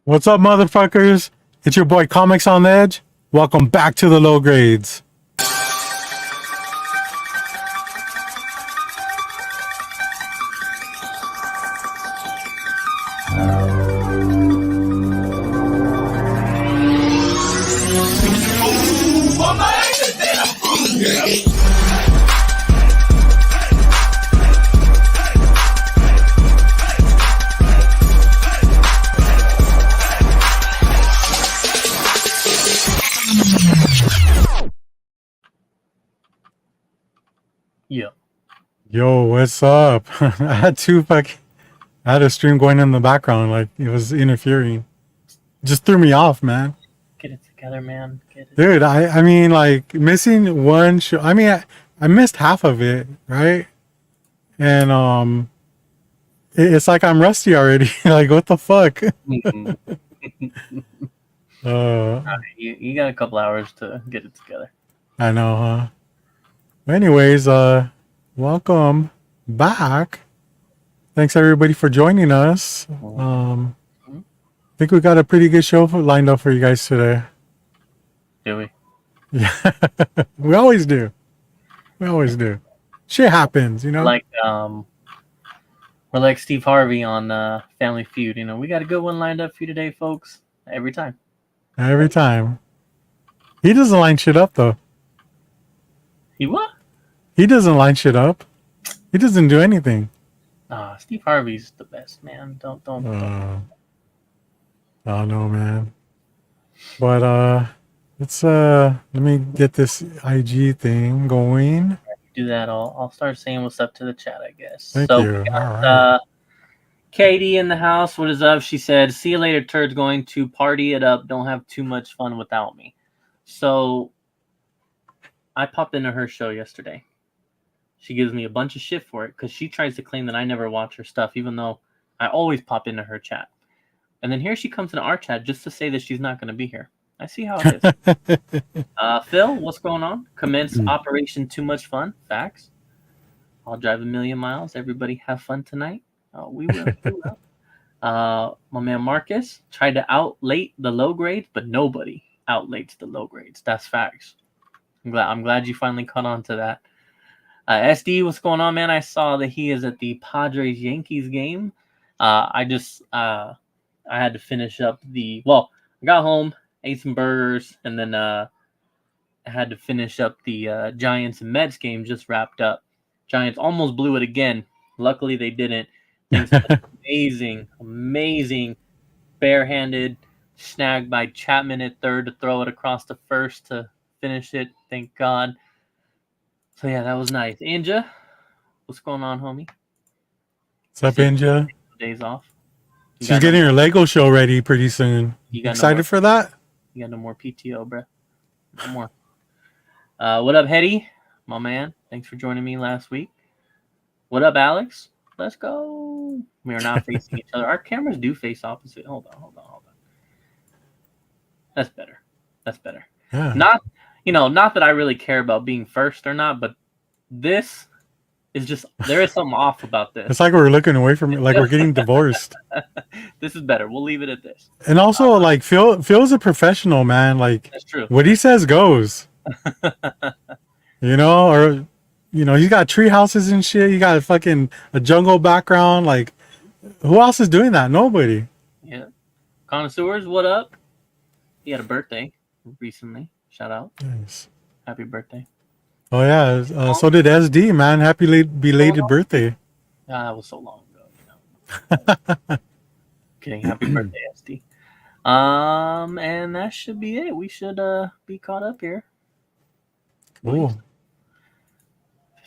What's up, motherfuckers? It's your boy Comics on the Edge. Welcome back to the low grades. Yeah. Yo, what's up? I had a stream going in the background, like it was interfering. Just threw me off, man. Get it together, man. Get it. Dude, I mean, like missing one show. I mean, I missed half of it, right? And it's like I'm rusty already. Like, what the fuck? You got a couple hours to get it together. I know, huh? Anyways, welcome back. Thanks everybody for joining us. I think we got a pretty good show lined up for you guys today. Do we? Yeah, we always do. We always do. Shit happens, you know. We're like Steve Harvey on Family Feud. You know, we got a good one lined up for you today, folks. Every time. Every time. He doesn't line shit up though. He what? He doesn't line shit up. He doesn't do anything. Steve Harvey's the best, man. Don't. Oh no, man. But let me get this IG thing going. Do that. I'll start saying what's up to the chat, I guess. Thank so you. We got, Katie in the house. What is up? She said, "See you later, turds. Going to party it up. Don't have too much fun without me." So I popped into her show yesterday. She gives me a bunch of shit for it because she tries to claim that I never watch her stuff, even though I always pop into her chat. And then here she comes into our chat just to say that she's not going to be here. I see how it is. Phil, what's going on? Commence Operation Too Much Fun. Facts. I'll drive 1,000,000 miles. Everybody have fun tonight. We will. My man Marcus tried to outlate the low grades, but nobody outlates the low grades. That's facts. I'm glad you finally caught on to that. SD, what's going on, man? I saw that he is at the Padres-Yankees game. I had to finish up I got home, ate some burgers, and then I had to finish up the Giants and Mets game just wrapped up. Giants almost blew it again. Luckily, they didn't. Thanks to amazing barehanded snag by Chapman at third to throw it across the first to finish it. Thank God. So, yeah, that was nice. Anja, what's going on, homie? What's up, Anja? Days off. She's getting her Lego show ready pretty soon. You excited for that? You got no more PTO, bro. No more. What up, Hetty? My man. Thanks for joining me last week. What up, Alex? Let's go. We are not facing each other. Our cameras do face opposite. Hold on. That's better. Yeah. Not that I really care about being first or not, but this is just, there is something off about this. It's like we're looking away from it, like we're getting divorced. This is better. We'll leave it at this. And also, like, Phil's a professional, man. Like, that's true. What he says goes. Or he's got tree houses and shit. You got a jungle background. Like, who else is doing that? Nobody. Yeah. Connoisseurs, what up? He had a birthday recently. Shout out. Nice. Happy birthday. Oh, yeah. So did SD, man. Happy belated birthday. That was so long ago. Kidding. Happy birthday, SD. And that should be it. We should be caught up here. Cool.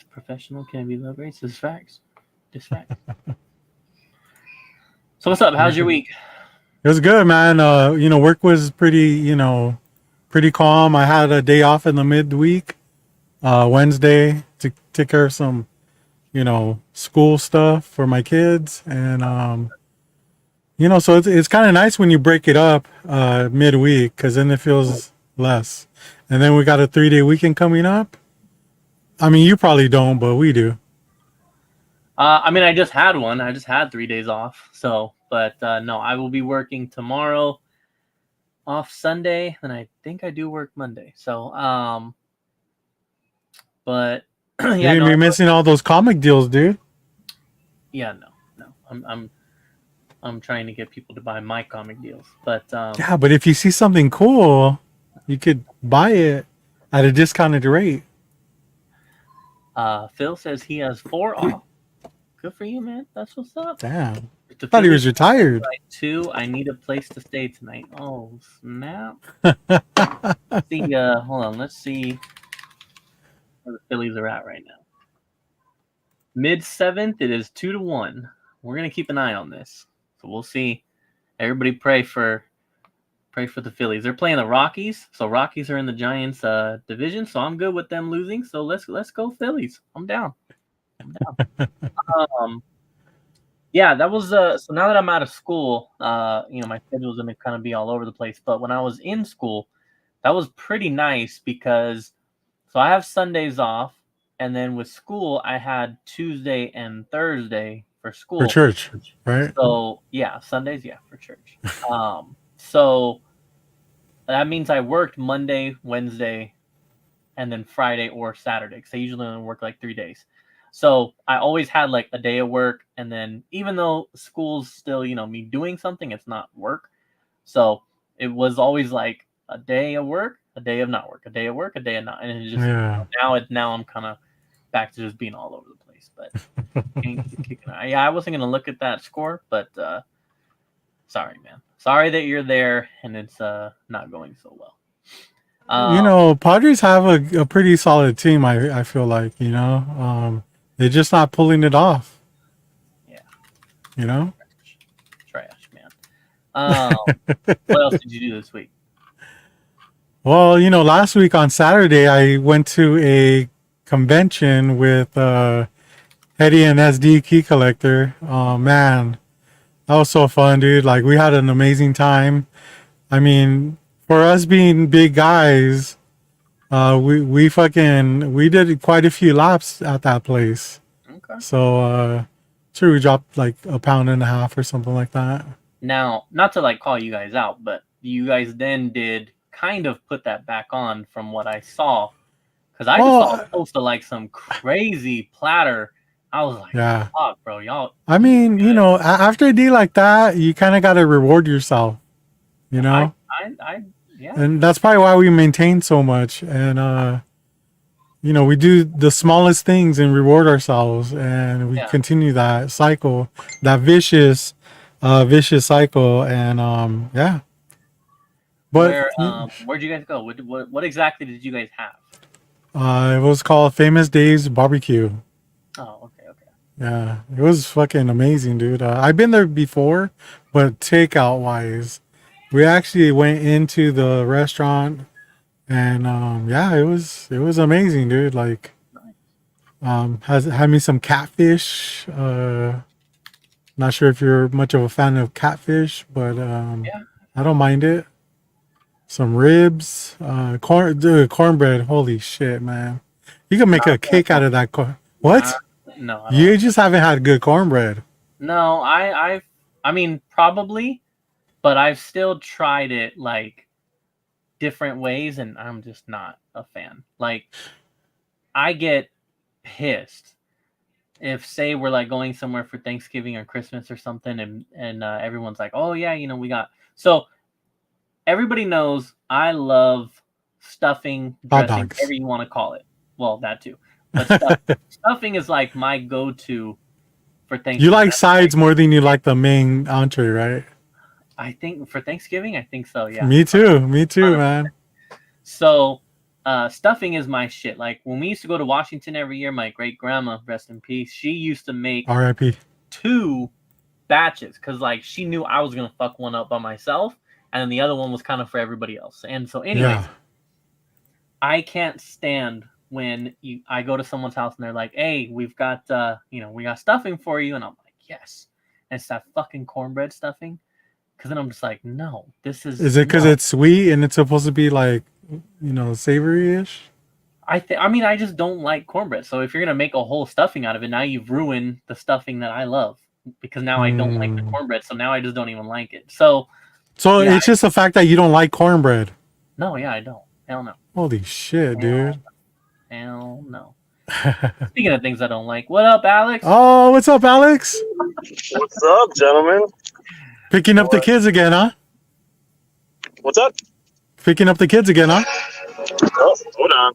Professional can be low grades. This is facts. So what's up? How's your week? It was good, man. Work was pretty calm. I had a day off in the midweek, Wednesday, to take care of some, school stuff for my kids. And, so it's kind of nice when you break it up midweek because then it feels less. And then we got a 3-day weekend coming up. I mean, you probably don't, but we do. I just had one. I just had 3 days off. So, But no, I will be working tomorrow, off Sunday, and I think I do work Monday. So, but You're yeah, gonna no, be missing all those comic deals, dude. yeah, no. I'm trying to get people to buy my comic deals, but Yeah, but if you see something cool, you could buy it at a discounted rate. Phil says he has 4 off. Good for you, man. That's what's up. Damn. If the Thought he was Phillies win retired. by 2, I need a place to stay tonight. Oh snap! See, hold on. Let's see where the Phillies are at right now. Mid 7th, it is 2-1. We're gonna keep an eye on this, so we'll see. Everybody pray for the Phillies. They're playing the Rockies, so Rockies are in the Giants division. So I'm good with them losing. So let's go Phillies. I'm down. Um, yeah, that was so now that I'm out of school, my schedule's gonna kind of be all over the place. But when I was in school, that was pretty nice because so I have Sundays off, and then with school I had Tuesday and Thursday for For school. church, right? So yeah, Sundays, yeah, for church. So that means I worked Monday, Wednesday, and then Friday or Saturday because I usually only work like 3 days. So I always had like a day of work, and then even though school's still me doing something, it's not work. So it was always like a day of work, a day of not work, a day of work, a day of not, and it just Yeah. now I'm kind of back to just being all over the place. But yeah, I wasn't gonna look at that score, but sorry, man. Sorry that you're there and it's not going so well. Padres have a pretty solid team. I feel like they're just not pulling it off. Yeah. You know. Trash, man. What else did you do this week? Well, last week on Saturday I went to a convention with Eddie and SD Key Collector. Oh man, that was so fun, dude. Like we had an amazing time. I mean, for us being big guys, we did quite a few laps at that place. Okay. So sure we dropped like a pound and a half or something like that. Now, not to like call you guys out, but you guys then did kind of put that back on from what I saw, because I just saw a post of like some crazy platter. I was like, yeah, fuck, bro, y'all. I mean, after a day like that, you kind of got to reward yourself, I yeah. and that's probably why we maintain so much. And we do the smallest things and reward ourselves, and we continue that cycle, that vicious cycle. And yeah. But where'd you guys go? What exactly did you guys have? it was called Famous Dave's Barbecue. Oh, okay. Yeah, it was fucking amazing, dude. I've been there before, but takeout wise, we actually went into the restaurant, and yeah, it was amazing, dude. Like, has had me some catfish. Not sure if you're much of a fan of catfish, but I don't mind it. Some ribs, cornbread. Holy shit, man! You can make a cake out of that corn. What? No, You just haven't had good cornbread. No, I mean probably, but I've still tried it like different ways, and I'm just not a fan. Like, I get pissed if say we're like going somewhere for Thanksgiving or Christmas or something, and everyone's like, oh yeah, we got so. Everybody knows I love stuffing, Hot dressing, dogs. whatever you want to call it. Well, that too. But stuffing is like my go-to for Thanksgiving. You like sides more than you like the main entree, right? I think for Thanksgiving, I think so, yeah. Me too, man. So stuffing is my shit. Like when we used to go to Washington every year, my great grandma, rest in peace, she used to make R.I.P. 2 batches because like she knew I was gonna fuck one up by myself, and then the other one was kind of for everybody else. And so, anyways, I can't stand when I go to someone's house and they're like, "Hey, we've got we got stuffing for you," and I'm like, "Yes," and it's that fucking cornbread stuffing. Because then I'm just like, no, this is. Is it because it's sweet and it's supposed to be like, savory-ish? I mean, I just don't like cornbread. So if you're gonna make a whole stuffing out of it, now you've ruined the stuffing that I love. because now I don't like the Mm. cornbread, so now I just don't even like it. So So yeah, it's just the fact that you don't like cornbread. no, yeah, I don't. Hell no. Holy shit, Hell, dude. hell no. Speaking of things I don't like, what up, Alex? Oh, what's up, Alex? What's up, gentlemen? Picking up the What? kids again, huh? What's up? Picking up the kids again, huh? Oh, hold on.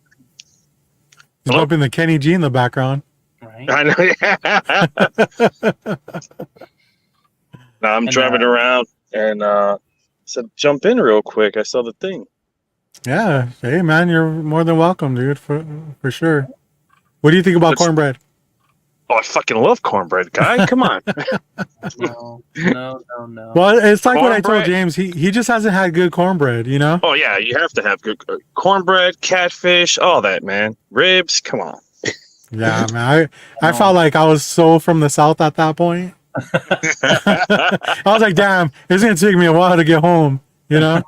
He's Hello? bumping the Kenny G in the background. Right. I know. Yeah. No, I'm And, driving around and said jump in real quick. I saw the thing. Yeah. Hey, man, you're more than welcome, dude, for sure. What do you think about What's, cornbread? oh, I fucking love cornbread, guy. Come on. no, no, no, no. Well, it's like what I told Cornbread? James. He just hasn't had good cornbread, you know? Oh yeah, you have to have good cornbread, catfish, all that, man. Ribs, come on. Yeah, man. I No. felt like I was so from the South at that point. I was like, damn, it's going to take me a while to get home, you know?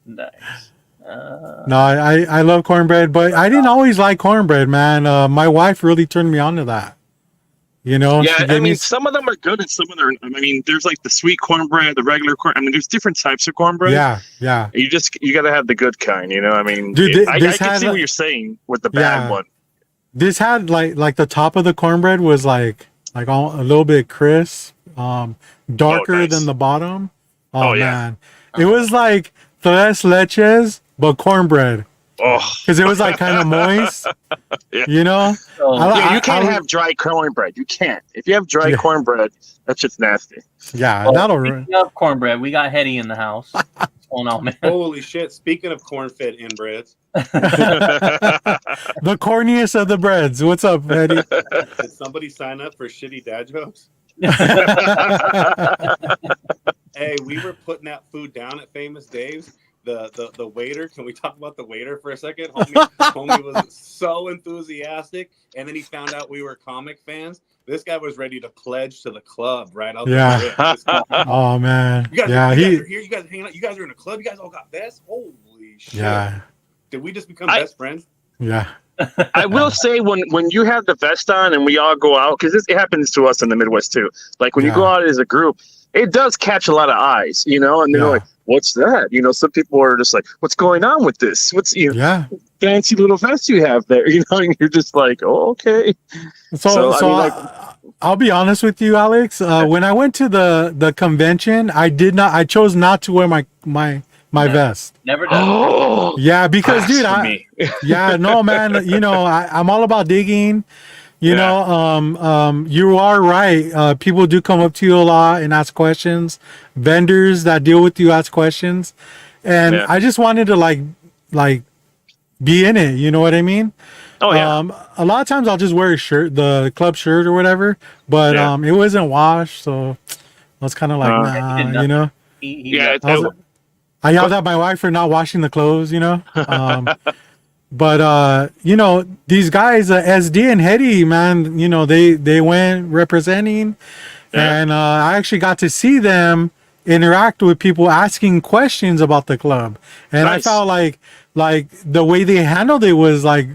Nice. No, I love cornbread, but I didn't always like cornbread, man. My wife really turned me on to that. You know, Yeah, she I gave me. mean, some of them are good and some of them are. I mean, there's like the sweet cornbread, the regular corn. I mean, there's different types of cornbread. Yeah, yeah. You got to have the good kind, you know. I mean, Dude, I this can had, see what you're saying with the bad yeah, one. this had like the top of the cornbread was like a little bit crisp, Oh, darker than nice. the bottom. Oh Oh yeah. man, it was like tres leches, but cornbread. Oh, Because it was like kind of moist, yeah. you know. So, Yeah, you can't I have dry cornbread. You can't. If you have dry yeah, cornbread, that shit's nasty. yeah, well, that'll speaking of cornbread, we got Hetty in the house. What's going on, man? Holy shit. Speaking of corn-fed inbreds, the corniest of the breads. What's up, Eddie? did somebody sign up for shitty dad jokes? Hey, we were putting that food down at Famous Dave's. The waiter, can we talk about the waiter for a second? Homie was so enthusiastic, and then he found out we were comic fans. This guy was ready to pledge to the club right out Yeah. the rip. This guy- Oh man. You guys, Yeah, you guys he. are here. You guys are hanging out. You guys are in a club. You guys all got vests. Holy shit! Yeah, Did we just become I- best friends? yeah, I will say when you have the vest on and we all go out, because it happens to us in the Midwest too. Like when you go Yeah. out as a group, it does catch a lot of eyes, you know, and they're Yeah. like, "What's that?" You know, some people are just like, "What's going on with this? What's yeah. fancy little vest you have there?" You know, and you're just like, "Oh, okay." So, I mean, like, I'll be honest with you, Alex. When I went to the convention, I chose not to wear my No. vest. Never done. oh, Yeah, because dude, blasphemy. yeah, no, man. You know, I'm all about digging. You Yeah. know, you are right. People do come up to you a lot and ask questions. Vendors that deal with you ask questions, and Yeah. I just wanted to like be in it. You know what I mean? Oh yeah. A lot of times I'll just wear a shirt, the club shirt or whatever, but Yeah. it wasn't washed, so I was kind of like, Uh, he nah, did you nothing. know. He Yeah, I yelled at my wife for not washing the clothes, you know. But you know, these guys, SD and Hetty, man, you know, they went representing, Yeah. and I actually got to see them interact with people asking questions about the club, and Nice. I felt like the way they handled it was like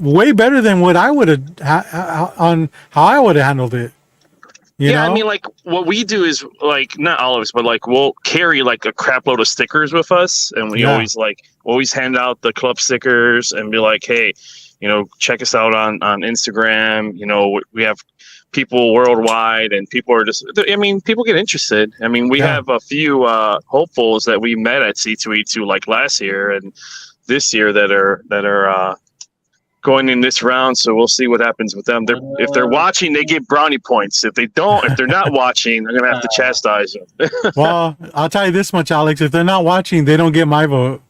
way better than what I would have on how I would have handled it. You yeah, know? I mean, like what we do is like not all of us, but like we'll carry like a crap load of stickers with us, and we Yeah. always hand out the club stickers and be like, hey, you know, check us out on Instagram. You know, we have people worldwide, and people are just. I mean, people get interested. I mean, we Yeah. have a few hopefuls that we met at C2E2 like last year and this year that are going in this round, so we'll see what happens with them. If they're watching, they get brownie points. If they're not watching, I'm gonna have to chastise them. Well, I'll tell you this much, Alex. If they're not watching, they don't get my vote.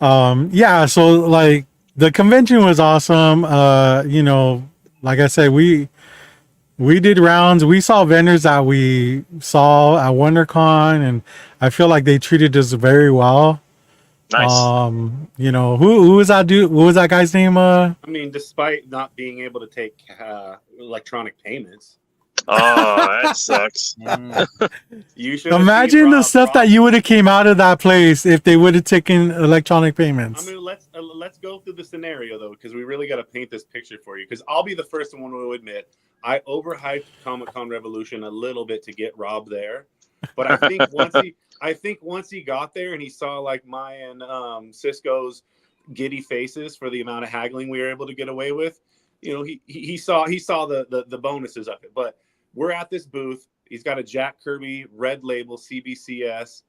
Yeah, so like the convention was awesome. You know, like I said, we did rounds. We saw vendors that we saw at WonderCon, and I feel like they treated us very well. Nice. You know, who was that dude? What was that guy's name? I mean, despite not being able to take electronic payments. Oh, that sucks. You should Imagine the stuff that you would have came out of that place if they would have taken electronic payments. I mean, let's go through the scenario though, because we really got to paint this picture for you. Because I'll be the first one to admit I overhyped Comic-Con Revolution a little bit to get Rob there, but I think once he got there and he saw like my and Cisco's giddy faces for the amount of haggling we were able to get away with, you know, he saw the bonuses of it. But we're at this booth. He's got a Jack Kirby red label CBCS.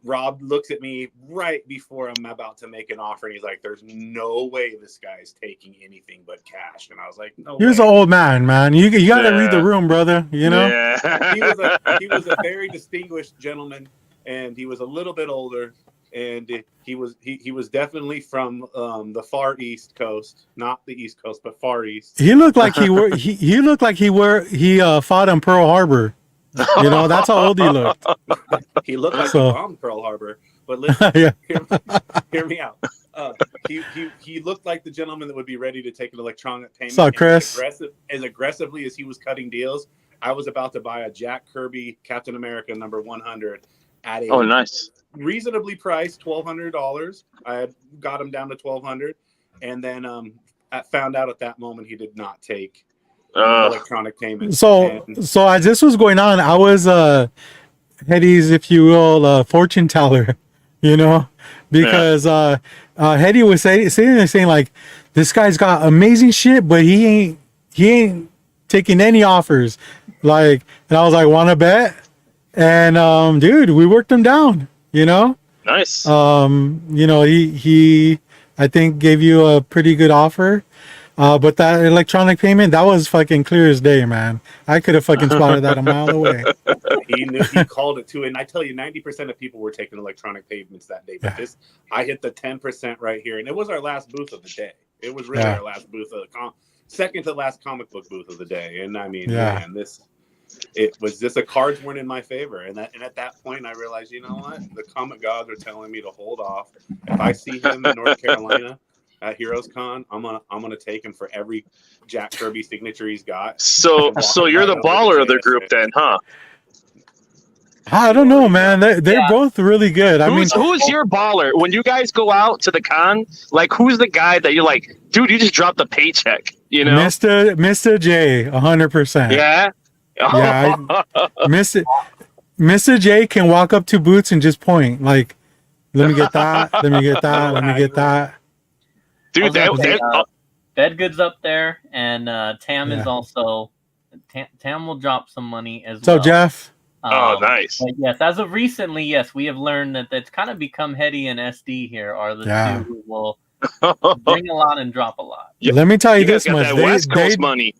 Rob looks at me right before I'm about to make an offer, and he's like, "There's no way this guy's taking anything but cash." And I was like, "No." Here's an old man. You got to read the room, brother. You know. Yeah. He was a very distinguished gentleman, and he was a little bit older, and he was definitely from the far East Coast, not the East Coast, but far East. He looked like he fought in Pearl Harbor. You know, that's how old he looked. He looked like he bombed Pearl Harbor. But listen, hear me out. He looked like the gentleman that would be ready to take an electronic payment. So, Chris, as aggressively as he was cutting deals, I was about to buy a Jack Kirby Captain America number 100 at a nice, reasonably priced $1,200. I had got him down to $1,200, and then I found out at that moment he did not take electronic payments. So as this was going on, I was Hetty's, if you will, fortune teller, you know, because Hetty was saying like, this guy's got amazing shit, but he ain't taking any offers. Like, and I was like, wanna bet? And dude, we worked him down, you know. Nice. You know, he I think gave you a pretty good offer. But that electronic payment, that was fucking clear as day, man. I could have fucking spotted that a mile away. He called it too. And I tell you, 90% of people were taking electronic payments that day. But I hit the 10% right here. And it was our last booth of the day. It was really our last booth of the second to last comic book booth of the day. And I mean, man, it was just the cards weren't in my favor. And at that point, I realized, you know what? The comic gods are telling me to hold off. If I see him in North Carolina at Heroes Con, I'm gonna take him for every Jack Kirby signature he's got. So you're the baller of the group then, huh? I don't know, man. They're both really good. Who's your baller? When you guys go out to the con, like who's the guy that you're like, dude, you just dropped a paycheck, you know? Mr. J, 100%. Yeah. Yeah, Mr. J can walk up to booths and just point like, let me get that, let me get that, let me get that. Dude, Bedgood's up there, and Tam is also. Tam will drop some money as well. So Jeff. Nice. Yes, as of recently, yes, we have learned that it's kind of become Hetty and SD here are the two who will bring a lot and drop a lot. Let me tell you this much: West Coast money.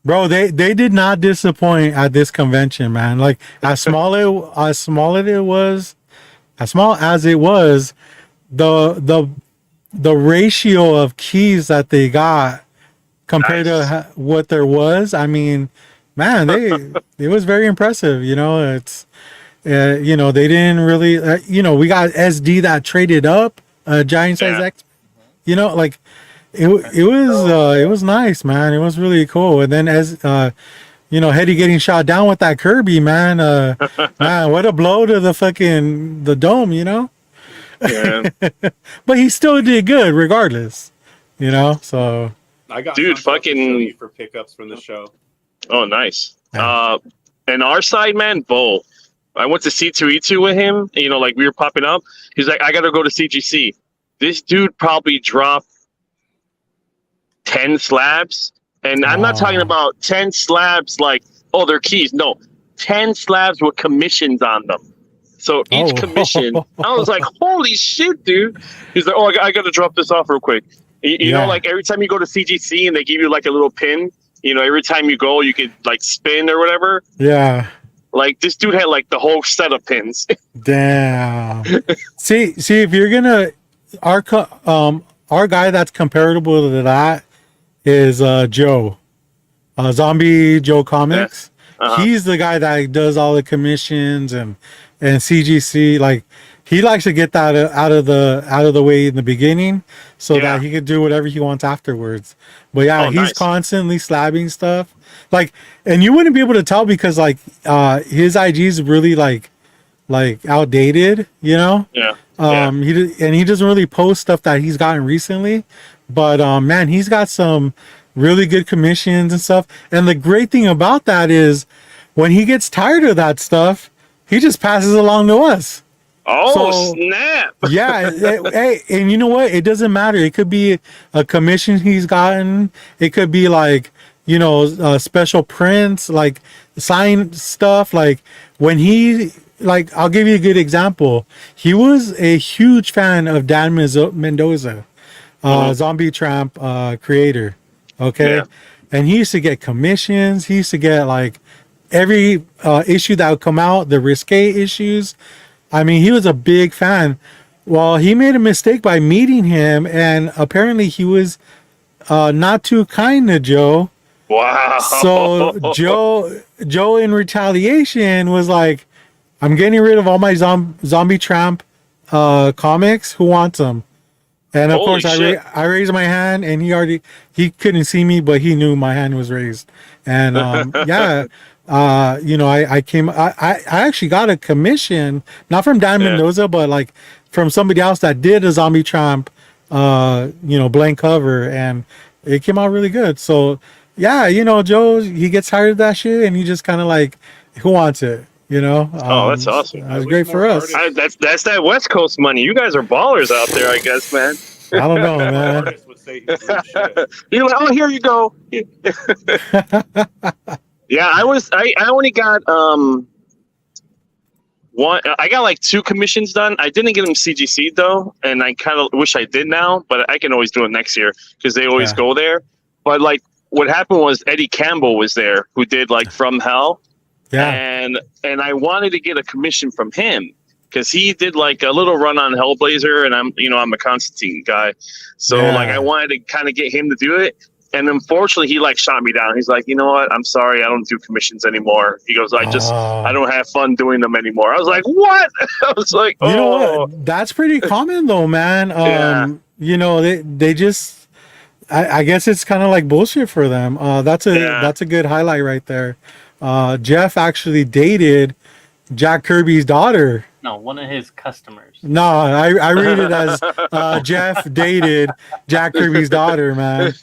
Bro, they did not disappoint at this convention, man. Like as small as it was, the ratio of keys that they got compared to what there was, I mean, man, it was very impressive. You know, it's you know, they didn't really you know, we got SD that traded up giant size X, you know, like it was nice, man. It was really cool. And then as you know, Hetty getting shot down with that Kirby, man, man, what a blow to the dome, you know. Yeah. But he still did good regardless, you know. So I got fucking for pickups from the show. Oh, nice. And our side, man, Bo. I went to C2E2 with him. You know, like we were popping up. He's like, I gotta go to CGC. This dude probably dropped 10 slabs, and I'm not talking about 10 slabs like, oh, they're keys. No, 10 slabs with commissions on them. So each commission, I was like, holy shit, dude. He's like, oh, I got to drop this off real quick. You know, like every time you go to CGC and they give you like a little pin, you know, every time you go, you could like spin or whatever. Yeah. Like this dude had like the whole set of pins. Damn. see, if you're gonna, our guy that's comparable to that is Joe, Zombie Joe Comics. He's the guy that does all the commissions and CGC. Like he likes to get that out of the way in the beginning, so that he could do whatever he wants afterwards. But he's constantly slabbing stuff. like, and you wouldn't be able to tell because like his IG is really like outdated, you know. Yeah. He doesn't really post stuff that he's gotten recently, but man, he's got some really good commissions and stuff. And the great thing about that is when he gets tired of that stuff, he just passes along to us. Oh, So, snap. Yeah, hey, and you know what? It doesn't matter. It could be a commission he's gotten. It could be like, you know, special prints, like signed stuff. Like when he, like, I'll give you a good example. He was a huge fan of Dan Mendoza, Zombie Tramp creator. Okay. Yeah. And he used to get commissions. He used to get like every issue that would come out, the risque issues. I mean, he was a big fan. Well, he made a mistake by meeting him, and apparently he was not too kind to Joe. Wow. So Joe in retaliation was like, I'm getting rid of all my Zombie Tramp comics. Who wants them? And of Holy course, shit. I raised my hand, and he couldn't see me, but he knew my hand was raised. And yeah, you know, I actually got a commission, not from Dan Mendoza, but like from somebody else that did a Zombie Tramp, you know, blank cover, and it came out really good. So yeah, you know, Joe, he gets tired of that shit, and he just kind of like, who wants it? You know? Oh, that's awesome. That was great for us. That's that West Coast money. You guys are ballers out there, I guess, man. I don't know, man. Artists would say he's doing shit. You're like, oh, here you go. Yeah, I only got one. I got like 2 commissions done. I didn't get them CGC though, and I kind of wish I did now, but I can always do it next year because they always go there. But like, what happened was Eddie Campbell was there, who did like From Hell. Yeah. And I wanted to get a commission from him because he did like a little run on Hellblazer, and I'm a Constantine guy, so like I wanted to kind of get him to do it. And unfortunately, he like shot me down. He's like, you know what? I'm sorry, I don't do commissions anymore. He goes, I don't have fun doing them anymore. I was like, what? I was like, oh. You know what? That's pretty common though, man. You know, they just, I guess it's kind of like bullshit for them. That's a good highlight right there. Jeff actually dated Jack Kirby's daughter. No, one of his customers. No, I read it as Jeff dated Jack Kirby's daughter, man.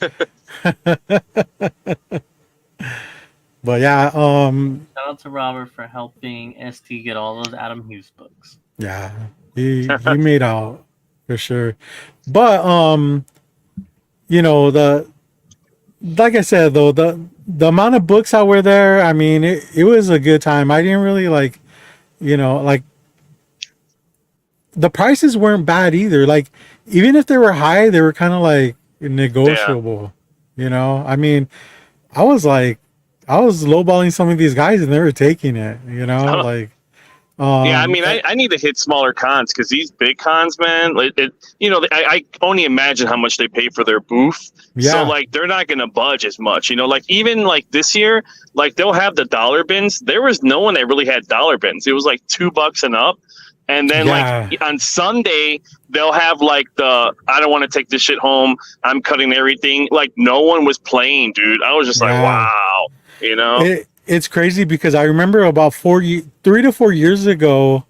But yeah, shout out to Robert for helping ST get all those Adam Hughes books. Yeah, he made out for sure. But you know, like I said though, the amount of books that were there, I mean, it was a good time. I didn't really like, you know, like the prices weren't bad either. Like even if they were high, they were kind of like negotiable. You know, I mean, I was lowballing some of these guys and they were taking it. You know, like. Yeah, I mean, I need to hit smaller cons because these big cons, man, I only imagine how much they pay for their booth. Yeah. So, like, they're not going to budge as much. You know, like, even, like, this year, like, they'll have the dollar bins. There was no one that really had dollar bins. It was, like, $2 and up. And then, like, on Sunday, they'll have, like, I don't want to take this shit home. I'm cutting everything. Like, no one was playing, dude. I was just like, wow, you know? It's crazy because I remember about 3 to 4 years ago,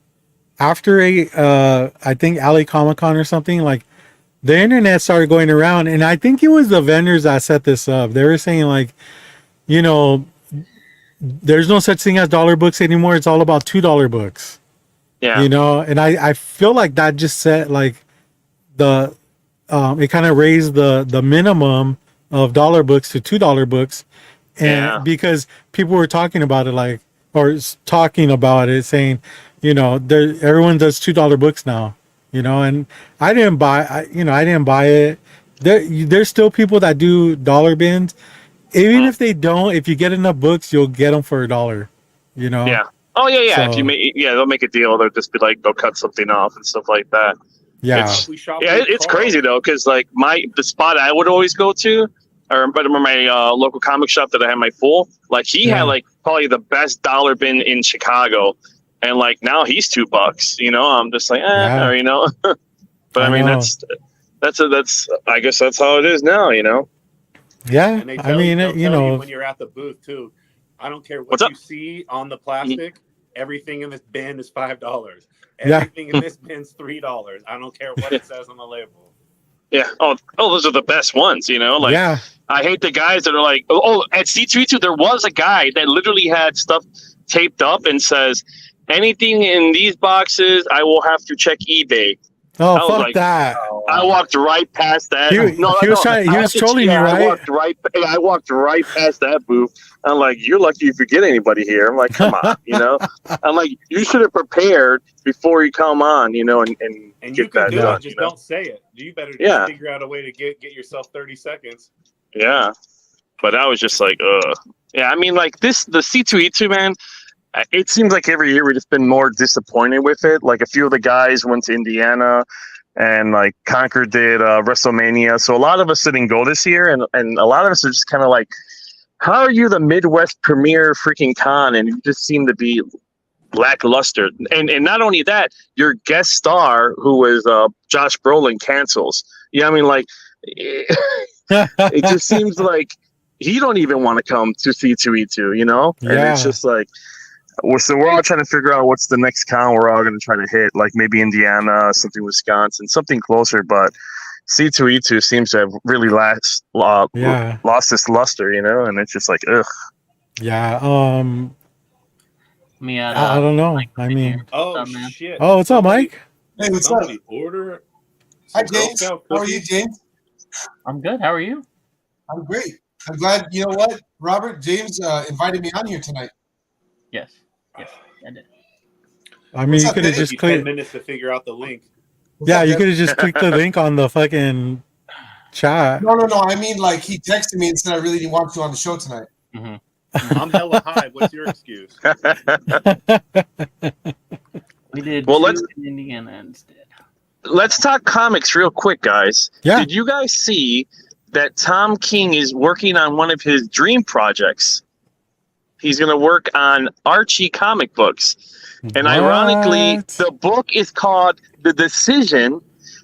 after I think LA Comic Con or something, like the internet started going around, and I think it was the vendors that set this up. They were saying like, you know, there's no such thing as dollar books anymore. It's all about $2 books. Yeah. You know, and I feel like that just set like it kind of raised the minimum of dollar books to $2 books. And because people were talking about it, like, or talking about it, saying, you know, everyone does $2 books now, you know, and I didn't buy it. There's still people that do dollar bins, even if they don't. If you get enough books, you'll get them for $1, you know. Yeah. Oh yeah. So, if they'll make a deal. They'll just be like, they'll cut something off and stuff like that. Yeah. It's crazy though, because like the spot I would always go to. I remember my local comic shop that I had my full. Like he had like probably the best dollar bin in Chicago, and like now he's $2. You know, I'm just like, or, you know. But I mean, that's I guess that's how it is now. You know. Yeah, And they I tell mean, they'll you tell you know, when you're at the booth too. I don't care What's what up? you see on the plastic. Everything in this bin is $5. yeah, Everything in this bin's $3. I don't care what it says on the label. Yeah. Oh, those are the best ones. Like yeah. I hate the guys that are like, oh, at C2E2 there was a guy that literally had stuff taped up and says, anything in these boxes, I will have to check eBay. Oh, I was fuck like, that. Oh, I walked right past that. No, He was no, trying. He I was could- trolling yeah, you, right? I walked right past that booth. I'm like, you're lucky if you get anybody here. I'm like, come on. I'm like, you should have prepared before you come on, And you get can that do done. it, just don't say it. You better just Yeah. figure out a way to get yourself 30 seconds. Yeah, but I was just like, yeah. I mean, like the C2E2, man. It seems like every year we've just been more disappointed with it. Like a few of the guys went to Indiana, and like Conquer did WrestleMania. So a lot of us didn't go this year, and a lot of us are just kind of like, how are you the Midwest premier freaking con, and you just seem to be lackluster? And not only that, your guest star, who was Josh Brolin, cancels. Yeah, I mean, like. It just seems like he don't even want to come to C2E2, And it's Yeah. just like, so we're all trying to figure out what's the next con we're all going to try to hit, like maybe Indiana, something Wisconsin, something closer. But C2E2 seems to have really Yeah. lost its luster, and it's just like, ugh. Yeah. me at I don't know. Mike I mean, here. Oh, What's up, man? shit. oh, what's up, Mike? Hey, what's up? Somebody order Hi, some Girl James. Scout How are you, cookies? James? I'm good. How are you? I'm great. I'm glad. You know what, Robert? James invited me on here tonight. Yes, I did. I mean, What's you up, could have Dave? just Give you 10 clicked. minutes to figure out the link. What's Yeah, up, you man? could have just clicked the link on the fucking chat. No. I mean, like he texted me and said I really didn't want you on the show tonight. I'm hella high. What's your excuse? We did Well, two in Indiana instead. Let's talk comics real quick, guys. Yeah. Did you guys see that Tom King is working on one of his dream projects? He's going to work on Archie comic books. And ironically, What? the book is called The Decision,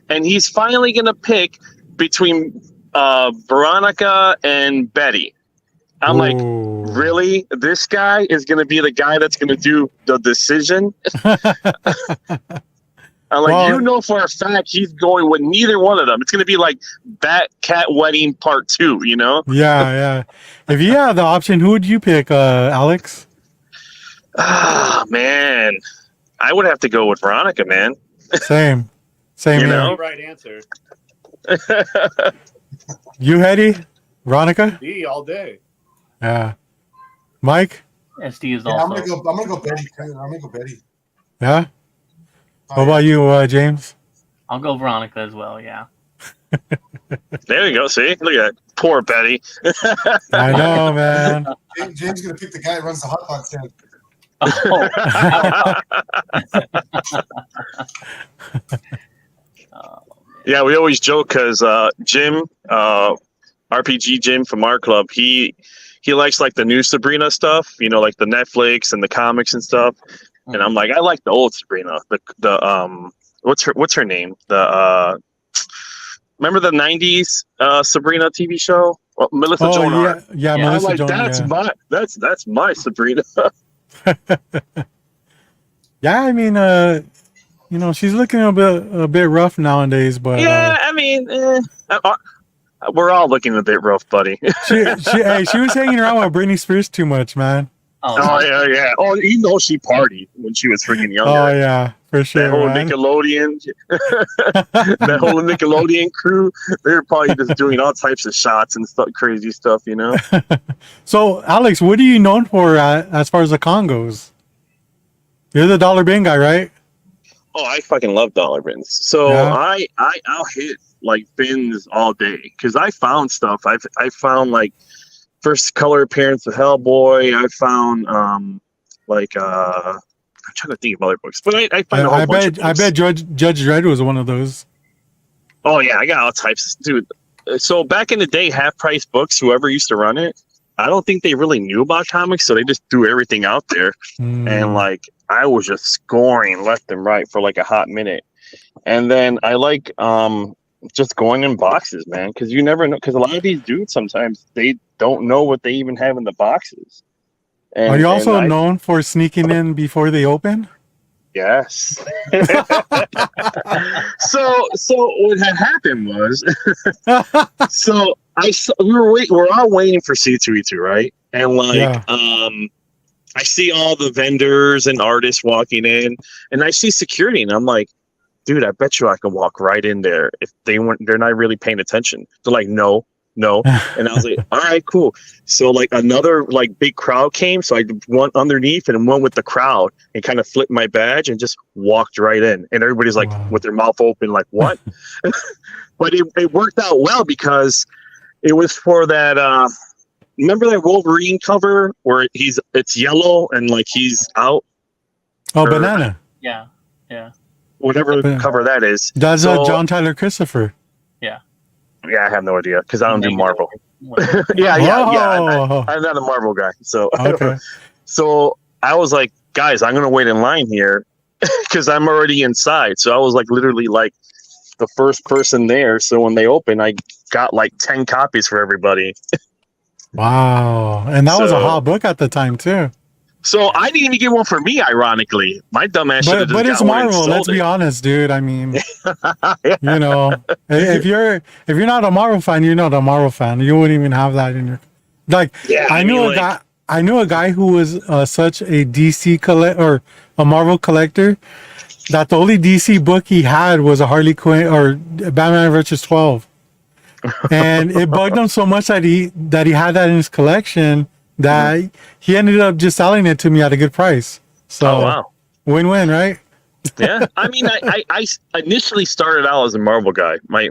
and he's finally going to pick between Veronica and Betty. I'm like, Ooh. really? This guy is going to be the guy that's going to do The Decision? I'm like, Well- for a fact he's going with neither one of them. It's going to be like Bat Cat Wedding Part 2, Yeah. If you had the option, who would you pick, Alex? Ah, man. I would have to go with Veronica, man. Same You here. know? The right answer. You, Hetty? Veronica? B all day. Yeah. Mike? SD is Yeah, I'm also. gonna go Betty. I'm gonna go Betty. Yeah. Oh, What about you, James? I'll go Veronica as well. Yeah. There you go. See? Look at that. Poor Betty. I know, man. James gonna pick the guy that runs the hot pot stand. Oh, Yeah, we always joke because Jim, RPG Jim from our club, he likes like the new Sabrina stuff, like the Netflix and the comics and stuff. And I'm like, I like the old Sabrina. The what's her name? Remember the '90s Sabrina TV show? Well, Melissa Oh, Joan Hart. yeah, Yeah, I'm Melissa like, Joan. that's my Sabrina. Yeah, I mean, she's looking a bit rough nowadays, but Yeah, I mean, we're all looking a bit rough, buddy. she was hanging around with Britney Spears too much, man. Oh yeah. Oh, she partied when she was freaking younger. Oh yeah, for sure. That whole man. Nickelodeon crew, they were probably just doing all types of shots and stuff, crazy stuff, So, Alex, what are you known for as far as the con goes? You're the dollar bin guy, right? Oh, I fucking love dollar bins. So Yeah. I'll hit like bins all day because I found stuff. I found like first color appearance of Hellboy. I found I'm trying to think of other books, but I find a whole bunch of books. I bet Judge Dredd was one of those. Oh yeah, I got all types, dude. So back in the day, half price books, whoever used to run it, I don't think they really knew about comics, so they just threw everything out there. And like I was just scoring left and right for like a hot minute. And then I like just going in boxes, man, because you never know. Because a lot of these dudes sometimes they don't know what they even have in the boxes. Are you also known for sneaking in before they open? Yes. So what had happened was, so we're all waiting for C2E2, right? And like, Yeah. I see all the vendors and artists walking in, and I see security, and I'm like, dude, I bet you I can walk right in there if they're not really paying attention. They're like, no. And I was like, all right, cool. So like another like big crowd came, so I went underneath and went with the crowd and kind of flipped my badge and just walked right in. And everybody's like with their mouth open, like, what? But it worked out well because it was for that remember that Wolverine cover where it's yellow and like he's out? Oh, banana. Yeah. Whatever cover that is. That's John Tyler Christopher. Yeah, I have no idea because I don't do Marvel. yeah. I'm not a Marvel guy. So Okay. So I was like, guys, I'm gonna wait in line here because I'm already inside. So I was like literally like the first person there. So when they open, I got like 10 copies for everybody. Wow. And that was a hot book at the time too. So I didn't even get one for me, ironically. My dumb ass should have just But it's got one and Marvel, sold let's be it. honest, dude. I mean, you know, if you're not a Marvel fan, you're not a Marvel fan. You wouldn't even have that in your like. Yeah, I knew a guy who was such a DC or a Marvel collector that the only DC book he had was a Harley Quinn or Batman vs 12, and it bugged him so much that he had that in his collection that he ended up just selling it to me at a good price. So, win-win, right? Yeah, I mean, I initially started out as a Marvel guy. I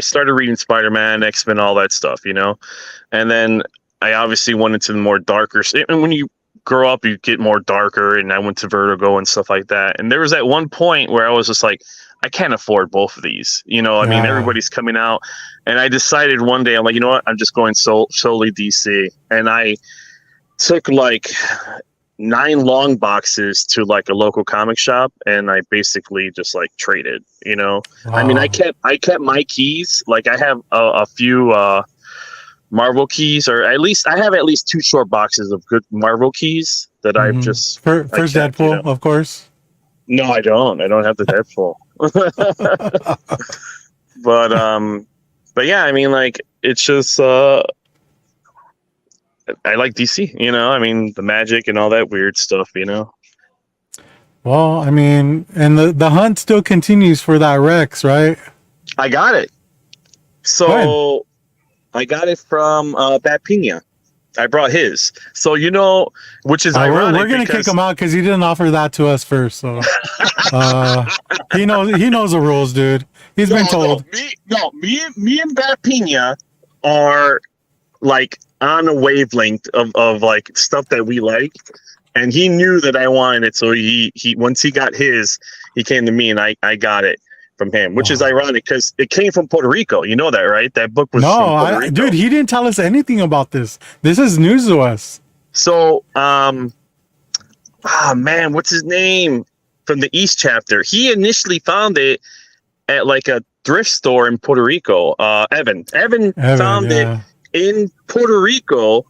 started reading Spider-Man, X-Men, all that stuff, and then I obviously went into the more darker. And when you grow up, you get more darker. And I went to Vertigo and stuff like that. And there was at one point where I was just like, I can't afford both of these. I mean, everybody's coming out, and I decided one day, I'm like, you know what? I'm just going solely DC, and I took like 9 long boxes to like a local comic shop, and I basically just like traded. I mean, I kept my keys. Like I have a few Marvel keys, or at least I have at least 2 short boxes of good Marvel keys that I've just first Deadpool, of course. No, I don't. I don't have the Deadpool. But yeah, I mean, like it's just I like DC, I mean, the magic and all that weird stuff, Well, I mean, and the hunt still continues for that Rex, right? I got it. So I got it from Bat Pina. I brought his. So, which is ironic. We're going to kick him out because he didn't offer that to us first. So he knows the rules, dude. He's been told. Me and Bat Pina are like on a wavelength of like stuff that we like, and he knew that I wanted it, so he once he got his, he came to me, and I got it from him, which is ironic because it came from Puerto Rico. You know that, right? That book was from Puerto Rico. Dude, he didn't tell us anything about this. This is news to us. So man, what's his name from the East chapter? He initially found it at like a thrift store in Puerto Rico. Evan found it in Puerto Rico,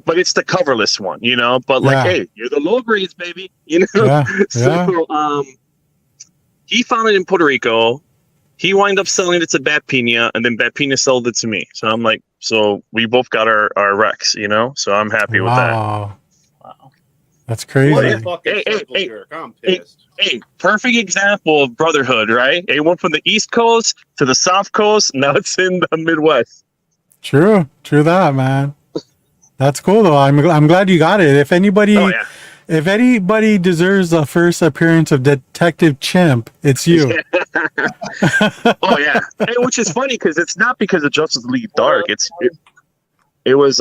but it's the coverless one, but like, hey, you're the low grades, baby, So he found it in Puerto Rico. He wound up selling it to Bat Pina, and then Bat Pina sold it to me. So I'm like, so we both got our Rex, so I'm happy with that. Wow, that's crazy. What a fucking circle jerk. I'm pissed. Hey, perfect example of brotherhood, right? It went from the East Coast to the South Coast. Now it's in the Midwest. True that, man. That's cool though. I'm glad you got it. If anybody deserves the first appearance of Detective Chimp, it's you. Oh yeah, which is funny because it's not because of Justice League Dark. It was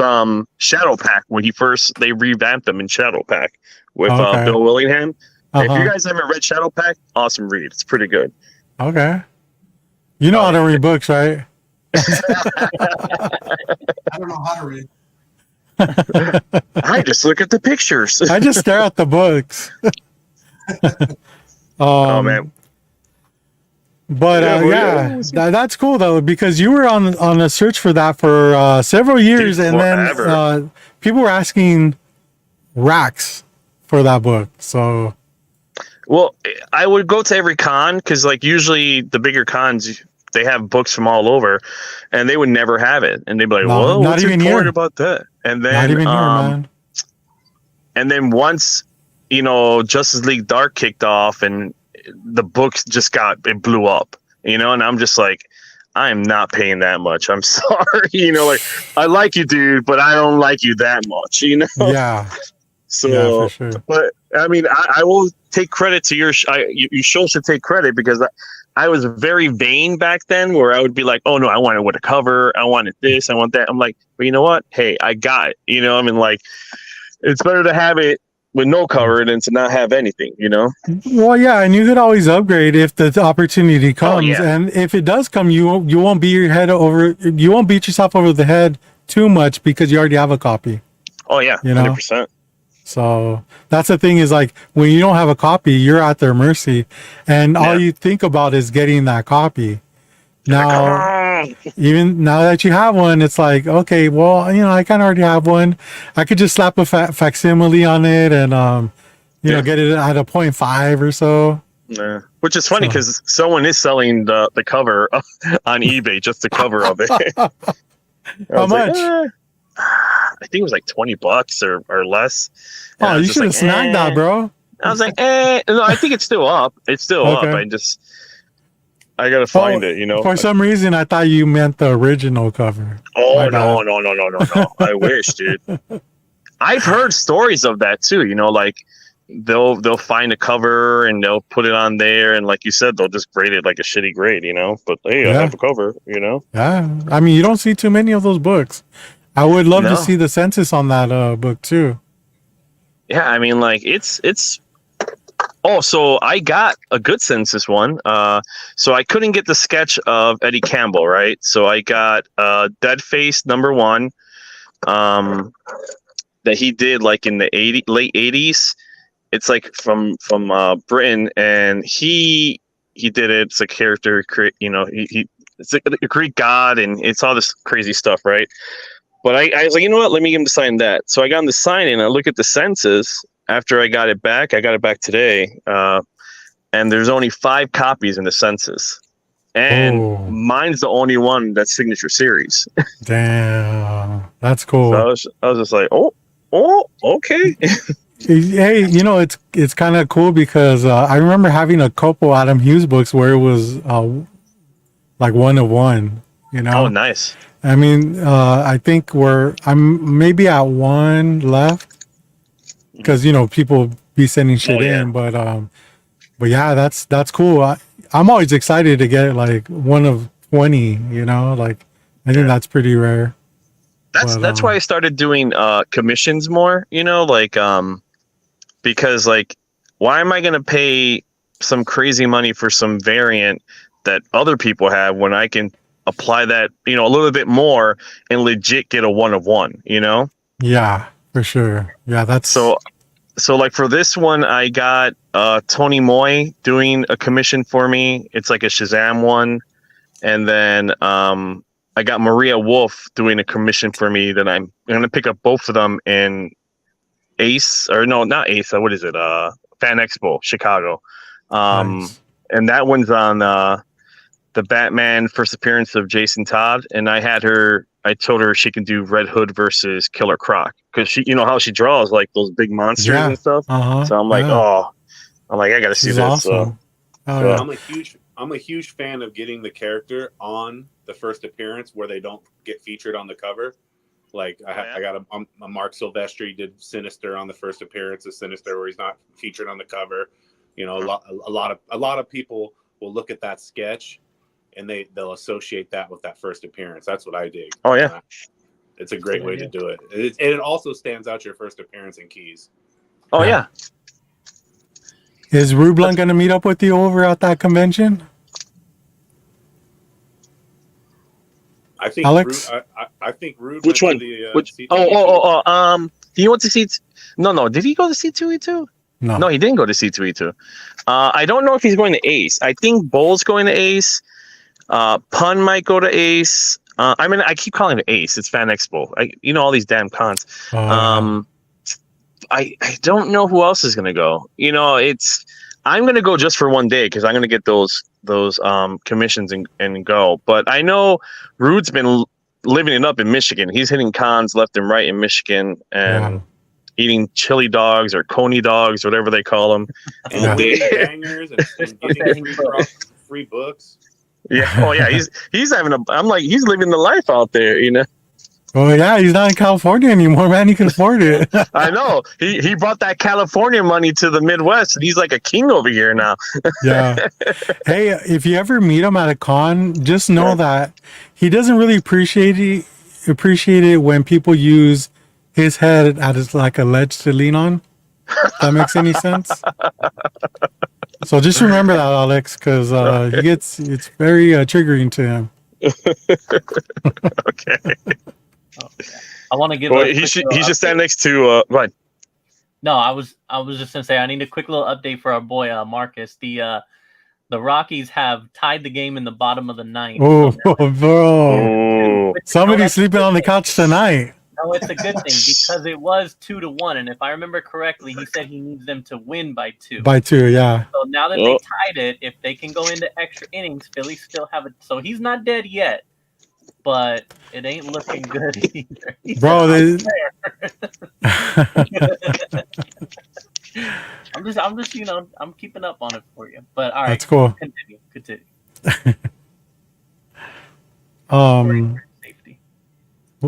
Shadow Pack when they revamped them in Shadow Pack with Bill Willingham. If you guys haven't read Shadow Pack, awesome read. It's pretty good. Okay, you know how to read books, right? I don't know how to read. I just look at the pictures. I just stare at the books. Oh man. But Yeah, well, yeah, we'll see. that's cool though, because you were on a search for that for several years, Dude, and then forever. people were asking racks for that book. So Well, I would go to every con because, like, usually the bigger cons they have books from all over, and they would never have it, and they'd be like, no, "Whoa, not what's even important here. about that?" Not even here, man. And then once Justice League Dark kicked off, and the books just it blew up, and I'm just like, I am not paying that much. I'm sorry, like I like you, dude, but I don't like you that much. Yeah, yeah, for So, sure. but I mean, I will take credit to you show should take credit because I was very vain back then where I would be like, oh no, I want it with a cover. I wanted this. I want that. I'm like, but you know what? Hey, I got it. I mean, like, it's better to have it with no cover than to not have anything. Well, yeah, and you could always upgrade if the opportunity Oh, comes, yeah. and if it does come, you won't beat you won't beat yourself over the head too much because you already have a copy. Oh, yeah. You know? 100%. So that's the thing is like when you don't have a copy, you're at their mercy, and all Yeah. you think about is getting that copy. Come Now, on. even now that you have one, it's like, okay, well, I kind of already have one. I could just slap a facsimile on it and Yeah. get it at a 0.5 or so. Yeah. Which is funny So- because someone is selling the cover on eBay, just the cover of it. I How was like, much? I think it was like $20 or less. And I Oh, was you just should have like, snagged that, bro. I was like, No, I think it's still up. It's still up. Okay. I gotta find it. For some reason, I thought you meant the original cover. Oh, My no, bad. no. I wish, dude. I've heard stories of that too. Like they'll find a cover and they'll put it on there, and like you said, they'll just grade it like a shitty grade. But hey, I Yeah. have a cover. Yeah, I mean, you don't see too many of those books. I would love No. to see the census on that book too. Yeah, I mean, like it's. Oh, so I got a good census one. So I couldn't get the sketch of Eddie Campbell, right? So I got Dead Face #1, that he did like in the late '80s. It's like from Britain, and he did it. It's a character, he it's a Greek god, and it's all this crazy stuff, right? But I was like, you know what? Let me get him to sign that. So I got him to sign it, and I look at the census after I got it back. I got it back today, and there's only 5 copies in the census, and Oh. mine's the only one that's signature series. Damn, that's cool. So I was just like, oh, okay. Hey, it's kind of cool because I remember having a couple Adam Hughes books where it was like 1 of 1. Oh, nice. I mean, I think I'm maybe at 1 left because people be sending shit yeah. in, but yeah, that's cool. I'm always excited to get like 1 of 20. Like I think that's pretty rare. That's why I started doing commissions more. Because like, why am I gonna pay some crazy money for some variant that other people have when I can apply that a little bit more and legit get a 1 of 1? Yeah, for sure. Yeah, that's So like for this one, I got Tony Moy doing a commission for me. It's like a Shazam one, and then I got Maria Wolf doing a commission for me that I'm going to pick up both of them in Ace, or no, not Ace. What is it? Fan Expo, Chicago. nice. And that one's on the Batman first appearance of Jason Todd. And I told her she can do Red Hood versus Killer Croc because she, how she draws like those big monsters Yeah. and stuff. Uh-huh. So I'm like, yeah. I got to see She's this. awesome. Oh, so- yeah. I'm a huge fan of getting the character on the first appearance where they don't get featured on the cover. Like I got a Mark Silvestri did Sinister on the first appearance of Sinister where he's not featured on the cover. A lot of people will look at that sketch and they'll associate that with that first appearance. That's what I dig. Oh yeah, it's a great way to do it. And it also stands out your first appearance in Keys. Oh Yeah. yeah. Is Rublin going to meet up with you over at that convention? I think Alex? I think Rude. Which went one? to the, Which? C2E2. Do you want to see? No. Did he go to C2E2? No, he didn't go to C2E2. I don't know if he's going to Ace. I think Bull's going to Ace. Pun might go to Ace. I mean, I keep calling it Ace. It's Fan Expo. All these damn cons. I don't know who else is going to go. I'm going to go just for one day because I'm going to get those commissions and go. But I know Rude's been living it up in Michigan. He's hitting cons left and right in Michigan and eating chili dogs or coney dogs, whatever they call them. And bangers and getting free books. Yeah. Oh yeah. He's having I'm like, he's living the life out there, Oh yeah, he's not in California anymore, man. He can afford it. I know. He brought that California money to the Midwest, and he's like a king over here now. Yeah. Hey, if you ever meet him at a con, just know that he doesn't really appreciate it when people use his head as like a ledge to lean on. If that makes any sense. So just remember that, Alex, because it's very triggering to him. Okay. I want to give. Well, he should stand next to. Right. No, I was just gonna say I need a quick little update for our boy Marcus. The Rockies have tied the game in the bottom of the ninth. Oh, bro! Oh. Somebody's sleeping on the couch tonight. No, it's a good thing because it was 2-1, and if I remember correctly, he said he needs them to win by 2. By 2, yeah. So now that they tied it, if they can go into extra innings, Philly still have it. So he's not dead yet, but it ain't looking good either. Bro, I'm just I'm keeping up on it for you. But all right, that's cool. Continue. Safety.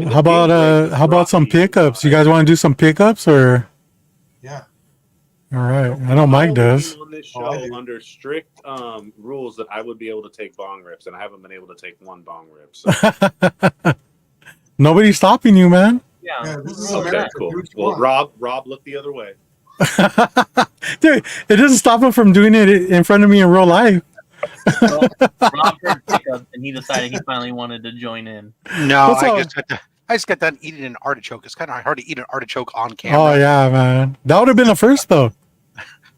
How about some pickups? You guys want to do some pickups or? Yeah. All right. I know Mike does. On this show, under strict rules that I would be able to take bong rips, and I haven't been able to take one bong rip. So. Nobody's stopping you, man. Yeah, this is Okay, America. cool. Do what you Well, want. Rob, look the other way. Dude, it doesn't stop him from doing it in front of me in real life. So, Rob heard pickups, and he decided he finally wanted to join in. No, What's up? I just got done eating an artichoke. It's kind of hard to eat an artichoke on camera. Oh yeah, man. That would have been the first though.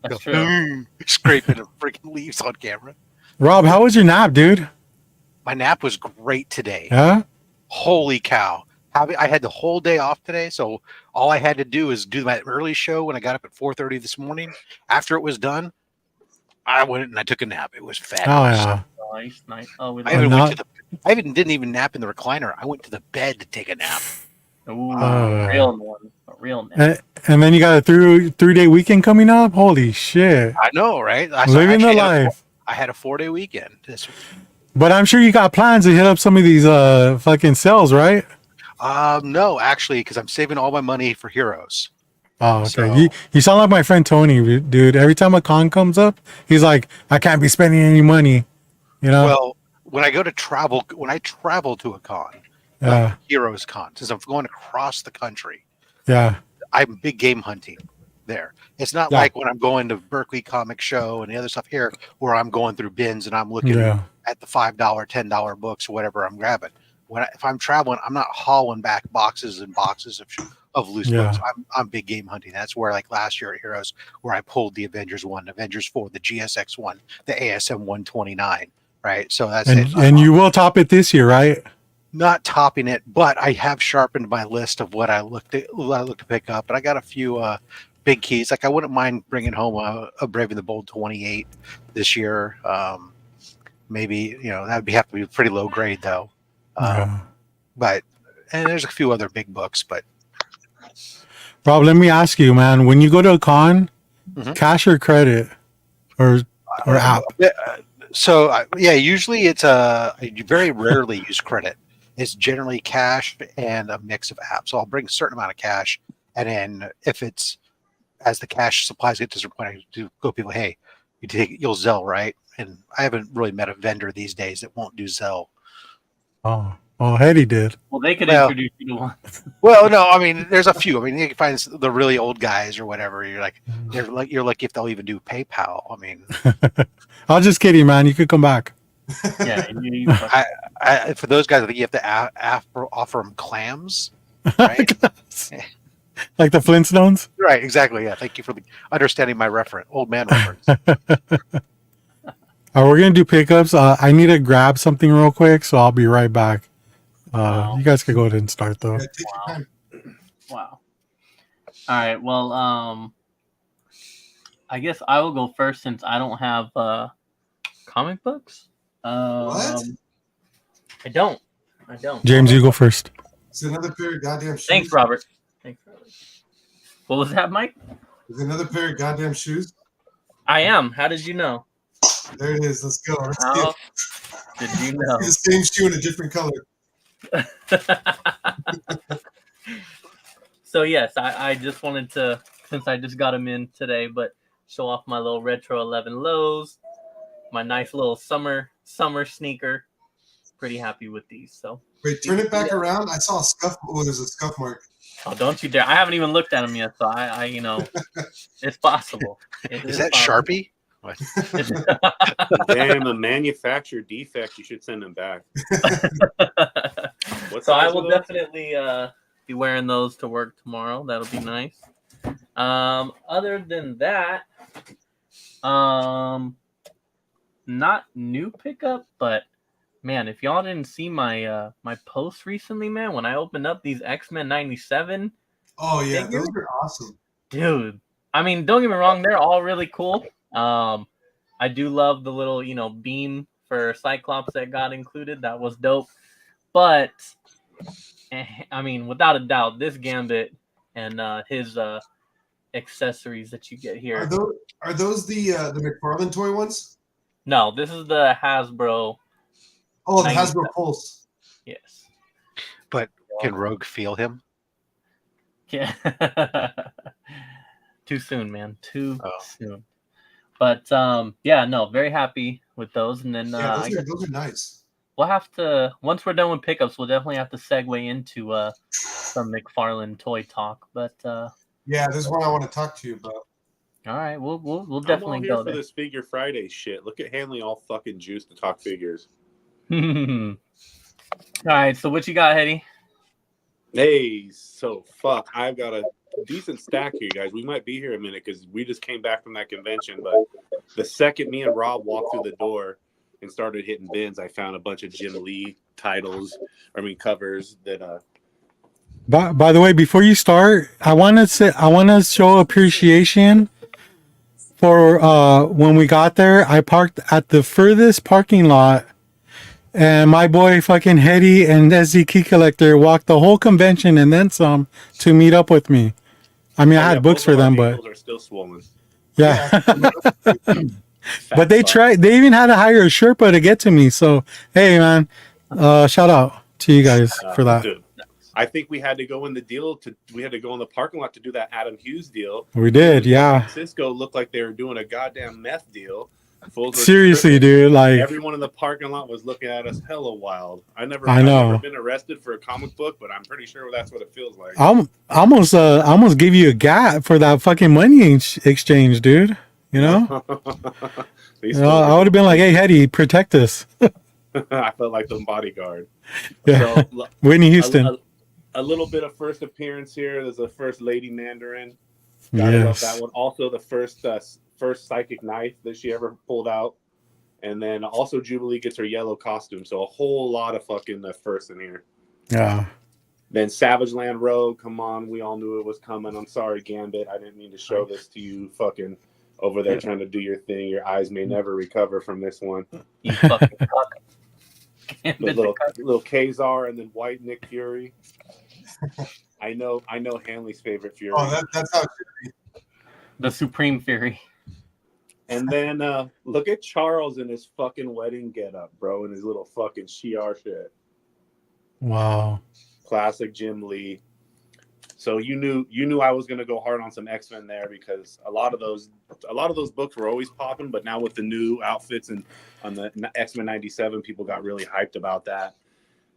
That's true. Scraping the freaking leaves on camera. Rob, how was your nap, dude? My nap was great today. Yeah? Holy cow. I had the whole day off today, so all I had to do is do my early show when I got up at 4:30 this morning. After it was done, I went and I took a nap. It was Oh fabulous. yeah. Nice. Oh, we I love didn't even nap in the recliner. I went to the bed to take a nap. Ooh, Oh. real one. A real name. And then you got a 3-day weekend coming up? Holy shit. I know, right? Living the life. I had a 4-day weekend. But I'm sure you got plans to hit up some of these fucking sales, right? No, actually, because I'm saving all my money for Heroes. Oh, okay. So- You sound like my friend Tony, dude. Every time a con comes up, he's like, I can't be spending any money. You know? Well, when I travel to a con, Yeah. Heroes Con, since I'm going across the country, Yeah. I'm big game hunting there. It's not Yeah. like when I'm going to Berkeley Comic Show and the other stuff here, where I'm going through bins and I'm looking Yeah. at the $5, $10 books, or whatever I'm grabbing. If I'm traveling, I'm not hauling back boxes and boxes of loose Yeah. books. I'm big game hunting. That's where, like last year at Heroes, where I pulled the Avengers 1, Avengers 4, the GSX 1, the ASM 129. Right, so that's it. And you will top it this year, right? Not topping it, but I have sharpened my list of what I look to pick up, and I got a few big keys. Like I wouldn't mind bringing home a Brave and the Bold 28 this year. Maybe that would have to be a pretty low grade though. Yeah. But there's a few other big books, but Rob, let me ask you, man. When you go to a con, Mhm. cash or credit, or app? So usually it's I very rarely use credit. It's generally cash and a mix of apps. So I'll bring a certain amount of cash, and then if it's as the cash supplies get to a certain point, I do go people, hey, you'll Zelle, right? And I haven't really met a vendor these days that won't do Zelle. Oh, Hetty did. Well, they could Well- introduce you to one. Well, no, I mean there's a few. I mean you can find the really old guys or whatever. You're lucky if they'll even do PayPal. I mean. I was just kidding, man. You could come back. Yeah, For those guys, I think you have to offer them clams, right? Like the Flintstones. Right, exactly. Yeah, thank you for understanding my old man reference. We're gonna do pickups. I need to grab something real quick, so I'll be right back. Wow. You guys can go ahead and start though. Yeah, take your time. Wow. All right. Well, I guess I will go first since I don't have comic books. What? I don't. James, you go first. It's another pair of goddamn shoes. Thanks, Robert. What was that, Mike? It's another pair of goddamn shoes. I am. How did you know? There it is. Let's go. Let's see How it. did you know? The same shoe in a different color. So yes, I just wanted to, since I just got them in today, but show off my little retro 11 lows, my nice little summer sneaker. Pretty happy with these. So Wait, turn it back around. I saw a scuff. Oh, there's a scuff mark. oh, don't you dare! I haven't even looked at them yet, so I it's possible. Is that Sharpie? What? Damn, a manufacturer defect. You should send them back. So I will definitely be wearing those to work tomorrow. That'll be nice. Other than that, not new pickup, but man, if y'all didn't see my my post recently, man, when I opened up these X-Men 97, Oh yeah, figures, those are awesome. dude. I mean, don't get me wrong, they're all really cool. I do love the little, beam for Cyclops that got included. That was dope. But I mean, without a doubt, this Gambit and his accessories that you get here. Are those the McFarlane toy ones? No, this is the Hasbro. Oh, the 97. Hasbro Pulse. Yes. But can Rogue feel him? Yeah. Too soon, man. Too Oh. soon. But yeah, no, very happy with those. And then Yeah, those are nice. we'll have to, once we're done with pickups, we'll definitely have to segue into some McFarlane toy talk. But Yeah, this is one I want to talk to you about. all right, we'll I'm all definitely here go for there. this Figure Friday shit. Look at Hanley all fucking juiced to talk figures. All right, so what you got, Hetty? Hey, so fuck. I've got a decent stack here, guys. We might be here a minute because we just came back from that convention. But the second me and Rob walked through the door and started hitting bins, I found a bunch of Jim Lee covers that. By the way, before you start, I want to show appreciation for when we got there. I parked at the furthest parking lot, and my boy fucking Hetty and SD Key Collector walked the whole convention and then some to meet up with me. I mean, I had books for them, but ankles are still swollen. yeah. Fat But they fuck. tried. They even had to hire a Sherpa to get to me. So hey, man, shout out to you guys for that. Dude, I think we had to go in the parking lot to do that Adam Hughes deal. We did, yeah. San Francisco looked like they were doing a goddamn meth deal. Fools were Seriously, tripping. dude. Like Everyone in the parking lot was looking at us hella wild. I've know. never been arrested for a comic book, but I'm pretty sure that's what it feels like. I almost give you a gap for that fucking money exchange, dude. You know, I would have been like, "Hey, Hetty, protect us." I felt like the bodyguard. Yeah, So, Whitney Houston. a little bit of first appearance here. There's the first Lady Mandarin. Gotta love that one. Also, the first psychic knife that she ever pulled out, and then also Jubilee gets her yellow costume. So a whole lot of fucking firsts in here. Yeah. Then Savage Land Rogue, come on, we all knew it was coming. I'm sorry, Gambit, I didn't mean to show this to you. Fucking over there trying to do your thing. Your eyes may never recover from this one. You fucking fuck. Little Kazar and then White Nick Fury. I know Hanley's favorite Fury. Oh, that's how it should be. The Supreme Fury. And then look at Charles in his fucking wedding getup, bro, in his little fucking Shi'ar shit. Wow. Classic Jim Lee. So you knew I was gonna go hard on some X-Men there because a lot of those books were always popping, but now with the new outfits and on the X-Men 97, people got really hyped about that.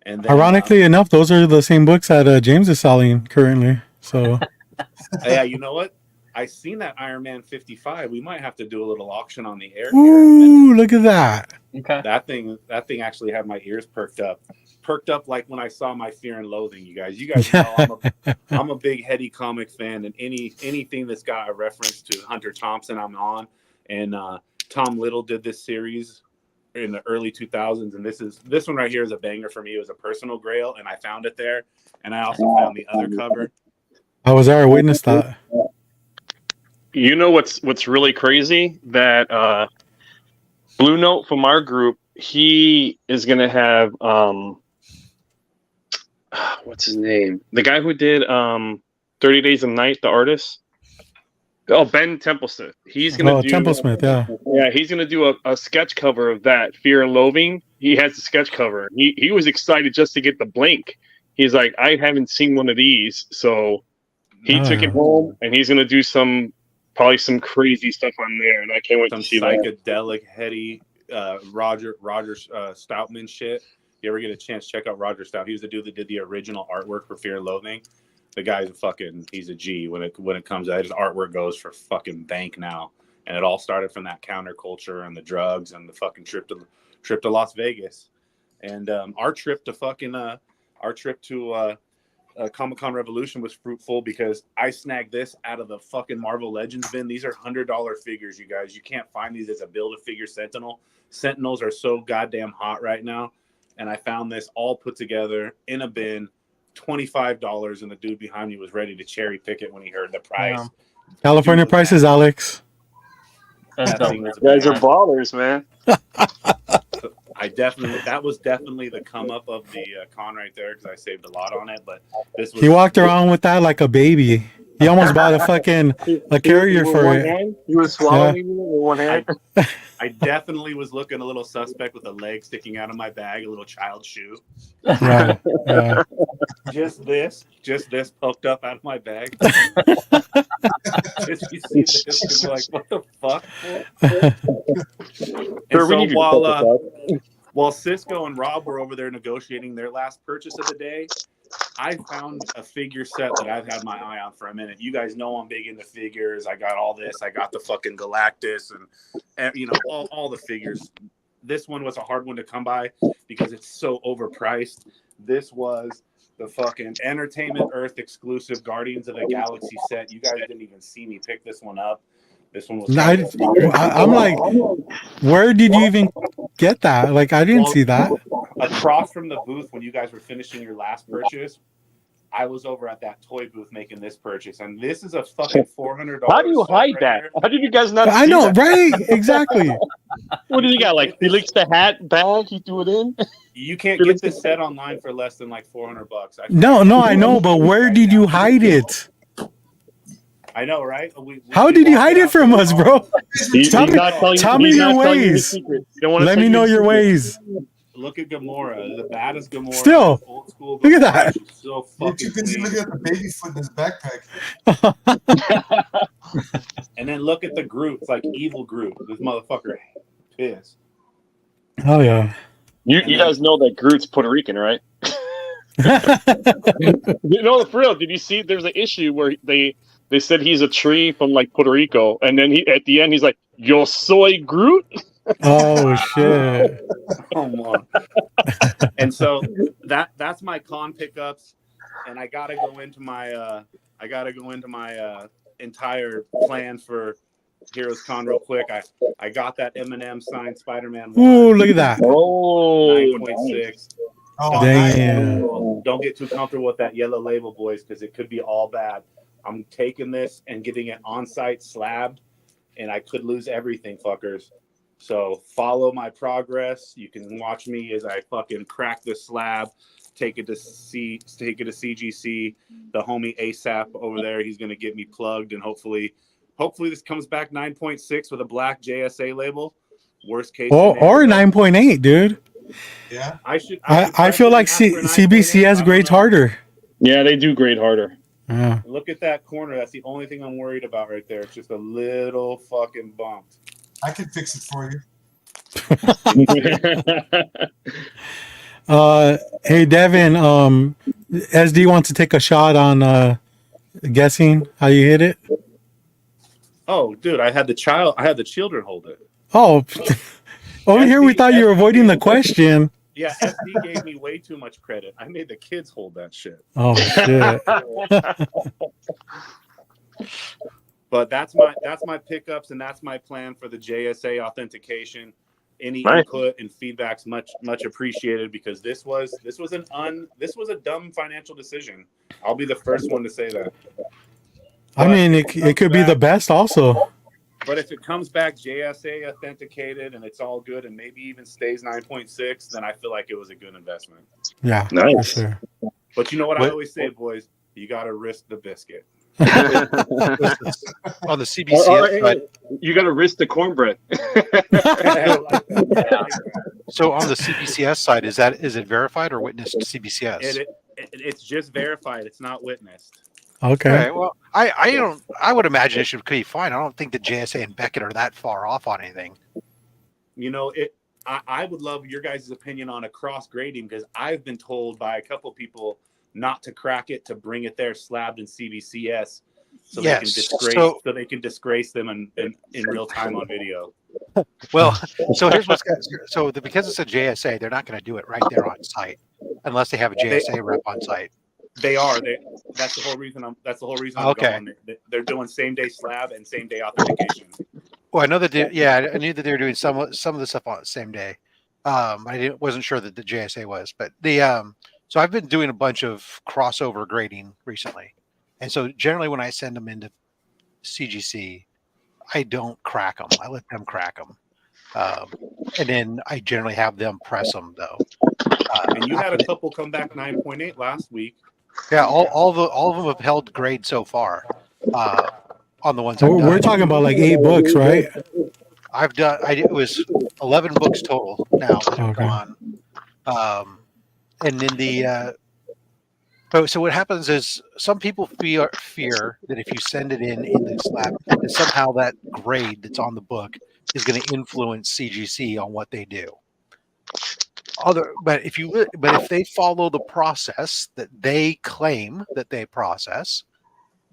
And then, Ironically enough, those are the same books that James is selling currently. So yeah, you know what? I seen that Iron Man 55. We might have to do a little auction on the air here. ooh, look at that. Okay. That thing actually had my ears perked up. perked up like when I saw my Fear and Loathing. You guys know I'm a big heady comic fan, and anything that's got a reference to Hunter Thompson, I'm on. And Tom Little did this series in the early 2000s, and this one right here is a banger for me. It was a personal grail, and I found it there, and I also found the other cover. I was there. I witnessed that. You know what's really crazy? That Blue Note from our group, he is gonna have what's his name? The guy who did 30 Days of Night, the artist. Oh, Ben Templesmith. He's gonna do Templesmith, yeah. Yeah, he's gonna do a sketch cover of that, Fear and Loathing. He has the sketch cover. He was excited just to get the blank. He's like, I haven't seen one of these, so he took it home, and he's gonna do probably some crazy stuff on there, and I can't wait Some to see psychedelic, heady Roger Stoutman shit. If you ever get a chance, check out Roger Stout. He was the dude that did the original artwork for Fear and Loathing. The guy's he's a G when it comes out. His artwork goes for fucking bank now, and it all started from that counterculture and the drugs and the fucking trip to Las Vegas, and our trip to Comic-Con Revolution was fruitful because I snagged this out of the fucking Marvel Legends bin. These are $100 figures, you guys. You can't find these as a Build-A-Figure Sentinel. Sentinels are so goddamn hot right now, and I found this all put together in a bin. $25, and the dude behind me was ready to cherry pick it when he heard the price. Wow. California prices, Alex. That's dope. You guys are ballers, man. That was definitely the come up of the con right there because I saved a lot on it. But this was He walked around with that like a baby. He almost bought a carrier for it. He was swallowing it with one hand. I definitely was looking a little suspect with a leg sticking out of my bag, a little child shoe. Yeah, yeah. Just this poked up out of my bag. Just you see this, you're like, what the fuck? And so while Cisco and Rob were over there negotiating their last purchase of the day, I found a figure set that I've had my eye on for a minute. You guys know I'm big into figures. I got all this. I got the fucking Galactus and all the figures. This one was a hard one to come by because it's so overpriced. This was the fucking Entertainment Earth exclusive Guardians of the Galaxy set. You guys didn't even see me pick this one up. This one was. I'm like, where did you even get that? Like, I didn't see that. Across from the booth when you guys were finishing your last purchase, I was over at that toy booth making this purchase, and this is a fucking $400. How do you hide that? Here. How did you guys not? I know, right? Exactly. What do you got? Like Felix the Hat bag? He threw it in. You can't get this set online for less than like $400. No, I know, but where did you hide it? I know, right? How did you hide it from us, bro? Tell me your ways. Let me know your ways. Look at Gamora, the baddest Gamora. Still, old school. Look at that. She's so You're fucking too busy clean. looking at the baby foot in his backpack. And then look at the Groot. It's like evil Groot. This motherfucker pissed. Oh yeah. You guys know that Groot's Puerto Rican, right? No, for real. Did you see? There's an issue where they said he's a tree from like Puerto Rico, and then at the end he's like, "Yo soy Groot." Oh shit. Come on. And so that's my con pickups, and I gotta go into my entire plan for Heroes Con real quick. I got that Eminem signed Spider-Man 1. Ooh, look at that. Oh, 9.6. Oh, Damn. Don't get too comfortable with that yellow label, boys, because it could be all bad. I'm taking this and getting it on-site slabbed, and I could lose everything, fuckers. So follow my progress. You can watch me as I fucking crack the slab, take it to CGC. The homie ASAP over there, he's gonna get me plugged, and hopefully this comes back 9.6 with a black JSA label. Worst case Or 9.8, dude. yeah. I feel like CBCS grades harder. yeah, they do grade harder. Yeah. Look at that corner. That's the only thing I'm worried about right there. It's just a little fucking bump. I can fix it for you. Hey Devin, SD wants to take a shot on guessing how you hit it. Oh, dude, I had the children hold it. Oh, over here we thought you were avoiding the question. Yeah, SD gave me way too much credit. I made the kids hold that shit. Oh shit. But that's my pickups, and that's my plan for the JSA authentication. Any Nice. input and feedback's much appreciated, because this was a dumb financial decision. I'll be the first one to say that. I But mean, if it could be the back- best also. But if it comes back JSA authenticated and it's all good and maybe even stays 9.6, then I feel like it was a good investment. Yeah, for Nice. sure. But you know what I What- always say, boys? You got to risk the biscuit. On the CBCS side, You got to risk the cornbread. so on the CBCS side, is it verified or witnessed CBCS? It's just verified. It's not witnessed. Okay. Okay, well, I would imagine it should be fine. I don't think the JSA and Beckett are that far off on anything. You know, I would love your guys' opinion on a cross grading, because I've been told by a couple people not to crack it, to bring it there slabbed in CBCS, so Yes, they can disgrace them in real time on video. Well, so here's because it's a JSA, they're not going to do it right there on site unless they have a JSA rep on site. They are. That's the whole reason I'm Okay. going. They're doing same day slab and same day authentication. Well, I know that. I knew that they were doing some of the stuff on the same day. Wasn't sure that the JSA was, but so I've been doing a bunch of crossover grading recently, and so generally when I send them into CGC, I don't crack them. I let them crack them, and then I generally have them press them though. And you had a couple come back 9.8 last week. Yeah, all of them have held grade so far. On the ones I've done. We're talking about like 8 books, right? It was 11 books total now that have Okay. gone. And then so what happens is some people fear that if you send it in the slab, that somehow that grade that's on the book is going to influence CGC on what they do. But if they follow the process that they claim that they process,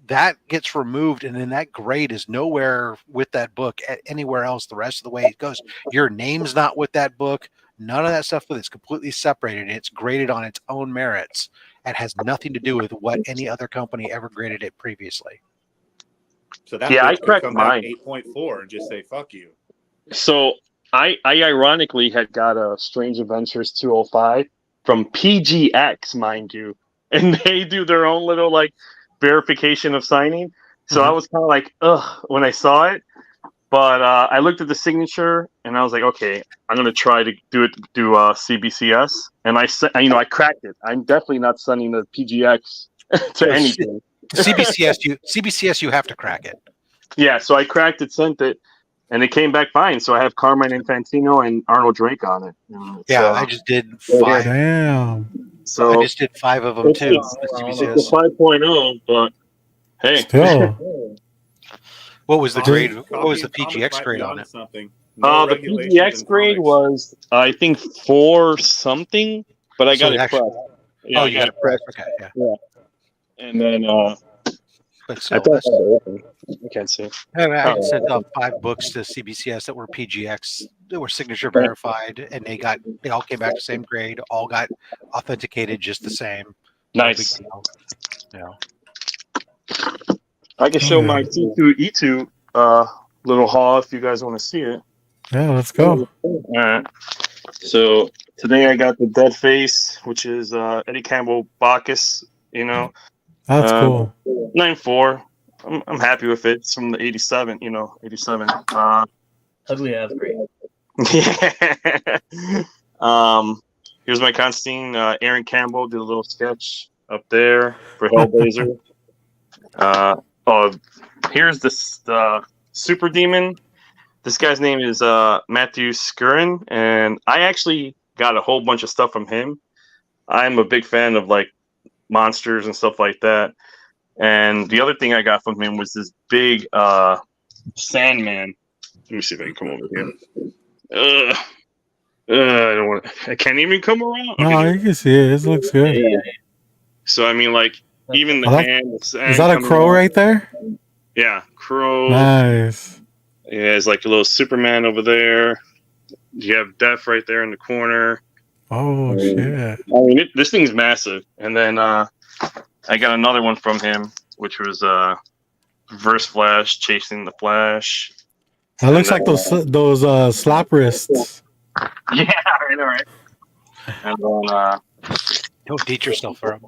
that gets removed, and then that grade is nowhere with that book anywhere else the rest of the way it goes. Your name's not with that book. None of that stuff, but it's completely separated. It's graded on its own merits and has nothing to do with what any other company ever graded it previously. So that I bitch could cracked come mine. back 8.4 and just say fuck you. So I ironically had got a Strange Adventures 205 from PGX, mind you, and they do their own little like verification of signing. So I was kind of like, ugh, when I saw it. But I looked at the signature and I was like, okay, I'm gonna try to do CBCS, and I cracked it. I'm definitely not sending the PGX to anything. CBCS, you have to crack it. Yeah, so I cracked it, sent it, and it came back fine. So I have Carmine Infantino and Arnold Drake on it. Yeah, I just did 5. Damn. So I just did 5 of them too. It's a 5.0, but hey. Still. What was the grade? Copy What was the and comic PGX might grade be on onto it? something. The regulations PGX in grade comics. was, I think, 4 something, but I So got it it actually- pressed. Yeah, you got it pressed. Okay, yeah. And then But I still, thought that was open. I can't see. I sent off 5 books to CBCS that were PGX, that were signature verified, and they all came back the same grade, all got authenticated just the same. Nice. No big deal. I can show my C2E2 little haul if you guys want to see it. Yeah, let's go. All right. So today I got the Dead Face, which is Eddie Campbell Bacchus. That's cool. 9.4. I'm happy with it. It's from the 87. 87. Ugly ass great. Yeah. Here's my Constantine. Aaron Campbell did a little sketch up there for Hellblazer. Here's this Super Demon. This guy's name is Matthew Skurin, and I actually got a whole bunch of stuff from him. I'm a big fan of like monsters and stuff like that. And the other thing I got from him was this big Sandman. Let me see if I can come over here. I don't want. I can't even come around. No, Okay. you can see it. It looks good. So I mean, like even the hand. Is that a crow right there? Yeah, crow. Nice. Yeah, it's like a little Superman over there. You have Death right there in the corner. Oh shit! I mean, this thing's massive. And then I got another one from him, which was Reverse Flash chasing the Flash. That looks like those slap wrists. Yeah, I know, right? And then Don't date yourself, bro.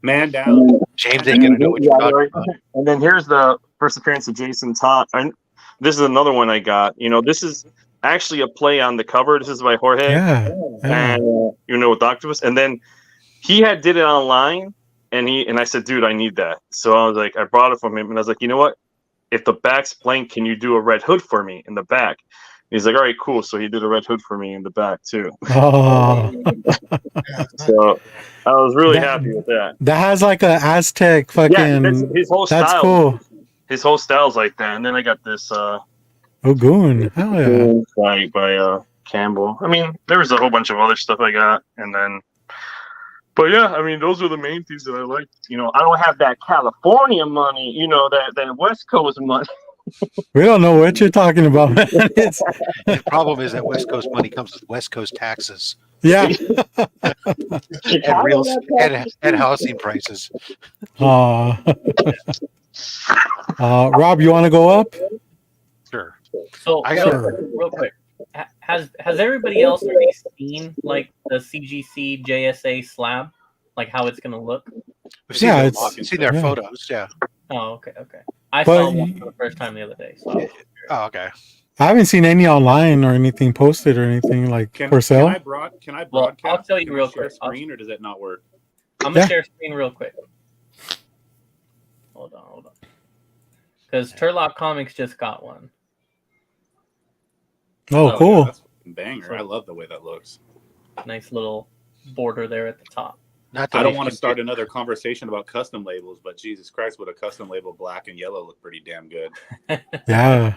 Man down. James ain't gonna know what you're talking about. And then here's the first appearance of Jason Todd. And this is another one I got. You know, this is actually a play on the cover. This is by Jorge. Yeah. And with Octopus. And then he did it online, and I said, dude, I need that. So I was like, I brought it from him, and I was like, you know what? If the back's blank, can you do a red hood for me in the back? He's like, all right, cool. So he did a red hood for me in the back too. Oh. So I was really happy with that. That has like a Aztec fucking. Yeah, his whole that's style. Cool. His whole style's like that. And then I got this Goon. Hell yeah. by Campbell. I mean, there was a whole bunch of other stuff I got, and then. But yeah, I mean, those are the main things that I like. You know, I don't have that California money. You know, that West Coast money. We don't know what you're talking about, man. The problem is that West Coast money comes with West Coast taxes. Yeah. and housing prices. Rob, you want to go up? Sure. So I got real quick. Has everybody else already seen like the CGC JSA slab, like how it's gonna look? We've seen, we've seen their photos. Yeah. Oh, okay. I saw one for the first time the other day. So. Oh, okay. I haven't seen any online or anything posted or anything like for sale. Can I broadcast? Well, I'll tell you real quick. Screen, or does that not work? I'm gonna share screen real quick. Hold on. Because Turlock Comics just got one. Oh, cool. Yeah, that's a banger. I love the way that looks. Nice little border there at the top. I don't want to start another conversation about custom labels, but Jesus Christ, would a custom label black and yellow look pretty damn good? Yeah.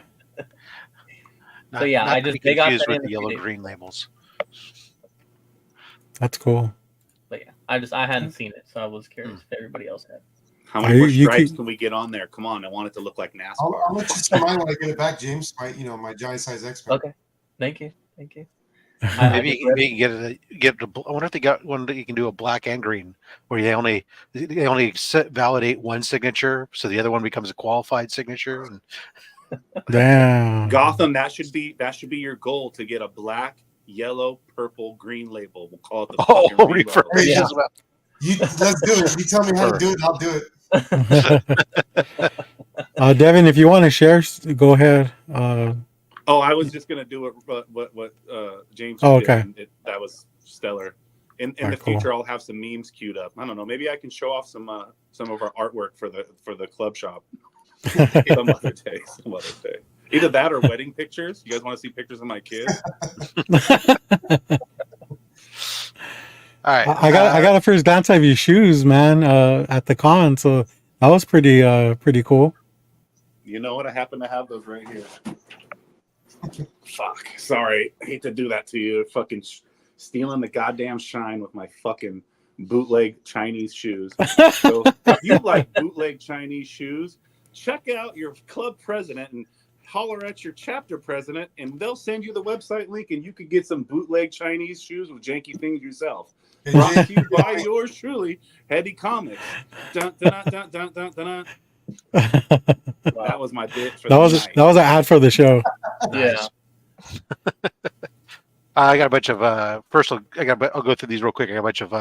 So yeah, they got that with the yellow green labels. That's cool. But yeah, I hadn't seen it, so I was curious if everybody else had. How many more stripes can we get on there? Come on, I want it to look like NASCAR. I'll let you see mine when I get it back, James. My giant size expert. Okay, thank you. Maybe you can get I wonder if they got one that you can do a black and green, where they only validate one signature, so the other one becomes a qualified signature. And damn, Gotham, that should be your goal, to get a black, yellow, purple, green label. We'll call it the let's do it. You tell me how to do it, I'll do it. Devin, if you want to share, go ahead. I was just gonna do what James. Oh, okay. Did. That was stellar. In the future, I'll have some memes queued up. I don't know. Maybe I can show off some of our artwork for the club shop some other day. Either that or wedding pictures. You guys want to see pictures of my kids? All right. I got a first glance of your shoes, man, at the con, so that was pretty cool. You know what? I happen to have those right here. Fuck. Sorry. I hate to do that to you. Fucking stealing the goddamn shine with my fucking bootleg Chinese shoes. So if you like bootleg Chinese shoes, check out your club president and holler at your chapter president, and they'll send you the website link, and you can get some bootleg Chinese shoes with janky things yourself. Brought to you by yours truly, Heady Comics. Dun, dun, dun, dun, dun, dun, dun. That was my bit for that was an ad for the show. Yeah. I got a bunch of I'll go through these real quick. I got a bunch of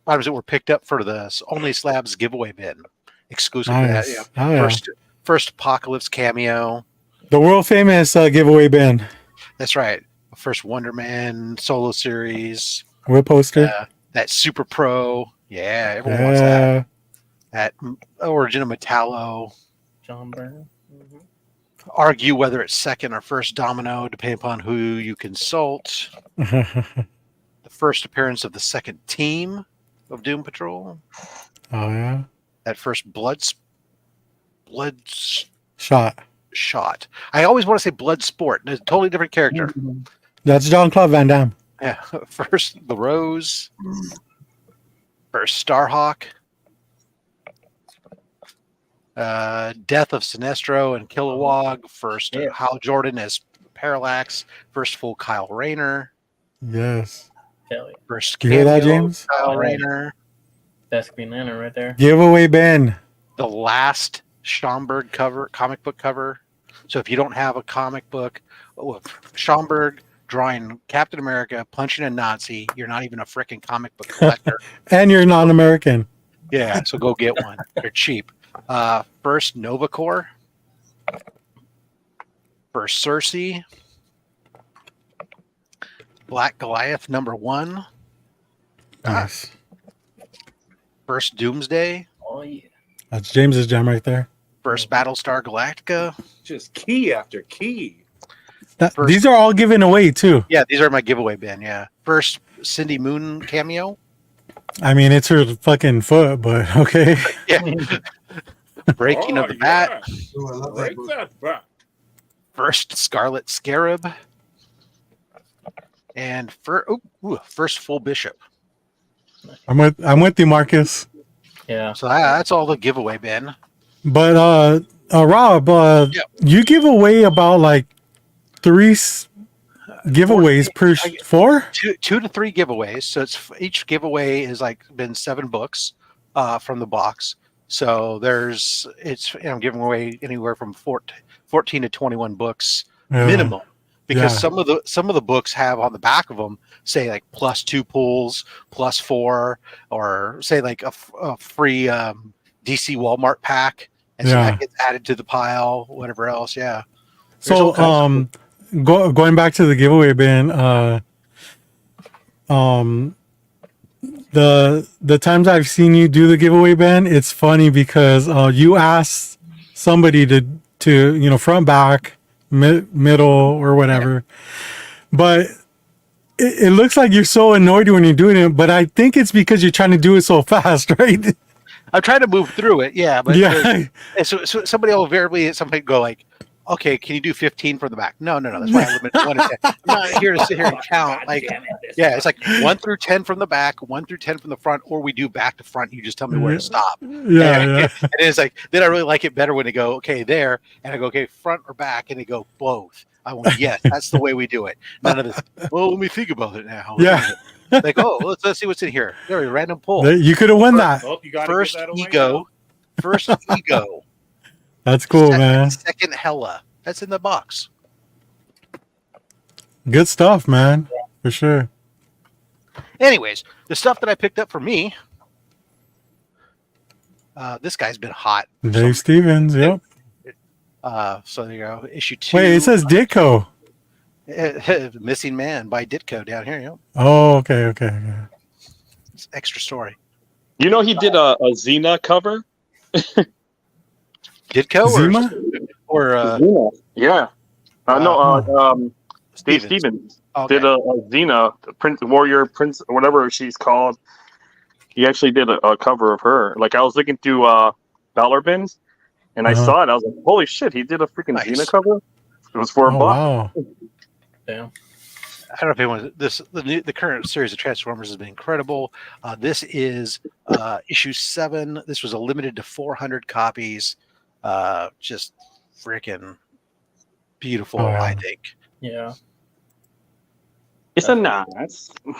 items that were picked up for the Only Slabs giveaway bin, exclusive. Nice. To that. First Apocalypse cameo, the world famous giveaway bin. That's right. First Wonder Man solo series. We'll post it. That Super Pro. Yeah, everyone wants that. That Origin of Metallo. John Byrne. Mm-hmm. Argue whether it's second or first Domino, depending upon who you consult. The first appearance of the second team of Doom Patrol. Oh yeah. That first blood shot. I always want to say blood sport. It's a totally different character. Mm-hmm. That's Jean-Claude Van Damme. Yeah. First the Rose. First Starhawk. Death of Sinestro and Kilowog. First Hal Jordan as Parallax, first full Kyle Rayner, Yes. Hell yeah. first You hear that, cameo James? Kyle Oh, yeah. Rayner, Best Green Lantern right there. Giveaway Ben. the last Schomburg comic book cover. So if you don't have a comic book, Schomburg drawing Captain America punching a Nazi, you're not even a freaking comic book collector. And you're non-American. Yeah, so go get one. They're cheap. First Nova Corps, first Cersei, Black Goliath #1, Nice. first Doomsday, Oh yeah. That's James's gem right there. first Battlestar Galactica. Just key after key. First- These are all given away too. Yeah, these are my giveaway bin. Yeah, first Cindy Moon cameo. I mean, it's her fucking foot, but okay. Yeah, Breaking of the Bat. Ooh, I love that Break book. that bat. First Scarlet Scarab, and first full Bishop. I'm with you, Marcus. Yeah. So that's all the giveaway bin. But Rob, Yeah. you give away about like 3 giveaways per 4? Two to 3 giveaways. So it's each giveaway is like been 7 books from the box. So it's giving away anywhere from 14 to 21 books minimum, because Yeah. some of the books have on the back of them say like +2 pulls, +4, or say like a free DC Walmart pack, and so Yeah. that gets added to the pile. Whatever else, yeah. There's So all kinds of going back to the giveaway bin, the times I've seen you do the giveaway bin, it's funny because you ask somebody to front, back, middle, or whatever, but it looks like you're so annoyed when you're doing it. But I think it's because you're trying to do it so fast, right? I'm trying to move through it, yeah. But Yeah. and so somebody will invariably at some point go like, "Okay, can you do 15 from the back?" No. That's why I limit it to 1 to 10. I'm not here to sit here and count. God Like, damn it, this yeah, it's like 1 through 10 from the back, 1 through 10 from the front, or we do back to front. You just tell me where to stop. Yeah. And it's like, then I really like it better when they go, "Okay, there," and I go, "Okay, front or back," and they go, "Both." I went, "Yes, that's the way we do it." None of this. Well, let me think about it now. Yeah. Like, oh, let's see what's in here. There, a random pull. You could have won that. Oh, you gotta First give that away ego. First ego. That's cool, man. Second Hella. That's in the box. Good stuff, man. For sure. Anyways, the stuff that I picked up for me. This guy's been hot. Dave Stevens, yep. So there you go. Issue 2. Wait, it says Ditko. Missing Man by Ditko down here. Yep. Oh, okay. It's extra story. You know, he did a Xena cover. Ditko Zima? or Xena. Yeah. Steve Stevens Okay. did a Xena, Prince Warrior Prince, or whatever she's called. He actually did a cover of her. Like, I was looking through dollar bins, and I saw it. I was like, "Holy shit!" He did a freaking Nice. Xena cover. It was for a Oh, buck. wow. Damn. I don't know if anyone. The current series of Transformers has been incredible. This is issue 7. This was a limited to 400 copies. Just freaking beautiful, Oh, yeah. I think. Yeah. It's a nice. We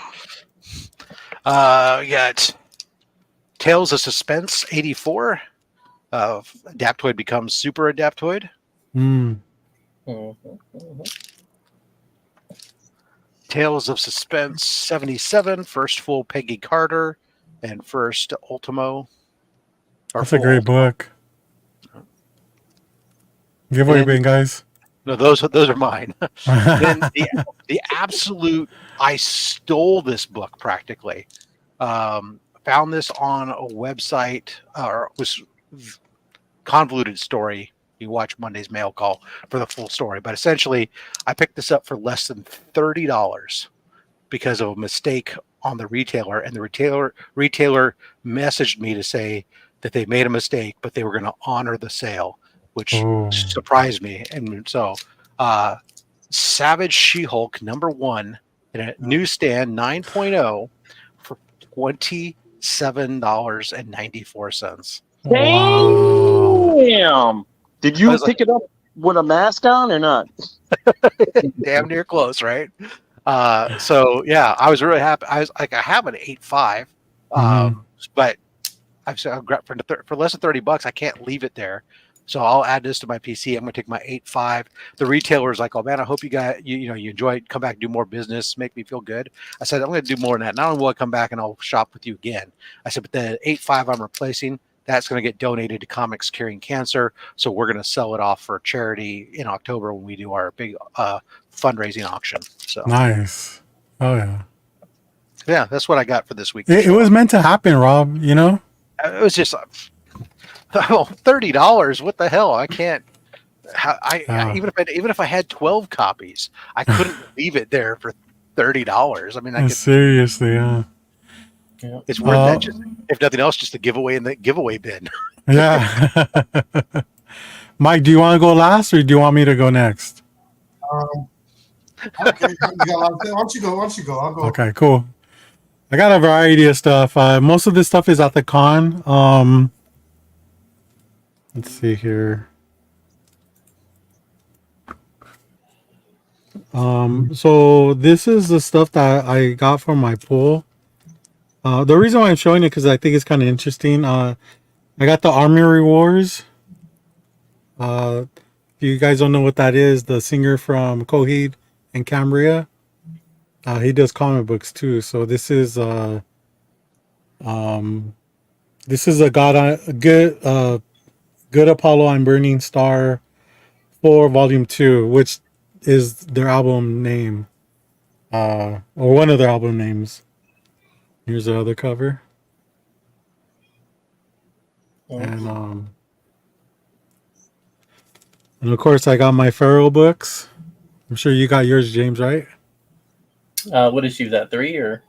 got Tales of Suspense 84. Adaptoid becomes Super Adaptoid. Mm. Tales of Suspense 77. First full Peggy Carter and first Ultimo. Or That's a full great Ultimo. book. Giveaway And- bin, guys. No, those are mine. Then the absolute, I stole this book practically. Found this on a website, or it was convoluted story. You watch Monday's Mail Call for the full story, but essentially, I picked this up for less than $30 because of a mistake on the retailer, and the retailer messaged me to say that they made a mistake, but they were going to honor the sale, which Oh. surprised me. And so, Savage She-Hulk #1 in a newsstand 9.0 for $27.94. Wow. Damn! Did I you was like- pick it up with a mask on or not? Damn near close, right? So yeah, I was really happy. I was like, I have an 8.5, but I've said for less than $30, I can't leave it there. So I'll add this to my PC. I'm gonna take my 8.5. The retailer is like, "Oh man, I hope you enjoy it. Come back, do more business, make me feel good." I said, "I'm gonna do more than that. Not only will I come back and I'll shop with you again." I said, "But the 8.5 I'm replacing, that's gonna get donated to Comics Curing Cancer. So we're gonna sell it off for charity in October when we do our big fundraising auction." So Nice. Oh yeah. yeah, that's what I got for this week. It was meant to happen, Rob. You know. It was just $30. What the hell? I can't. Even if I had 12 copies, I couldn't leave it there for $30. I mean, Seriously, yeah. it's worth that. Just, if nothing else, just a giveaway in the giveaway bin. Yeah. Mike, do you want to go last, or do you want me to go next? Okay, why don't you go? I'll go. Okay, cool. I got a variety of stuff. Most of this stuff is at the con. Let's see here. So this is the stuff that I got from my pool. The reason why I'm showing it because I think it's kind of interesting. I got the Armory Wars. If you guys don't know what that is, the singer from Coheed and Cambria. He does comic books too. So this is a Good Apollo and Burning Star 4 Volume 2, which is their album name. Or one of their album names. Here's the other cover. And of course I got my Pharaoh books. I'm sure you got yours, James, right? What issue is that? 3 or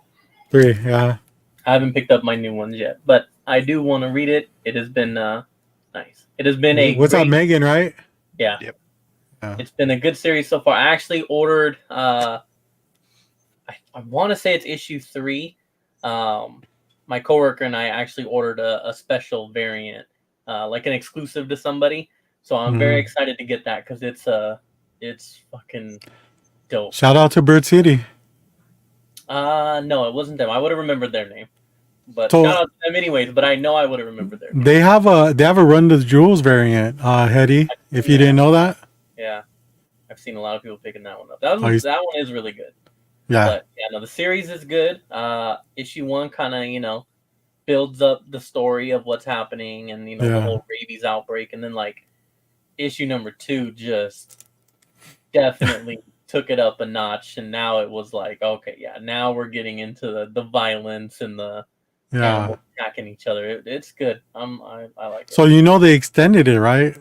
3? Yeah. I haven't picked up my new ones yet, but I do want to read it. It has been nice. It has been a What's up, Megan, right? Yeah. Yep. It's been a good series so far. I actually ordered I want to say it's issue 3. My coworker and I actually ordered a special variant, like an exclusive to somebody. So I'm very excited to get that because it's fucking dope. Shout out to Bird City. No, it wasn't them. I would have remembered their name. But So- shout out to them anyways, but I know I would have remembered their name. They have a Run the Jewels variant, Hetty, if you didn't know that. Yeah. I've seen a lot of people picking that one up. That one is really good. Yeah. But yeah, no, the series is good. Issue 1 kind of, builds up the story of what's happening and the whole rabies outbreak, and then like issue number 2 just definitely took it up a notch, and now it was like, okay, yeah, now we're getting into the violence and the animals attacking each other. It's good. I like it. So they extended it, right?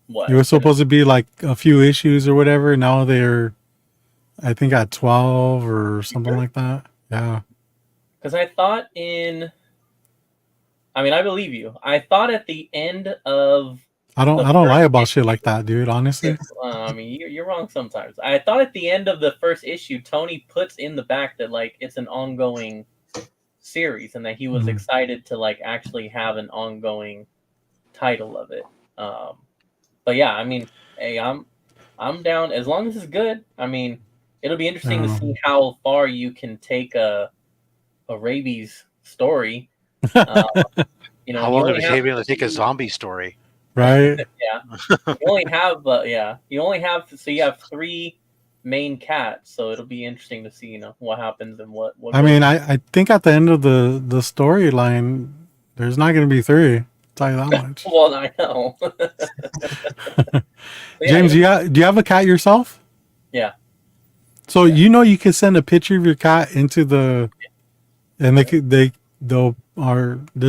What? It was supposed to be like a few issues or whatever. Now they're, I think, at 12 or something like that. Yeah. Because I thought I believe you. I thought at the end of I don't lie about shit like that, dude. Honestly. You're wrong sometimes. I thought at the end of the first issue, Tony puts in the back that like it's an ongoing series and that he was excited to like actually have an ongoing title of it. But yeah, hey, I'm down as long as it's good. It'll be interesting to see how far you can take a rabies story. How long would it take to take a zombie story? Right. Yeah. You have 3 main cats, so it'll be interesting to see, what happens and what I think at the end of the storyline, there's not going to be 3. I'll tell you that much. Well, I know. James, do you have a cat yourself? Yeah. So you can send a picture of your cat into the, and there's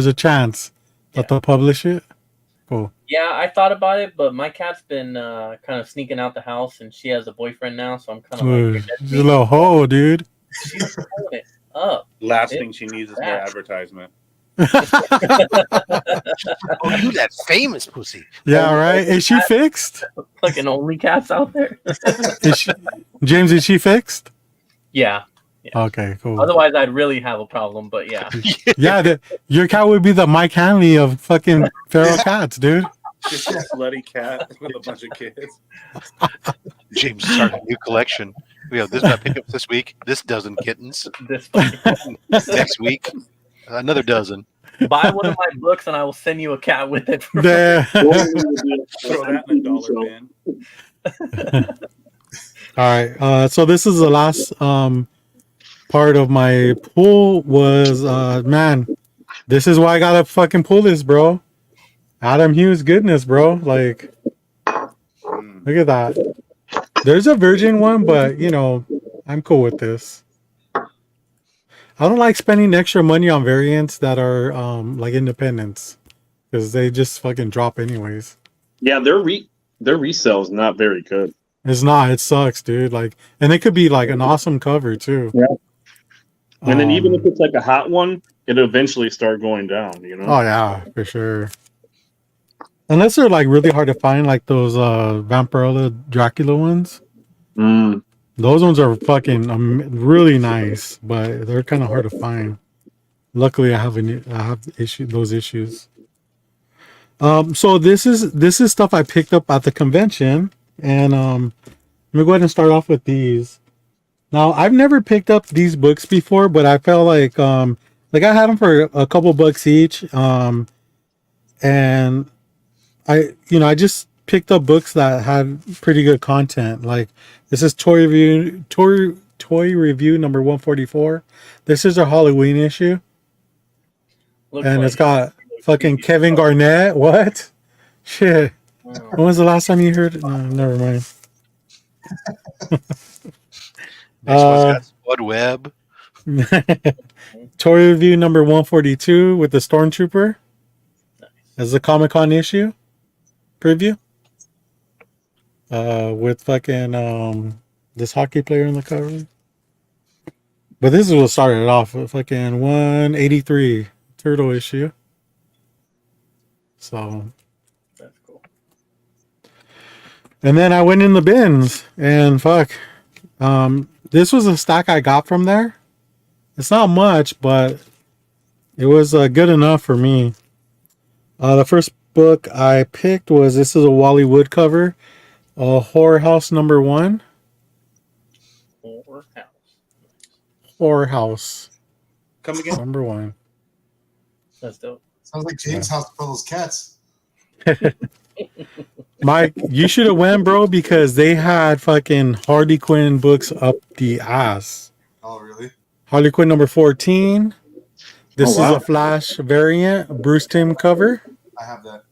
a chance that they'll publish it. Cool. Yeah, I thought about it, but my cat's been kind of sneaking out the house, and she has a boyfriend now, so I'm kind of like, she's a little hoe, dude. She's pulling it up. Last thing she needs is more advertisement. Oh, you that famous pussy. Yeah, right. Is she fixed? Fucking only cats out there. James, is she fixed? Yeah. Okay, cool. Otherwise, I'd really have a problem, but yeah. Yeah, your cat would be the Mike Hanley of fucking feral cats, dude. Just a slutty cat with a bunch of kids. James is starting a new collection. We have this my pickups this week. This dozen kittens. This Next week, another dozen. buy one of my books and I will send you a cat with it. Throw that in a dollar bin. All right. So this is the last part of my pull was man, this is why I gotta fucking pull this, bro. Adam Hughes goodness, bro. Like, look at that. There's a virgin one, but you know, I'm cool with this. I don't like spending extra money on variants that are like independents because they just fucking drop anyways. Yeah, their resale is not very good. It's not. It sucks, dude. Like, and it could be like an awesome cover too. Yeah. And then even if it's like a hot one, it'll eventually start going down, you know? Oh yeah, for sure. Unless they're like really hard to find, like those Vampirella Dracula ones. Mm. Those ones are fucking really nice, but they're kind of hard to find. Luckily, I have those issues. So this is stuff I picked up at the convention, and let me go ahead and start off with these. Now, I've never picked up these books before, but I felt like I had them for a couple bucks each, and I just picked up books that had pretty good content. Like this is toy review number 144. This is a Halloween issue, and it's got fucking Kevin Garnett. What? Shit. When was the last time you heard it? No, never mind. Next one's got Spud Webb. Toy review number 142 with the Stormtrooper as the Comic-Con issue preview. With fucking this hockey player in the cover. But this is what started it off with fucking 183 Turtle issue. So That's cool. and then I went in the bins and fuck. This was a stack I got from there. It's not much, but it was good enough for me. The first book I picked was this is a Wally Wood cover, Horror House number 1. Horror House. Come again? Number 1. That's dope. Sounds like James' house for those cats. Mike, you should have went, bro, because they had fucking Harley Quinn books up the ass. Oh, really? Harley Quinn number 14. This Oh, wow. is a Flash variant, Bruce Timm cover. I have that.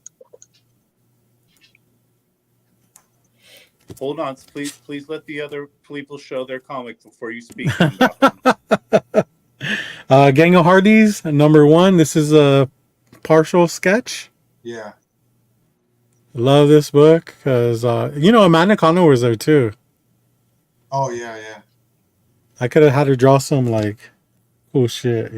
Hold on, please let the other people show their comic before you speak. Gang of Hardys number 1. This is a partial sketch. Yeah. Love this book because Amanda Connor was there too. Oh, yeah, yeah. I could have had her draw some like cool shit,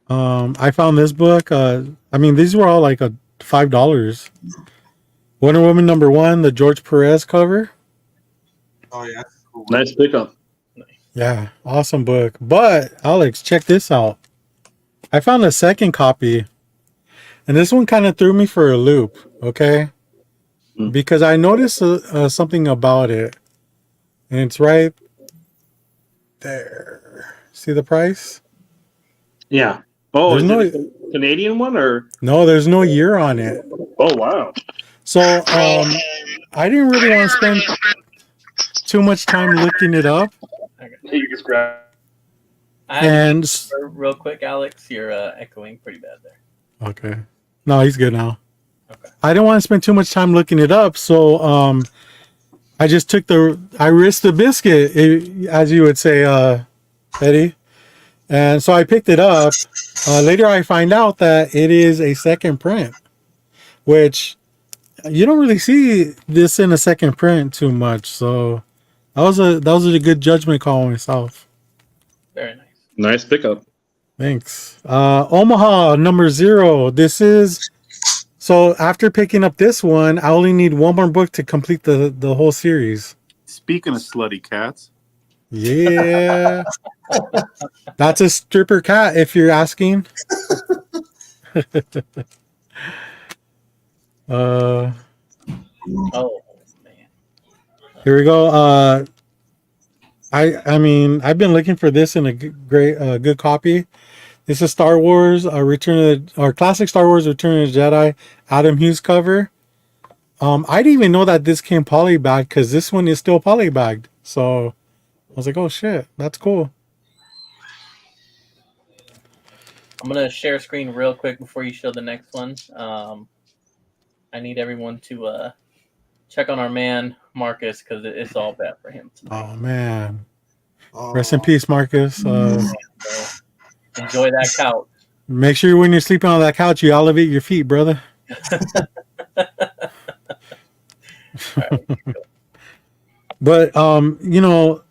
I found this book. These were all like $5. Wonder Woman number 1, the George Perez cover. Oh, yeah. That's cool. Nice pickup. Yeah, awesome book. But Alex, check this out. I found a second copy, and this one kind of threw me for a loop. Okay, because I noticed something about it, and it's right there. See the price? Yeah. Oh, There's is no- it a Canadian one or? No, there's no year on it. Oh, wow. So I didn't really want to spend too much time looking it up. You just grab. And Real quick, Alex, you're echoing pretty bad there. okay, no, he's good now. Okay. I didn't want to spend too much time looking it up, so I just I risked the biscuit, as you would say, Eddie. And so I picked it up. Later, I find out that it is a second print, which you don't really see this in a second print too much. So that was a good judgment call on myself. Very nice. Nice pickup. Thanks. Omaha number 0. This is so after picking up this one, I only need one more book to complete the whole series. Speaking of slutty cats, Yeah. That's a stripper cat if you're asking. Uh, Oh man. here we go. I mean, I've been looking for this in a good copy. This is Star Wars, or classic Star Wars Return of the Jedi, Adam Hughes cover. I didn't even know that this came polybagged because this one is still polybagged. So I was like, oh shit, that's cool. I'm gonna share screen real quick before you show the next one. I need everyone to check on our man Marcus because it's all bad for him tonight. Oh man, Oh. rest in peace, Marcus. So enjoy that couch. Make sure when you're sleeping on that couch, you elevate your feet, brother. But you know,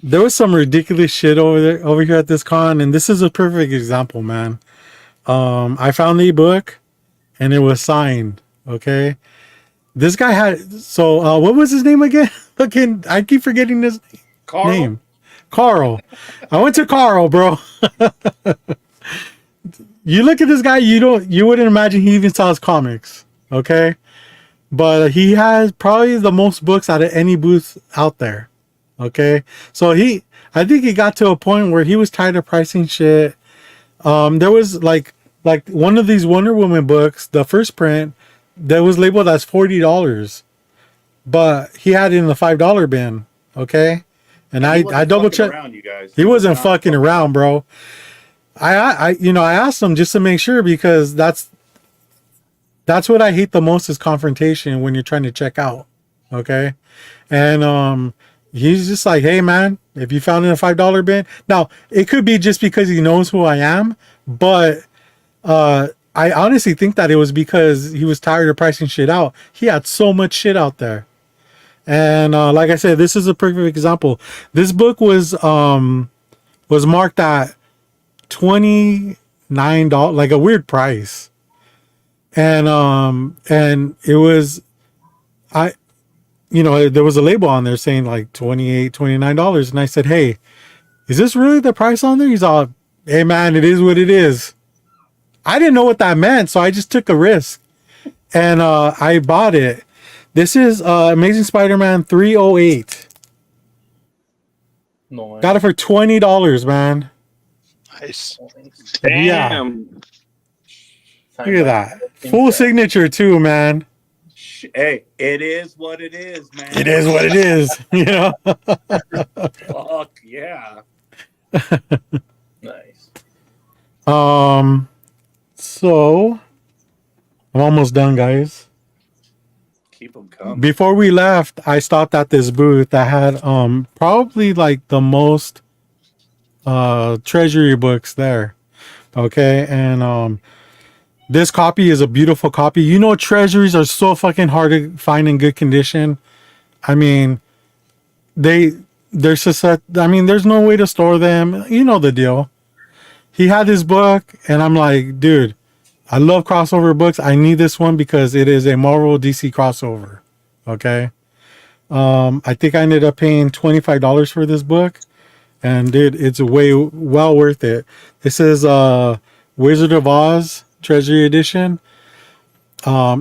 there was some ridiculous shit over here at this con, and this is a perfect example, man. I found the book, and it was signed. Okay, this guy had what was his name again? Fucking, I keep forgetting his Carl? name. Carl. I went to Carl, bro. You look at this guy, you wouldn't imagine he even sells comics. Okay, but he has probably the most books out of any booth out there. Okay, so I think he got to a point where he was tired of pricing shit. There was like one of these Wonder Woman books, the first print, that was labeled as $40, but he had it in the $5 bin. Okay, and I double checked. You guys. He wasn't fucking around, bro. I asked him just to make sure, because that's what I hate the most, is confrontation when you're trying to check out. Okay, and he's just like, hey man, if you found it in a $5 bin, now it could be just because he knows who I am, but I honestly think that it was because he was tired of pricing shit out. He had so much shit out there, and like I said, this is a perfect example. This book was marked at $29, like a weird price, and it was, there was a label on there saying like $28, $29, and I said, hey, is this really the price on there? He's all, hey man, it is what it is. I didn't know what that meant, so I just took a risk, and I bought it. This is Amazing Spider-Man 308. No, Got it for $20, man. Nice. Damn. Look at that. Full signature too, man. Hey, it is what it is, man. It is what it is, you know. Fuck yeah. Nice. So I'm almost done, guys. Keep them coming. Before we left, I stopped at this booth that had probably like the most treasury books there. Okay, and this copy is a beautiful copy. You know, treasuries are so fucking hard to find in good condition. I mean, there's no way to store them. You know the deal. He had this book, and I'm like, dude, I love crossover books. I need this one because it is a Marvel DC crossover. Okay. I think I ended up paying $25 for this book, and dude, it's well worth it. This is Wizard of Oz Treasury Edition.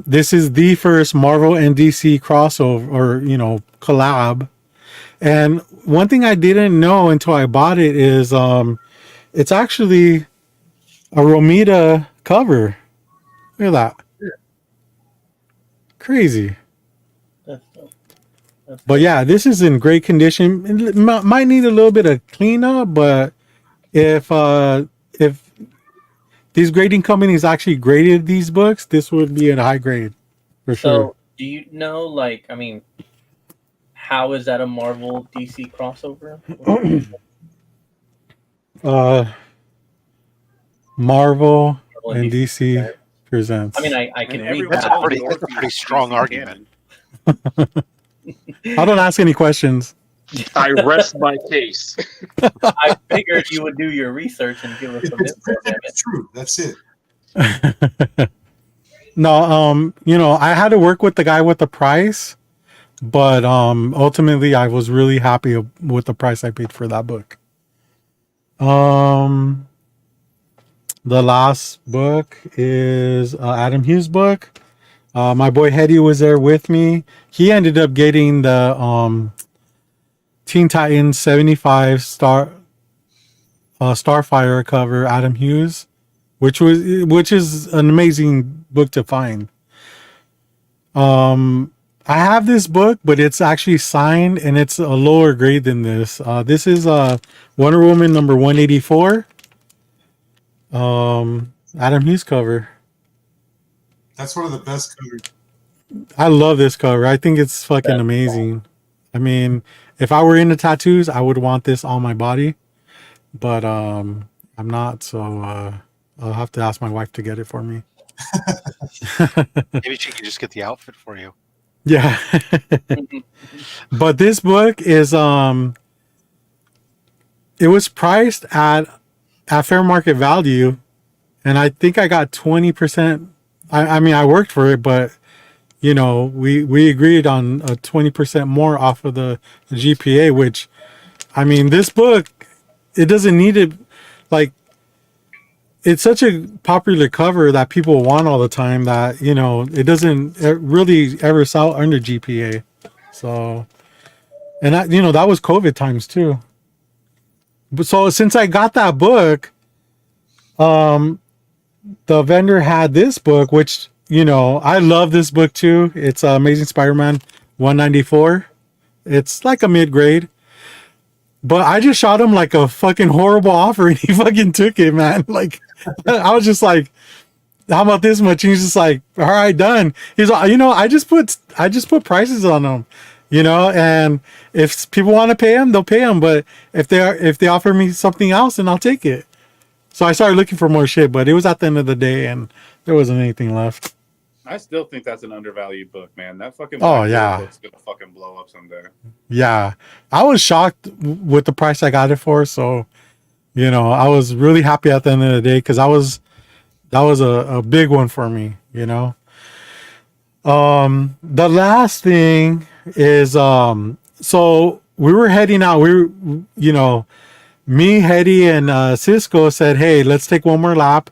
This is the first Marvel and DC crossover, or collab. And one thing I didn't know until I bought it is it's actually a Romita cover. Look at that. Crazy. That's dope. But yeah, this is in great condition. It might need a little bit of cleanup, but if these grading companies actually graded these books, this would be at a high grade for sure. So, do you know, how is that a Marvel DC crossover? Marvel and DC presents. I mean, I can read That's that. a pretty strong argument. I don't ask any questions. I rest my case. I figured you would do your research and give us some info. It's true. That's it. No, I had to work with the guy with the price, but ultimately I was really happy with the price I paid for that book. The last book is Adam Hughes' book, My boy Hetty was there with me. He ended up getting the Teen Titans 75 Starfire cover, Adam Hughes, which is an amazing book to find. I have this book, but it's actually signed and it's a lower grade than this. This is Wonder Woman number 184. Adam Hughes cover. That's one of the best covers. I love this cover. I think it's fucking amazing. I mean, if I were into tattoos, I would want this on my body, but I'm not, so I'll have to ask my wife to get it for me. Maybe she could just get the outfit for you. Yeah. But this book is it was priced at fair market value, and I think I got 20%. I mean, I worked for it, but you know, we agreed on a 20% more off of the GPA, which, I mean, this book, it doesn't need it. Like, it's such a popular cover that people want all the time that, you know, it doesn't really ever sell under GPA. So, and that, you know, that was COVID times too. But so since I got that book, the vendor had this book, which, you know, I love this book too. It's Amazing Spider-Man 194. It's like a mid-grade. But I just shot him like a fucking horrible offer and he fucking took it, man. Like, I was just like, how about this much? And he's just like, all right, done. He's like, you know, I just put prices on them, you know, and if people want to pay them, they'll pay them. But if they offer me something else, then I'll take it. So I started looking for more shit, but it was at the end of the day and there wasn't anything left. I still think that's an undervalued book, man. That fucking book's gonna fucking blow up someday. Yeah, I was shocked with the price I got it for. So, you know, I was really happy at the end of the day because that was a big one for me. You know, the last thing is so we were heading out. You know, me, Hetty, and Cisco said, "Hey, let's take one more lap."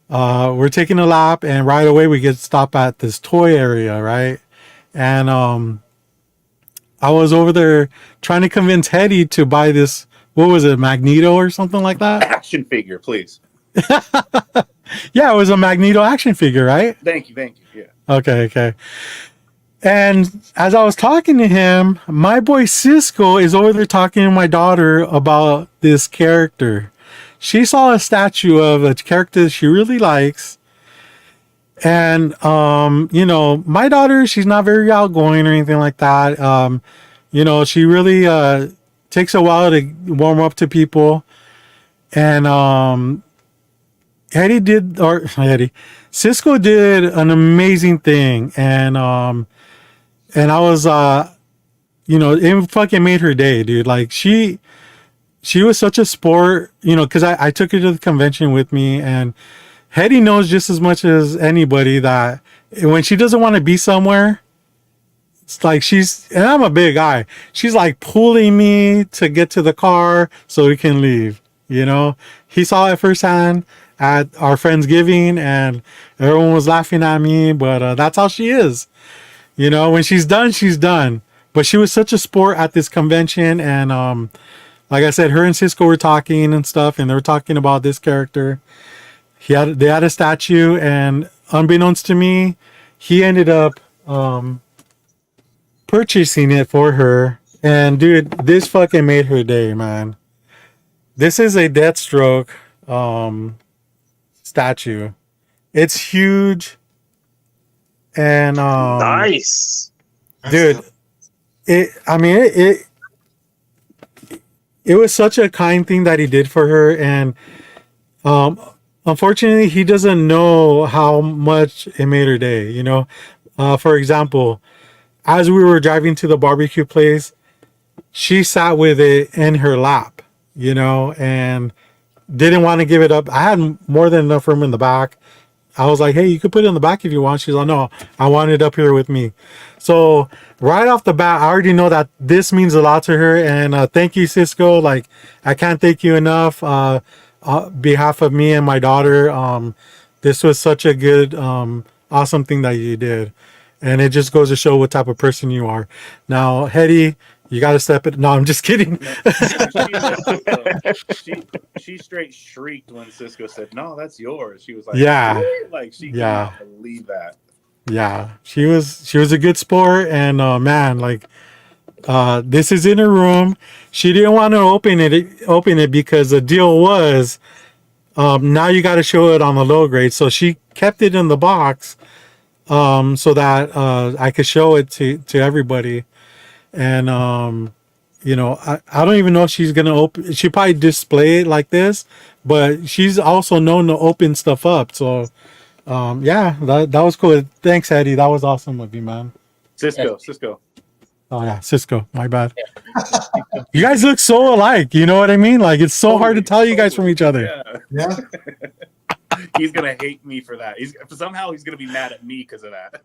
We're taking a lap, and right away we get stopped at this toy area, right? And I was over there trying to convince Hetty to buy this. What was it, Magneto or something like that? Action figure, please. Yeah, it was a Magneto action figure, right? Thank you. Yeah. Okay. And as I was talking to him, my boy Cisco is over there talking to my daughter about this character. She saw a statue of a character she really likes. And, you know, my daughter, she's not very outgoing or anything like that. You know, she really takes a while to warm up to people. And Cisco did an amazing thing. And I was, you know, it fucking made her day, dude. Like, she was such a sport, you know, because I took her to the convention with me, and Hetty knows just as much as anybody that when she doesn't want to be somewhere, it's like and I'm a big guy, she's like pulling me to get to the car so we can leave, you know. He saw it firsthand at our Friendsgiving, and everyone was laughing at me, but that's how she is. You know, when she's done, she's done. But she was such a sport at this convention, and like I said, her and Cisco were talking and stuff, and they were talking about this character. They had a statue, and unbeknownst to me, he ended up purchasing it for her. And dude, this fucking made her day, man. This is a Deathstroke statue. It's huge, and Nice. dude. It was such a kind thing that he did for her, and unfortunately, he doesn't know how much it made her day. You know, for example, as we were driving to the barbecue place, she sat with it in her lap, you know, and didn't want to give it up. I had more than enough room in the back. I was like, hey, you could put it in the back if you want. She's like, no, I want it up here with me. So right off the bat, I already know that this means a lot to her. And thank you, Cisco. Like, I can't thank you enough. Behalf of me and my daughter, this was such a good awesome thing that you did. And it just goes to show what type of person you are. Now, Hetty, you got to step it. No, I'm just kidding. She straight shrieked when Cisco said, "No, that's yours." She was like, Yeah. "Really?" Like she could Yeah. not believe that. Yeah, she was a good sport, and man, like this is in her room. She didn't want to open it because the deal was now you got to show it on the low grade. So she kept it in the box so that I could show it to everybody. And I don't even know if she's gonna open. She probably display it like this, but she's also known to open stuff up. So yeah, that was cool. Thanks, Eddie. That was awesome of you, man. Cisco. Oh yeah, Cisco. My bad. You guys look so alike. You know what I mean? Like it's so hard to tell you guys from each other. Yeah. He's gonna hate me for that. Somehow he's gonna be mad at me because of that.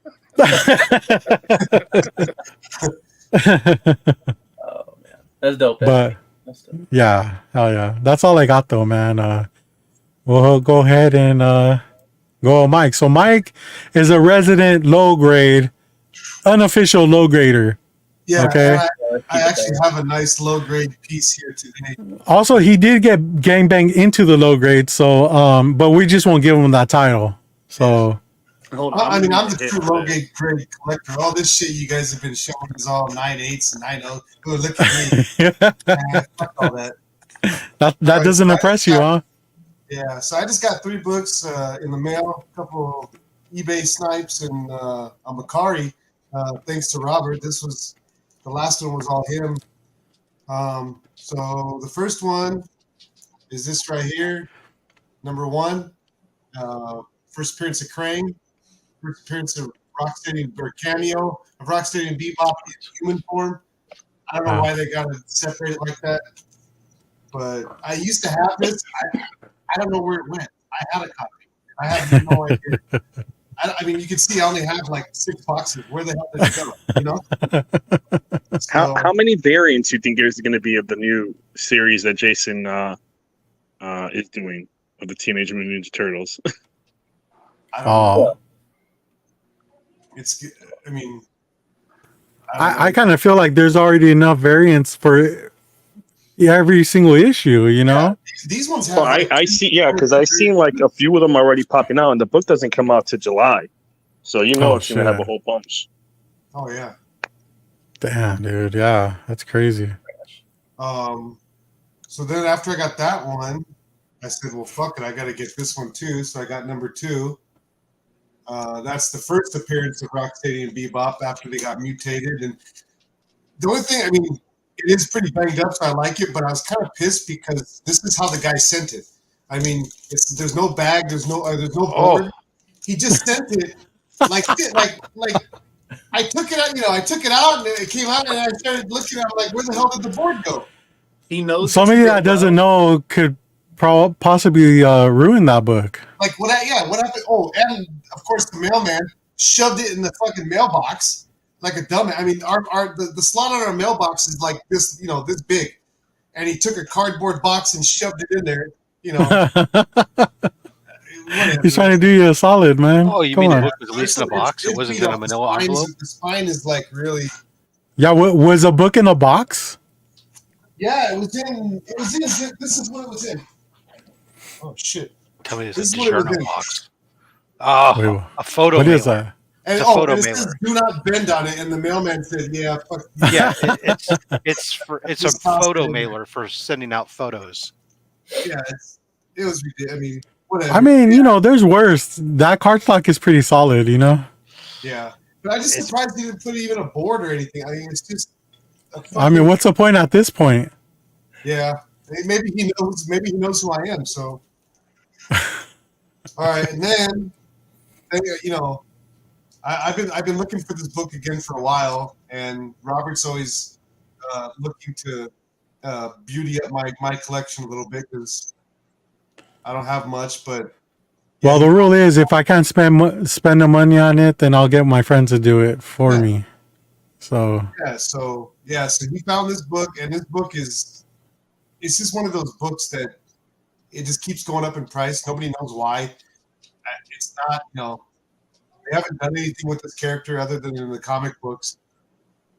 Oh man, that's dope. But That's dope. yeah, hell yeah. That's all I got though, man. We'll go ahead and go on Mike. So Mike is a resident low grade, unofficial low grader. Yeah, Okay. I actually have a nice low grade piece here today. Also, he did get gangbanged into the low grade, so but we just won't give him that title. So Hold on, I mean, I'm the hit true for low this. grade collector. All this shit you guys have been showing is all 9.8s and 9.0. Oh, look at me. Man, fuck all that. that doesn't impress you, huh? Yeah, so I just got 3 books in the mail, a couple eBay snipes, and a Macari. Thanks to Robert. The last one was all him. So the first one is this right here, number 1. First appearance of Krang, first appearance of Rocksteady, or cameo of Rocksteady and Bebop in human form. I don't know why they got to separate it like that, but I used to have this. I don't know where it went. I had a copy. I have no idea. I mean, you can see I only have like 6 boxes. Where the hell did it go? You know? So, How many variants do you think there's going to be of the new series that Jason is doing of the Teenage Mutant Ninja Turtles? I don't know. Oh, It's. I mean, I kind of feel like there's already enough variants for every single issue. You know? these ones have. Well, like, I see, yeah, because I've seen like a few of them already popping out, and the book doesn't come out to July, so it's going to have a whole bunch. Oh yeah. Damn, dude. Yeah, that's crazy. So then after I got that one, I said, well, fuck it. I got to get this one too. So I got number 2. That's the first appearance of Rocksteady and Bebop after they got mutated. And the only thing, I mean, it is pretty banged up, so I like it, but I was kind of pissed because this is how the guy sent it. I mean, there's no bag, there's no board. He just sent it like I took it out, I took it out and it came out and I started looking at it like, where the hell did the board go? He knows. Somebody that doesn't know could possibly ruin that book. Like what happened? Oh, and of course the mailman shoved it in the fucking mailbox like a dumb. I mean, the slot on our mailbox is like this, this big, and he took a cardboard box and shoved it in there. He's trying to do you a solid, man. Oh, you Come mean on. the book was released in a box? It wasn't in a manila envelope? The spine is like really. Yeah, was a book in a box? Yeah, it was in. This is what it was in. Oh shit! Tell me this This is is a what it was journal in. box. Oh, Wait, a photo what mailer. is that? And, It's a photo and it mailer. says "Do not bend" on it, and the mailman said, "Yeah, fuck." Yeah, it's a Just photo toss it. mailer for sending out photos. Yeah, it was ridiculous. I mean, whatever. I mean, there's worse. That cardstock is pretty solid, Yeah, but I'm just surprised he didn't put even a board or anything. I mean, it's just. I mean, what's the point at this point? Yeah, maybe he knows. Maybe he knows who I am. So. All right, and then, I've been looking for this book again for a while, and Robert's always looking to beauty up my collection a little bit because I don't have much. But Well, the rule is if I can't spend the money on it, then I'll get my friends to do it for me. So so he found this book, and this book it's just one of those books that it just keeps going up in price. Nobody knows why. It's not, They haven't done anything with this character other than in the comic books,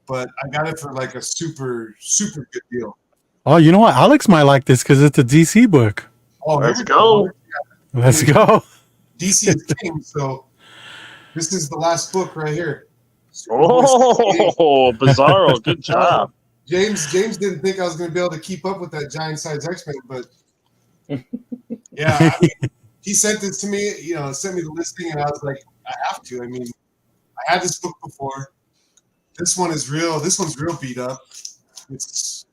but I got it for like a super good deal. Oh, you know what? Alex might like this because it's a DC book. Oh, Let's here we go. Let's go. DC is king, so this is the last book right here. Oh, Bizarro, good job. James didn't think I was going to be able to keep up with that giant size X-Men, but yeah, I mean, he sent this to me, sent me the listing, and I was like, I have to. I mean, I had this book before. This one is real. This one's real beat up. It's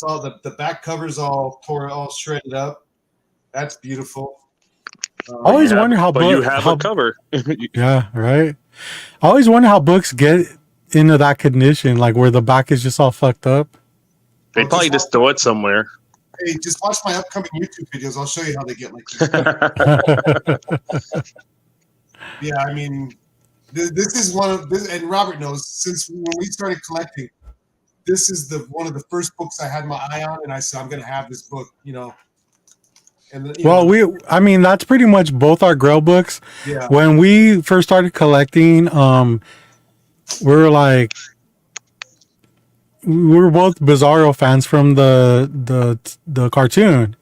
all the back cover's all tore, all shredded up. That's beautiful. I always wonder how But you have a cover. Yeah, right. I always wonder how books get into that condition, like where the back is just all fucked up. They probably just throw it somewhere. Hey, just watch my upcoming YouTube videos. I'll show you how they get like this. Yeah, I mean, this is one of this, and Robert knows, since when we started collecting, this is one of the first books I had my eye on, and I said I'm going to have this book, And then, Well, I mean, that's pretty much both our Grail books. yeah, When we first started collecting, we were like, we were both Bizarro fans from the cartoon,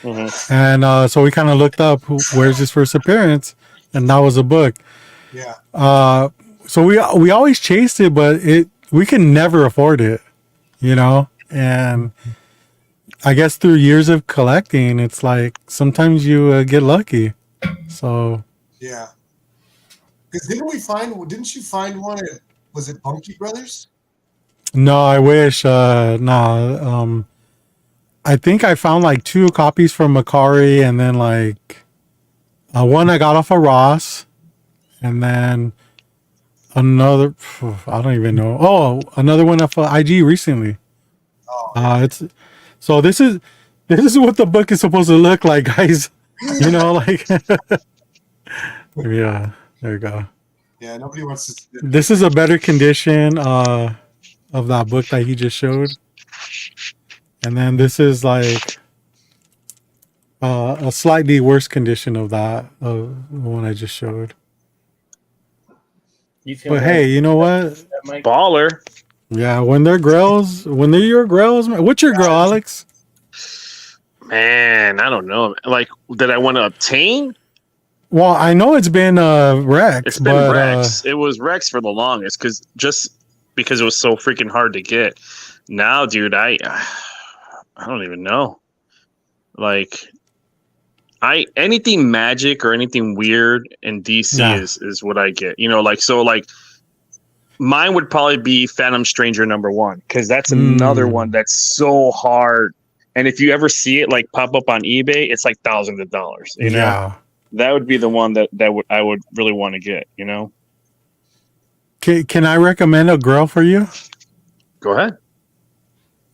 Mhm. and so we kind of looked up where's his first appearance, and that was a book. yeah, So we always chased it, but we can never afford it, and I guess through years of collecting, it's like sometimes you get lucky. So yeah. Because didn't you find one at, was it Bunky Brothers? no, I wish. Nah. I think I found like 2 copies from Macari, and then like one I got off of Ross, and then another. I don't even know. Oh, another one off of IG recently. Oh, It's so this is what the book is supposed to look like, guys. Like yeah, there you go. yeah. Nobody wants to. This is a better condition of that book that he just showed, and then this is like a slightly worse condition of the one I just showed. You feel But bad hey, you know what? about that, Mike? Baller. Yeah, when they're your grails, man. What's your grail, Alex? Man, I don't know. Like, did I want to obtain? Well, I know it's been Rex. It's been but, Rex. It was Rex for the longest because it was so freaking hard to get. Now, dude, I don't even know. Like, anything magic or anything weird in DC Yeah. is what I get. Mine would probably be Phantom Stranger #1 because that's another one that's so hard. And if you ever see it like pop up on eBay, it's like thousands of dollars. Yeah. That would be the one that I would really want to get. Can I recommend a grail for you? Go ahead.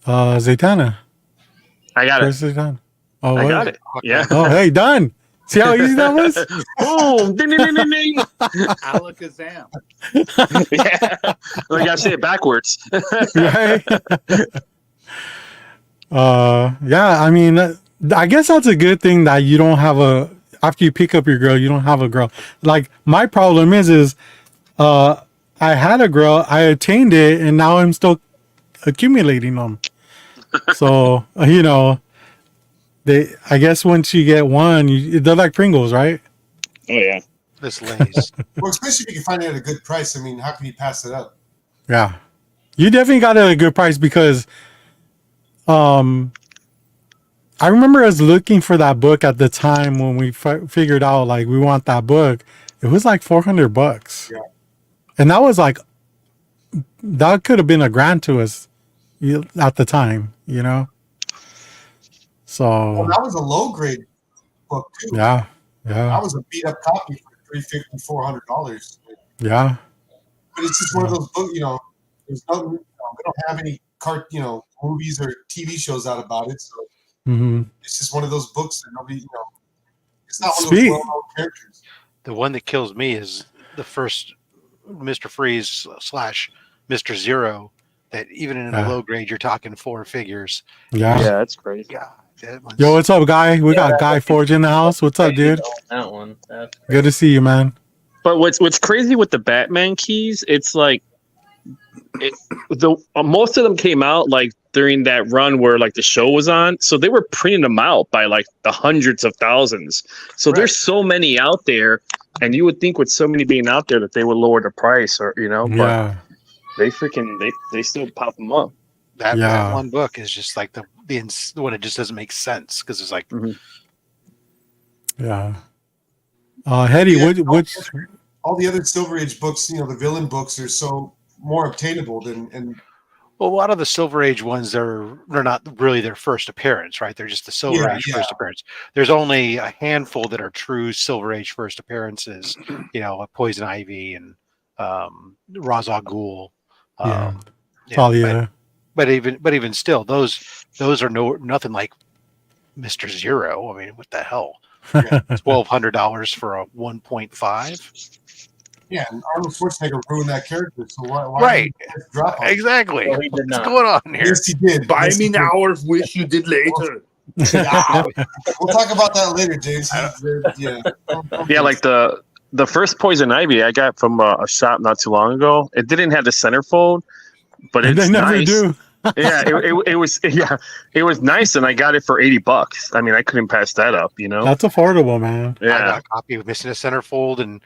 Zatanna. I got Where's it. Zatanna? Oh, I what? got it. Yeah. Oh, hey, done. See how easy that was? Boom! Ding, ding, ding, ding, ding. Alakazam. Yeah. I gotta say it backwards. Right? Yeah, I mean, I guess that's a good thing that you don't have after you pick up your girl, you don't have a girl. Like, my problem is I had a girl, I attained it, and now I'm still accumulating them. So, I guess once you get one, they're like Pringles, right? Oh yeah. This lays. Well, especially if you can find it at a good price. I mean, how can you pass it up? Yeah. You definitely got it at a good price because I remember us looking for that book at the time when we figured out like we want that book. It was like $400. Yeah. And that was like that could have been $1,000 to us at the time, So Well, that was a low grade book too. yeah. That was a beat up copy for $350, $400. Yeah. But it's just one of those books, there's no, we don't have any movies or TV shows out about it. So Mm-hmm. it's just one of those books that nobody, it's not one of Speak. those well-known characters. The one that kills me is the first Mr. Freeze / Mr. Zero. That even in a low grade, you're talking 4 figures. Yeah. Yeah, that's crazy. Yeah. That one's- Yo, what's up, Guy? We got Guy Forge in the house. What's up, dude? That one. That's Good to see you, man. But what's crazy with the Batman keys? It's like most of them came out like during that run where like the show was on, so they were printing them out by like the hundreds of thousands. So there's so many out there, and you would think with so many being out there that they would lower the price, or but Yeah. they still pop them up. That one book is just like the when it just doesn't make sense because it's like Yeah. Hetty, Yeah, which all the other Silver Age books, the villain books are so more obtainable and well, a lot of the Silver Age ones they're not really their first appearance, right? They're just the Silver Age first appearance. There's only a handful that are true Silver Age first appearances, like Poison Ivy and Ra's al Ghul. Talia. But even still, those are nothing like Mr. Zero. I mean, what the hell? $1,200 for a 1.5. Yeah, and Arnold Schwarzenegger ruined that character. So why Right. drop off? Exactly. Well, he did What's not. going on here? Yes, he did. Buy Yes, me he did. now or wish you did later. We'll talk about that later, James. Yeah, like the first Poison Ivy I got from a shop not too long ago. It didn't have the centerfold, but it's They never nice. do. Yeah, it was nice, and I got it for $80. I mean, I couldn't pass that up, That's affordable, man. I got a copy of missing a centerfold and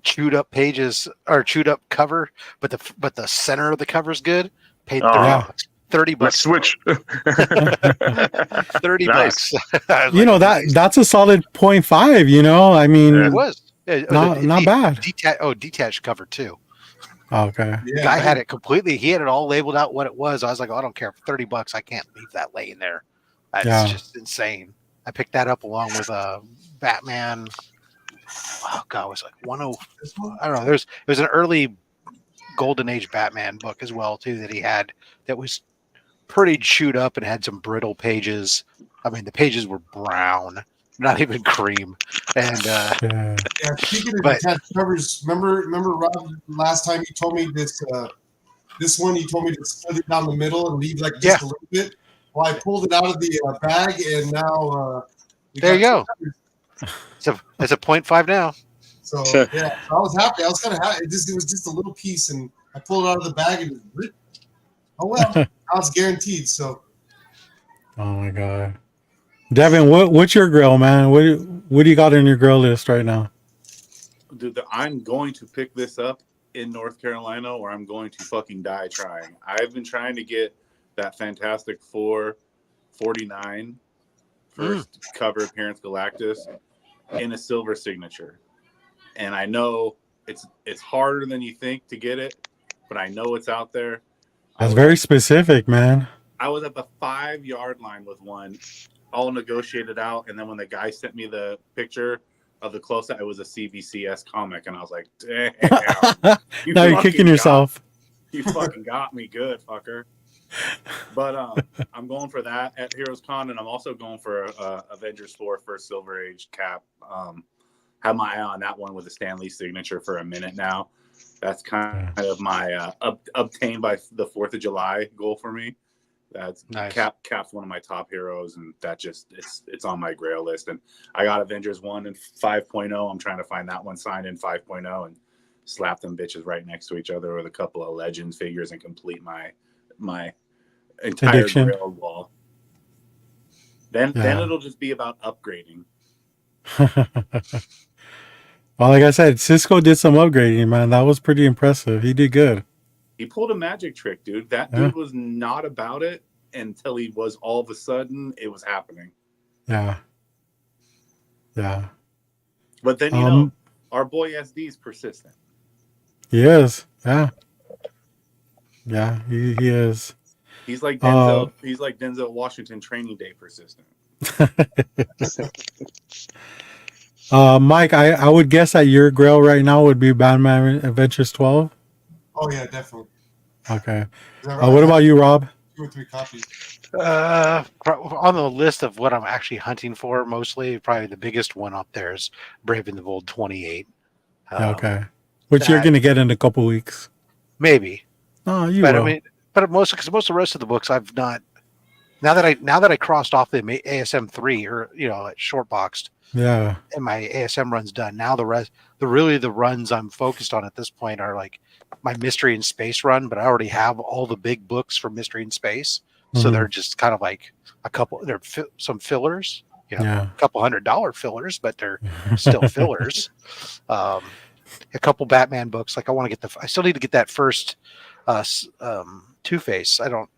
chewed up pages or chewed up cover, but the center of the cover is good. Paid $30. $30. Let's switch. $30. Nice. That's a solid 0.5. I mean, It was not bad. Detached cover too. Okay. The guy had it completely. He had it all labeled out what it was. I was like, I don't care. For $30, I can't leave that laying there. That's just insane. I picked that up along with Batman. Oh God, it was like 10. I don't know. It was an early Golden Age Batman book as well too that he had that was pretty chewed up and had some brittle pages. I mean, the pages were brown, not even cream. And speaking of detached covers, remember Rob, last time you told me this one you told me to split it down the middle and leave like just a little bit. Well, I pulled it out of the bag and now there you go. It's a 0.5 now. So I was happy. I was kind of happy. It was just a little piece, and I pulled it out of the bag and oh well, now it's guaranteed. So. Oh my God, Devin, what's your grill, man? What do you got on your grill list right now? Dude, I'm going to pick this up in North Carolina, or I'm going to fucking die trying. I've been trying to get that Fantastic Four 49 first cover appearance Galactus in a silver signature. And I know it's harder than you think to get it, but I know it's out there. That's very specific, man. I was at the 5-yard line with one, all negotiated out, and then when the guy sent me the picture of the close-up, it was a CBCS comic, and I was like, damn. Now you're kicking yourself. You fucking got me good, fucker. But I'm going for that at Heroes Con, and I'm also going for Avengers 4 first Silver Age cap. Have my eye on that one with a Stan Lee signature for a minute now. That's kind of my obtained by the 4th of July goal for me. That's nice. Cap's one of my top heroes, and that just it's on my grail list. And I got Avengers 1 and 5.0. I'm trying to find that one signed in 5.0 and slap them bitches right next to each other with a couple of Legends figures and complete my entire grail wall. Then it'll just be about upgrading. Well, like I said, Cisco did some upgrading, man. That was pretty impressive. He did good. He pulled a magic trick, dude. That dude was not about it until he was. All of a sudden, it was happening. Yeah. But then, our boy SD is persistent. He is. Yeah, he is. He's like Denzel. He's like Denzel Washington Training Day persistent. Mike, I would guess that your grail right now would be Batman Adventures 12. Oh yeah, definitely. Okay. What about you, Rob? 2 or 3 copies. On the list of what I'm actually hunting for, mostly probably the biggest one up there is Brave and the Bold 28. Okay. Which you're gonna get in a couple weeks. Maybe. Oh, you but will. I mean, but most of the rest of the books I've not. Now that I crossed off the ASM 3 or like short boxed, Yeah. and my ASM run's done. Now the runs I'm focused on at this point are like my Mystery in Space run, but I already have all the big books for Mystery in Space, so Mhm. they're just kind of like a couple. They're some fillers, Yeah. a couple $100 fillers, but they're still fillers. A couple Batman books. Like I still need to get that first Two-Face. I don't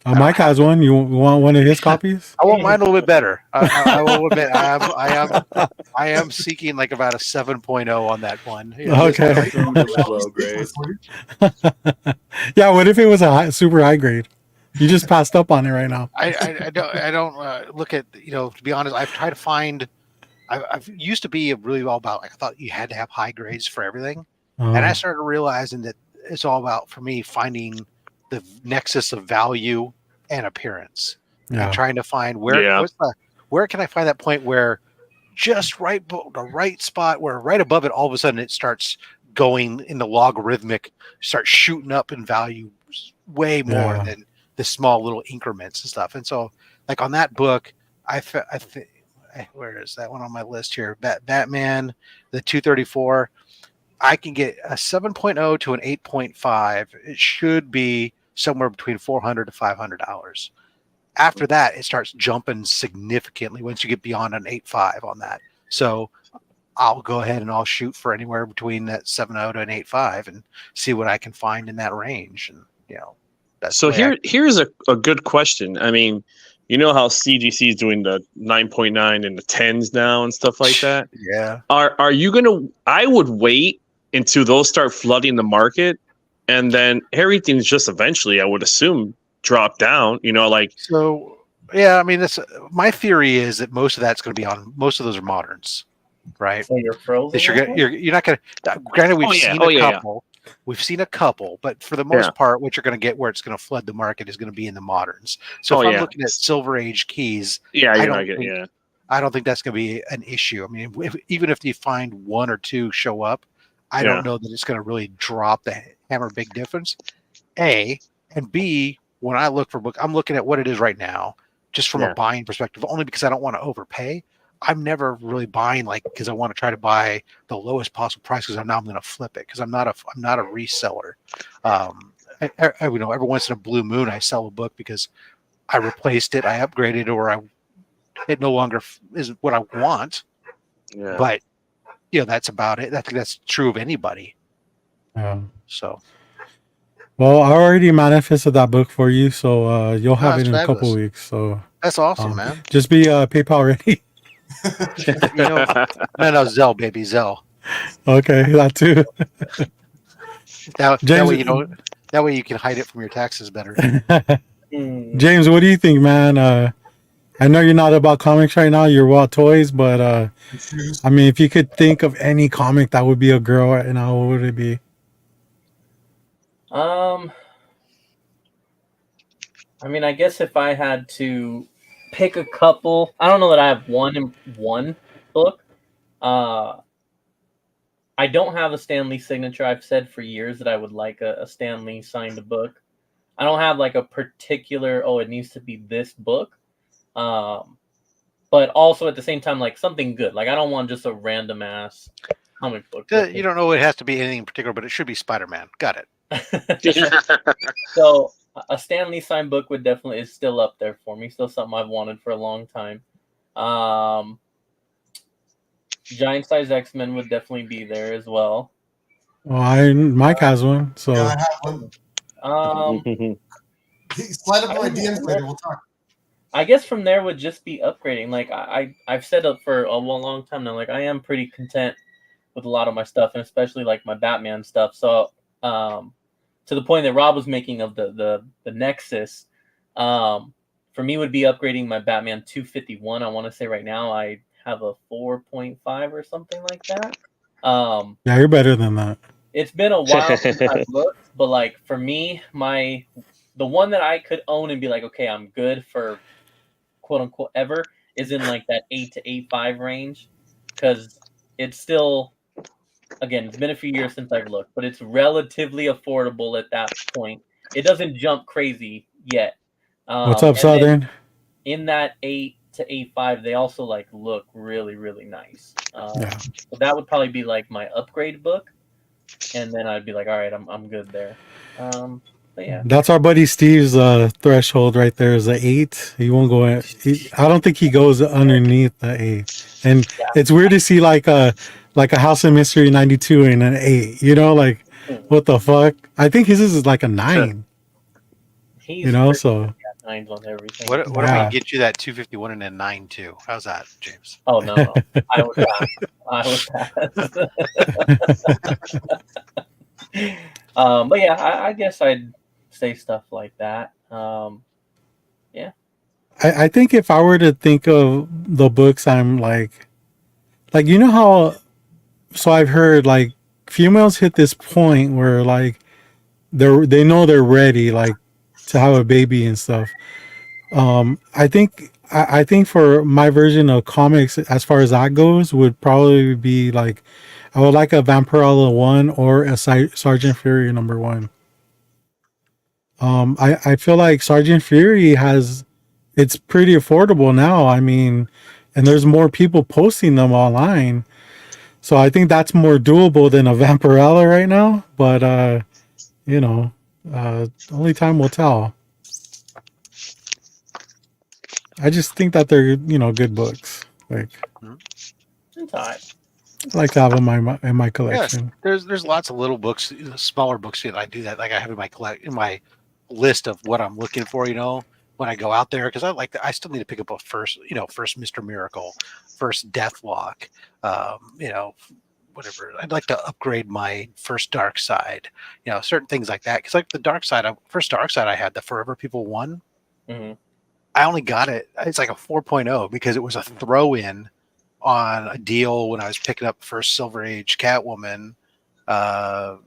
Mike have has one. You want one of his copies? I want mine a little bit better. I will admit I am seeking like about a 7.0 on that one. Okay. Assumed it was low grade. Yeah. What if it was a super high grade? You just passed up on it right now. I don't look at, to be honest, I've tried to find. I've used to be really all about, like, I thought you had to have high grades for everything, and I started realizing that it's all about, for me, finding the nexus of value and appearance, and trying to find where can I find that point where just the right spot where right above it, all of a sudden it starts going in the logarithmic, starts shooting up in value way more than the small little increments and stuff. And so, like on that book, I think, where is that one on my list here? Batman, the 234. I can get a 7.0 to an 8.5. It should be somewhere between $400 to $500. After that, it starts jumping significantly once you get beyond an 8.5 on that. So I'll go ahead and I'll shoot for anywhere between that 7.0 to an 8.5 and see what I can find in that range. And that's so here's a good question. I mean, you know how CGC is doing the 9.9 and the 10s now and stuff like that? Yeah. Are you gonna? I would wait until those start flooding the market, and then everything's just eventually, I would assume, drop down. So. Yeah, I mean, my theory is that most of that's going to be on. Most of those are moderns, right? So you're frozen. You're not going to. Granted, we've seen a couple. We've seen a couple, but for the most part, what you're going to get where it's going to flood the market is going to be in the moderns. So if I'm looking at Silver Age keys, I don't think that's going to be an issue. I mean, even if you find one or two show up, I don't know that it's going to really drop the hammer big difference. A and B, when I look for book, I'm looking at what it is right now, just from a buying perspective, only because I don't want to overpay. I'm never really buying because I want to try to buy the lowest possible price because I'm going to flip it because I'm not a reseller. Every once in a blue moon I sell a book because I replaced it, I upgraded, or it no longer is what I want. Yeah. But that's about it. I think that's true of anybody. Yeah. So. Well, I already manifested that book for you, so you'll have it in a couple weeks. So that's awesome, man. Just be PayPal ready. No, Zelle, baby, Zelle. Okay, that too. that way you can hide it from your taxes better. James, what do you think, man? I know you're not about comics right now. You're about toys, but I mean, if you could think of any comic that would be a girl right now, what would it be? I mean, I guess if I had to pick a couple, I don't know that I have one book. I don't have a Stan Lee signature. I've said for years that I would like a Stan Lee signed book. I don't have like a particular, it needs to be this book. But also at the same time, like something good. Like I don't want just a random ass comic book. You don't know it has to be anything in particular, but it should be Spider-Man. Got it. So a Stan Lee signed book is still up there for me. Still something I've wanted for a long time. Giant size X-Men would definitely be there as well. Well, Mike has one, so I have one. Slide up my DMs later. We'll talk. I guess from there would just be upgrading. Like I've said it for a long time now. Like I am pretty content with a lot of my stuff, and especially like my Batman stuff. So to the point that Rob was making of the Nexus, for me would be upgrading my Batman 251. I want to say right now I have a 4.5 or something like that. Yeah, you're better than that. It's been a while since I've looked, but like for me, the one that I could own and be like, okay, I'm good for quote unquote ever is in like that 8 to 8.5 range, because it's still, again, it's been a few years since I've looked, but it's relatively affordable at that point. It doesn't jump crazy yet. What's up, Southern? In that 8 to A5, they also like look really, really nice. Yeah. So that would probably be like my upgrade book, and then I'd be like, all right, I'm good there. But yeah, That's our buddy Steve's threshold right there is a 8. He won't go. I don't think he goes underneath the 8. And Yeah. it's weird to see like a House of Mystery 92 and an 8. You know, like what the fuck? I think his is like a 9. he's You know, pretty so good at 9s on everything. What if we Yeah. can get you that 251 and a 9.2? How's that, James? Oh no, I would pass. But yeah, I guess I'd say stuff like that. I think if I were to think of the books, I'm like you know how. So I've heard like females hit this point where like they know they're ready like to have a baby and stuff. I think for my version of comics, as far as that goes, would probably be like I would like a Vampirella 1 or a Sergeant Fury #1. I feel like Sergeant Fury it's pretty affordable now. I mean, and there's more people posting them online. So I think that's more doable than a Vampirella right now. But only time will tell. I just think that they're good books. Like It's all right. I like to have them in my collection. There's lots of little books, smaller books that I do that. Like I have in my list of what I'm looking for. When I go out there, because I still need to pick up a first Mr. Miracle, first Deathlock, whatever. I'd like to upgrade my first Dark Side, certain things like that. Because like the Dark Side, first Dark Side I had, the Forever People 1. Mm-hmm. I only got it. It's like a 4.0 because it was a throw-in on a deal when I was picking up first Silver Age Catwoman. To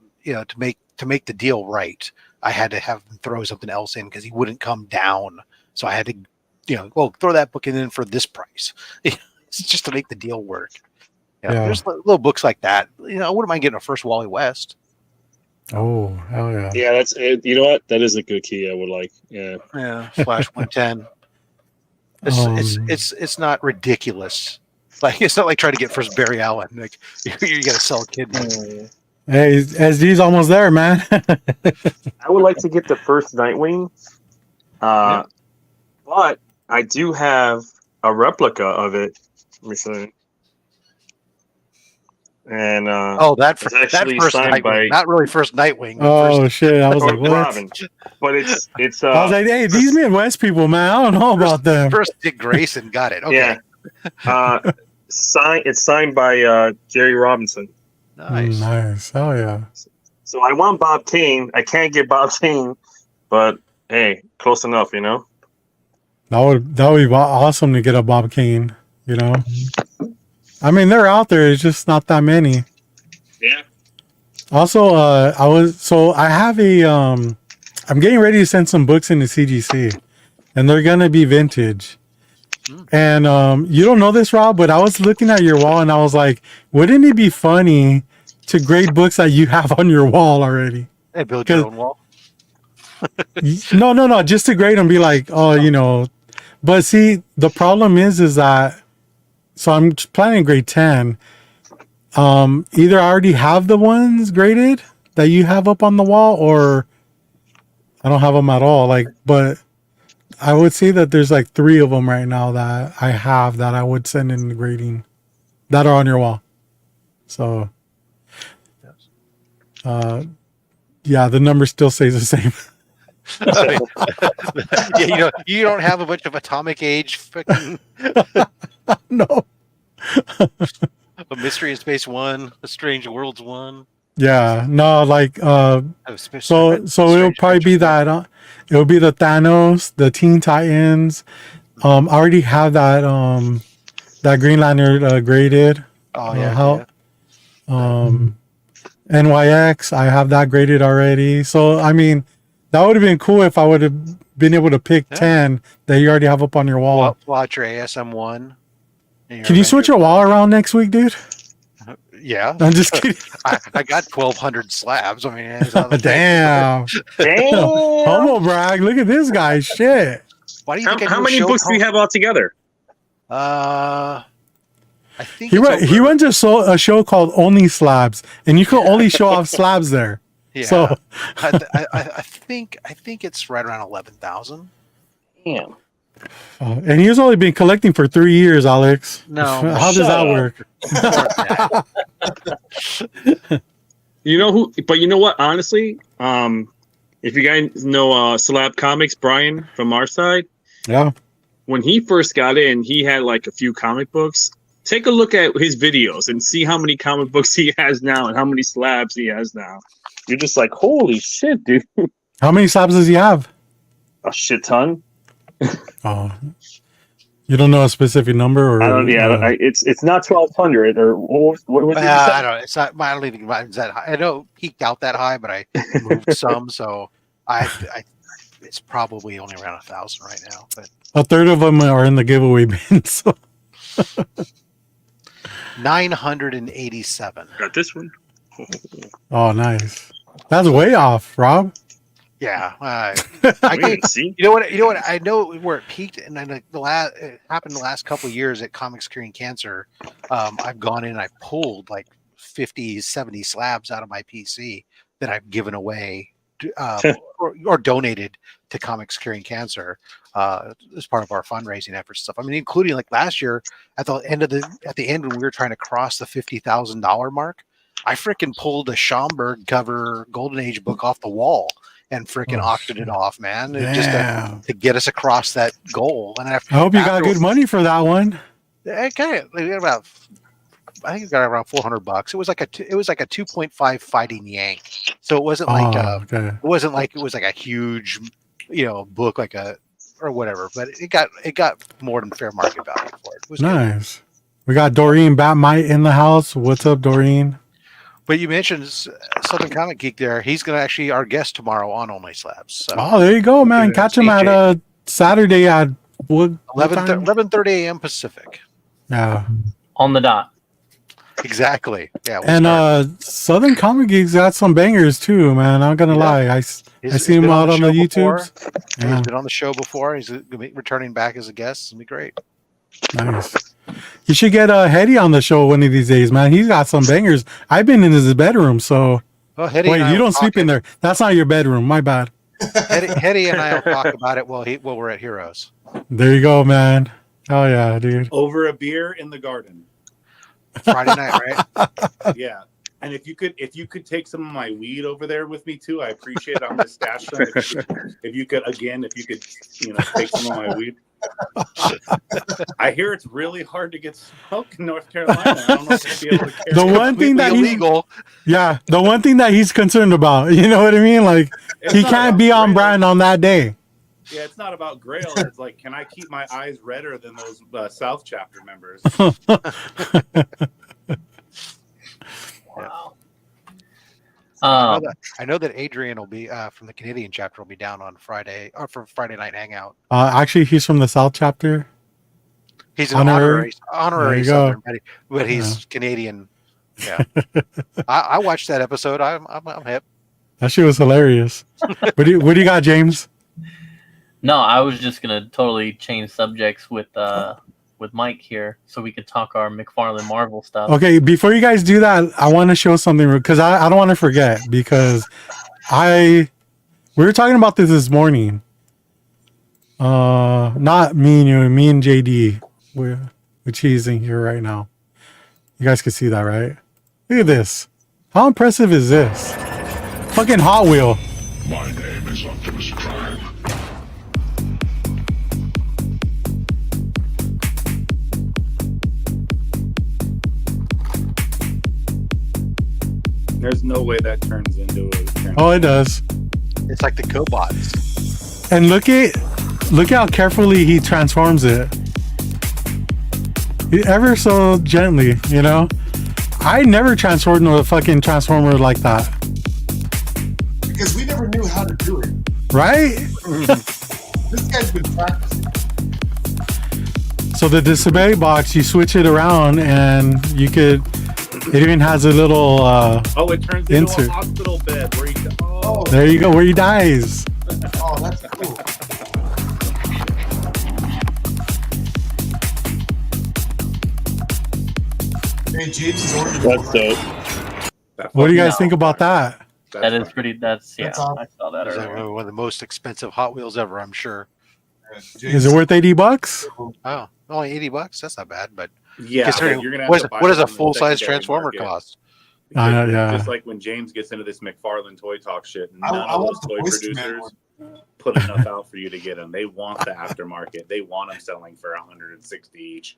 make the deal right, I had to have him throw something else in because he wouldn't come down. So I had to, throw that book in for this price. It's just to make the deal work. Yeah. There's little books like that. I wouldn't mind getting a first Wally West. Oh, hell yeah. Yeah, that's it. You know what? That is a good key. I would like. Yeah. Yeah. Flash 110. It's not ridiculous. Like it's not like trying to get first Barry Allen. Like you got to sell a kidney. Hey, SD's almost there, man. I would like to get the first Nightwing, but I do have a replica of it. Let me see. And that it's actually first signed Nightwing, by not really first Nightwing. Oh shit! I was or like, what? Robin, but it's. I was like, hey, these Midwest people, man. I don't know about them. First Dick Grayson got it. Okay. Yeah. It's signed by Jerry Robinson. Nice. Nice. Hell yeah. So I want Bob Kane. I can't get Bob Kane, but hey, close enough, That would be awesome to get a Bob Kane. I mean, they're out there. It's just not that many. Yeah. Also, I have I'm getting ready to send some books into CGC, and they're gonna be vintage. And you don't know this, Rob, but I was looking at your wall and I was like, wouldn't it be funny to grade books that you have on your wall already? Hey, build your own wall. No, just to grade them, be like, But see, the problem is that, so I'm planning grade 10. Either I already have the ones graded that you have up on the wall, or I don't have them at all. But I would say that there's like 3 of them right now that I have that I would send in the grading that are on your wall. So, the number still stays the same. Yeah, you don't have a bunch of Atomic Age freaking No. a Mystery in Space 1, a Strange Worlds 1. Yeah, no, so it'll probably be that. It'll be the Thanos, the Teen Titans. I already have that that Green Lantern graded. Oh yeah. NYX, I have that graded already. So I mean, that would have been cool if I would have been able to pick 10 that you already have up on your wall. Watch your ASM 1. Can you switch your wall around next week, dude? Yeah. I'm just kidding. I got 1,200 slabs. I mean, Damn. Homo brag. Look at this guy. Shit. Why do you think how many books do you have altogether? I think He it's he over- runs a show called Only Slabs, and you can only show off slabs there. Yeah. So I think it's right around 11,000. Damn. and he's only been collecting for 3 years, Alex. No, How does shut that up. work? You know who? But you know what? Honestly, if you guys know Slab Comics, Brian from our side, Yeah. when he first got in, he had like a few comic books. Take a look at his videos and see how many comic books he has now and how many slabs he has now. You're just like, holy shit, dude! How many slabs does he have? A shit ton. Oh, you don't know a specific number, or I don't. Yeah, it's not 1,200 or what was it? I don't know. It's not. I don't even think it's that high. I know it peaked out that high, but I moved some, so I it's probably only around 1,000 right now. But a third of them are in the giveaway bin. So 987. Got this one. oh, nice. That's way off, Rob. Yeah, I Wait, get, see, you know what? I know where it peaked, and then it happened the last couple of years at Comics Curing Cancer. I've gone in and I've pulled like 50, 70 slabs out of my PC that I've given away or donated to Comics Curing Cancer as part of our fundraising efforts and stuff. I mean, including like last year at the end when we were trying to cross the $50,000 mark, I freaking pulled a Schomburg cover Golden Age book off the wall and freaking auctioned it off, man, just to get us across that goal. And I hope you got good money for that one. I think we got around $400. It was like a 2.5 fighting yank, so it wasn't like okay. it wasn't like a huge, book like or whatever. But it got more than fair market value for it. It was Nice. Good. We got Doreen Batmite in the house. What's up, Doreen? But you mentioned Southern Comic Geek there. He's going to actually our guest tomorrow on Only Slabs. So. Oh, there you go, man. Catch him at Saturday at 11:30 a.m. Pacific. Yeah. On the dot. Exactly. Yeah. And Southern Comic Geeks got some bangers too, man. I'm not gonna lie. I see him out on the YouTubes. Yeah. He's been on the show before. He's going to be returning back as a guest. It's going to be great. Nice. You should get Hetty on the show one of these days, man. He's got some bangers. I've been in his bedroom, so. Well, Hetty wait, you don't sleep in there. That's not your bedroom. My bad. Hetty and I will talk about it while we're at Heroes. There you go, man. Oh yeah, dude. Over a beer in the garden. Friday night, right? Yeah. And if you could take some of my weed over there with me too, I appreciate it. I'm gonna stash some. If you could take some of my weed. I hear it's really hard to get smoke in North Carolina. I don't know if you'll be able to carry The one thing that illegal. Yeah, the one thing that he's concerned about, you know what I mean? Like he can't be on brand on that day. Yeah, it's not about Grail. It's like, can I keep my eyes redder than those South chapter members? Wow. I know that Adrian will be from the Canadian chapter will be down on Friday or for Friday night hangout. Actually, he's from the South chapter. He's an honorary There you Southern, go. but he's Canadian. Yeah, I watched that episode. I'm hip. That shit was hilarious. What do you got, James? No, I was just gonna totally change subjects with Mike here, so we could talk our McFarlane Marvel stuff. Okay, before you guys do that, I want to show something because I don't want to forget because we were talking about this morning. Not me and you, me and JD, which he's in here right now. You guys can see that, right? Look at this. How impressive is this? Fucking Hot Wheel. My name is Optimus Prime. There's no way that turns into a. Oh, it does. It's like the cobots. And look how carefully he transforms it. Ever so gently, you know? I never transformed into a fucking transformer like that. Because we never knew how to do it. Right? This guy's been practicing. So the display box, you switch it around and it even has a little it turns into insert. a hospital bed where you There you go, where he dies. Oh, that's cool. Hey, James is ordering. That's dope. What do you guys No. think about that? That is pretty. That's That's yeah. awesome. I saw that It's earlier. one of the most expensive Hot Wheels ever, I'm sure. Is it worth $80? Oh, only $80. That's not bad, but Yeah, considering but you're gonna have what to buy does it a from the full size secondary Transformer market. cost? Because Yeah. Just like when James gets into this McFarlane toy talk shit, none I of want those the toy Oyster Man producers put enough out for you to get them. They want the aftermarket. They want them selling for 160 each.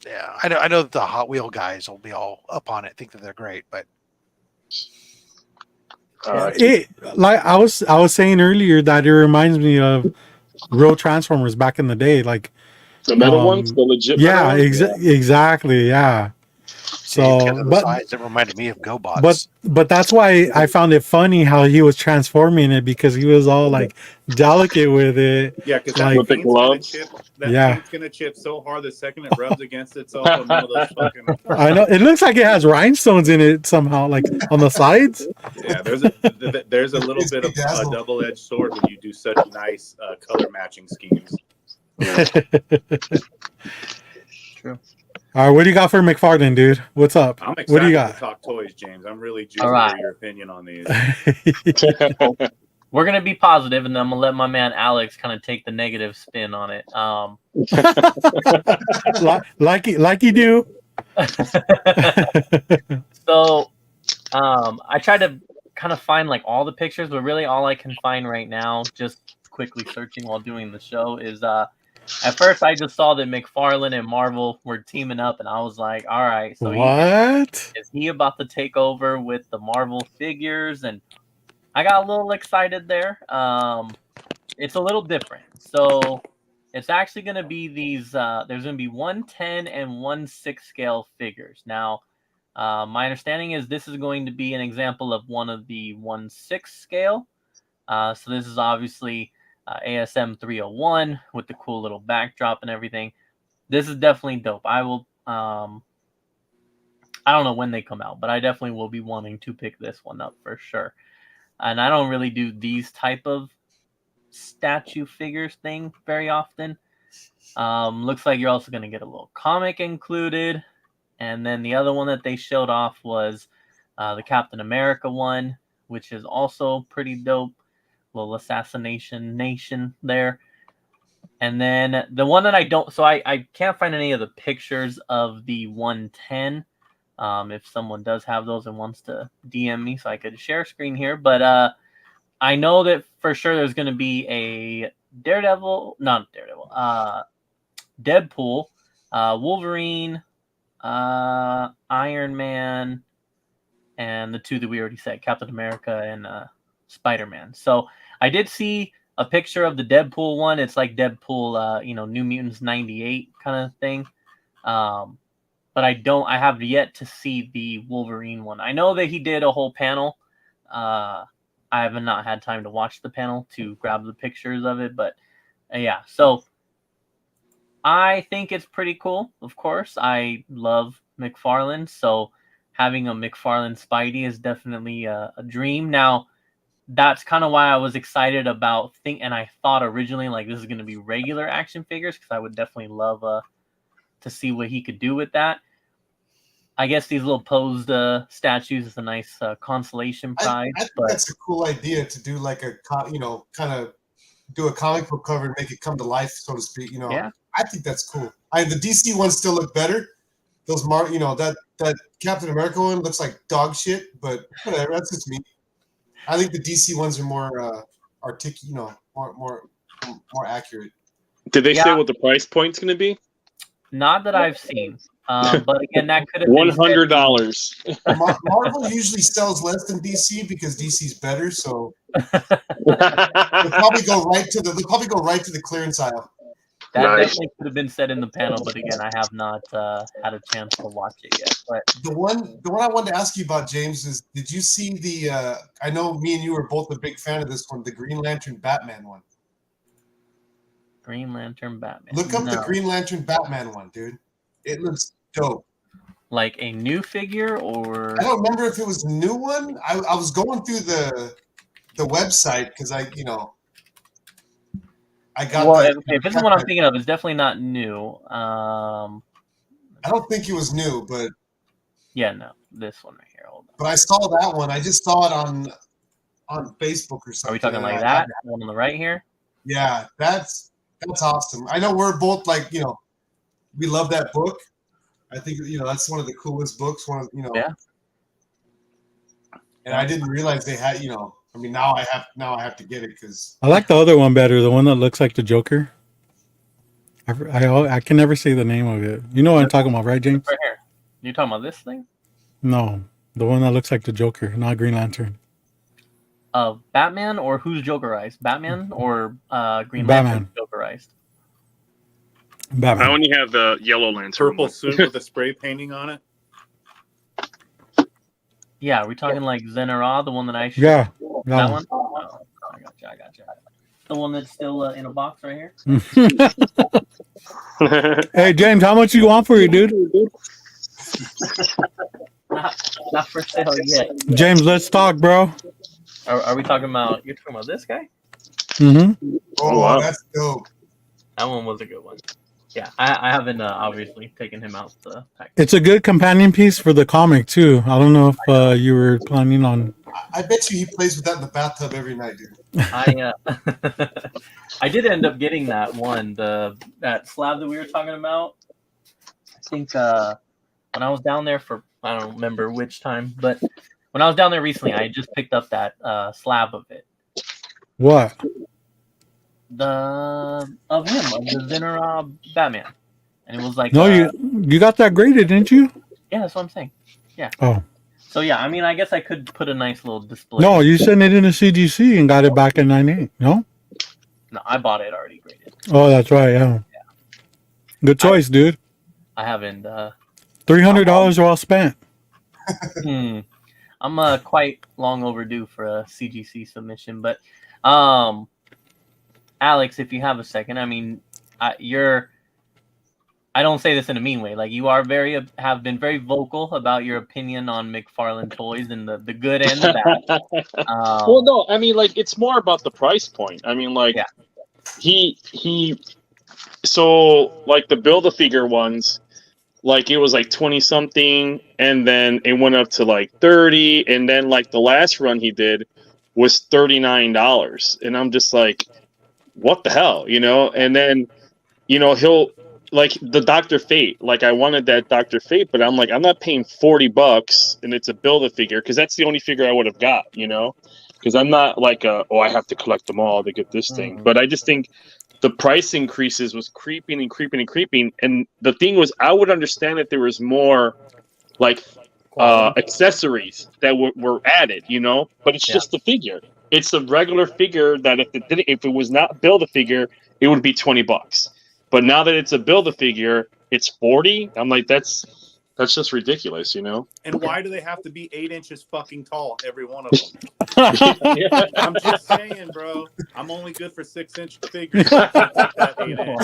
Yeah, I know that the Hot Wheel guys will be all up on it, think that they're great, but Like I was saying earlier that it reminds me of real Transformers back in the day. Like the metal ones, the legit metal yeah, ones. exactly, yeah. see, because So, of the but size, it reminded me of GoBots. but that's why I found it funny how he was transforming it, because he was all like delicate with it. Yeah, because Like, With the paint's gonna gloves. chip. Yeah. Paint's gonna chip so hard the second it rubs against itself on one of those fucking. I know it looks like it has rhinestones in it somehow, like on the sides. Yeah, there's a little It's bit of a bedazzled. double-edged sword when you do such nice color matching schemes. True. All right, what do you got for McFarlane, dude? What's up? I'm excited What do you to got? talk toys, James. I'm really juiced All to right. hear your opinion on these. We're gonna be positive, and then I'm gonna let my man Alex kind of take the negative spin on it. like you do. So, I tried to kind of find like all the pictures, but really all I can find right now, just quickly searching while doing the show, is at first I just saw that McFarlane and Marvel were teaming up, and I was like, all right, so What? is he about to take over with the Marvel figures? And I got a little excited there. It's a little different. So it's actually going to be these. There's going to be 110 and 1/6 scale figures. Now, my understanding is this is going to be an example of one of the 1/6 scale. So this is obviously ASM 301 with the cool little backdrop and everything. This is definitely dope. I will. I don't know when they come out, but I definitely will be wanting to pick this one up for sure. And I don't really do these type of statue figures thing very often. Looks like you're also going to get a little comic included. And then the other one that they showed off was the Captain America one, which is also pretty dope. Little assassination nation there. And then the one that I don't, so I can't find any of the pictures of the 110. If someone does have those and wants to DM me so I could share screen here. But I know that for sure there's going to be a Deadpool, Wolverine, Iron Man, and the two that we already said, Captain America and Spider-Man. So I did see a picture of the Deadpool one. It's like Deadpool, New Mutants 98 kind of thing. But I have yet to see the Wolverine one. I know that he did a whole panel. I have not had time to watch the panel to grab the pictures of it, but yeah. So I think it's pretty cool. Of course, I love McFarlane, so having a McFarlane Spidey is definitely a dream. Now, that's kind of why I was excited about and I thought originally like this is going to be regular action figures because I would definitely love to see what he could do with that. I guess these little posed statues is a nice consolation prize. I think that's a cool idea to do like a, kind of do a comic book cover and make it come to life, so to speak. Yeah. I think that's cool. The DC ones still look better. Those that Captain America one looks like dog shit, but whatever. That's just me. I think the DC ones are more articulate, more accurate. Did they say what the price point's going to be? Not that I've seen. But again, that could have $100. Marvel usually sells less than DC because DC's better, so they'll probably go right to the clearance aisle. That definitely could have been said in the panel, but again, I have not had a chance to watch it yet. But the one I wanted to ask you about, James, is did you see the? I know me and you were both a big fan of this one, the Green Lantern Batman one. Green Lantern Batman. Look up the Green Lantern Batman one, dude. It looks dope. Like a new figure, or I don't remember if it was a new one. I was going through the website because I got. Well, if this is what I'm thinking of, it's definitely not new. I don't think it was new, but Yeah, no, this one right here. Hold on. But I saw that one. I just saw it on Facebook or something. Are we talking and like I that? had to- The one on the right here? Yeah, that's awesome. I know we're both like, we love that book. I think that's one of the coolest books. Yeah. And I didn't realize they had. I mean, now I have to get it because I like the other one better, the one that looks like the Joker. I can never say the name of it. You know what I'm talking about, right, James? Right here. You talking about this thing? No, the one that looks like the Joker, not Green Lantern. Batman or who's Jokerized? Batman or Green Batman. Lantern Jokerized? I Batman. only have the Yellow Lantern. Purple one. suit with a spray painting on it. Yeah, are we talking like Zenara, the one that I showed? Yeah, That one? Oh, I got you. The one that's still in a box right here? Hey, James, how much you want for it, dude? Not for sale yet. James, let's talk, bro. Are we talking about, you're talking about this guy? Mm-hmm. wow. that's dope. That one was a good one. Yeah, I haven't obviously taken him out the pack. It's a good companion piece for the comic, too. I don't know if you were planning on... I bet you he plays with that in the bathtub every night, dude. I did end up getting that one, that slab that we were talking about. I think when I was down there for, I don't remember which time, but when I was down there recently, I just picked up that slab of it. What? Of the Zenara Batman, and it was like No, you got that graded, didn't you? yeah, that's what I'm saying. Yeah. Oh. So yeah, I mean, I guess I could put a nice little display. No, you sent it in a CGC and got it back in 98. No? No, I bought it already graded. Oh, that's right. Yeah. Good choice, dude. I haven't. $300 well spent. I'm quite long overdue for a CGC submission, but Alex, if you have a second, I mean, I don't say this in a mean way. Like, you are have been very vocal about your opinion on McFarlane toys and the good and the bad. Well, no, I mean, like, it's more about the price point. I mean, like, so, like, the Build-A-Figure ones, like, it was, like, 20-something, and then it went up to, like, 30, and then, like, the last run he did was $39. And I'm just like, what the hell, And then, he'll, like, the Dr. Fate, like, I wanted that Dr. Fate, but I'm like, I'm not paying $40 and it's a Build-A-Figure, because that's the only figure I would have got, because I'm not like, I have to collect them all to get this thing. But I just think the price increases was creeping and creeping and creeping. And the thing was, I would understand if there was more, like, accessories that were added, but it's just a figure. It's a regular figure that if it was not Build-A-Figure, it would be $20. But now that it's a Build-A-Figure, it's 40. I'm like, that's just ridiculous, And why do they have to be 8 inches fucking tall, every one of them? I'm just saying, bro. I'm only good for 6-inch figures. That 8 inch.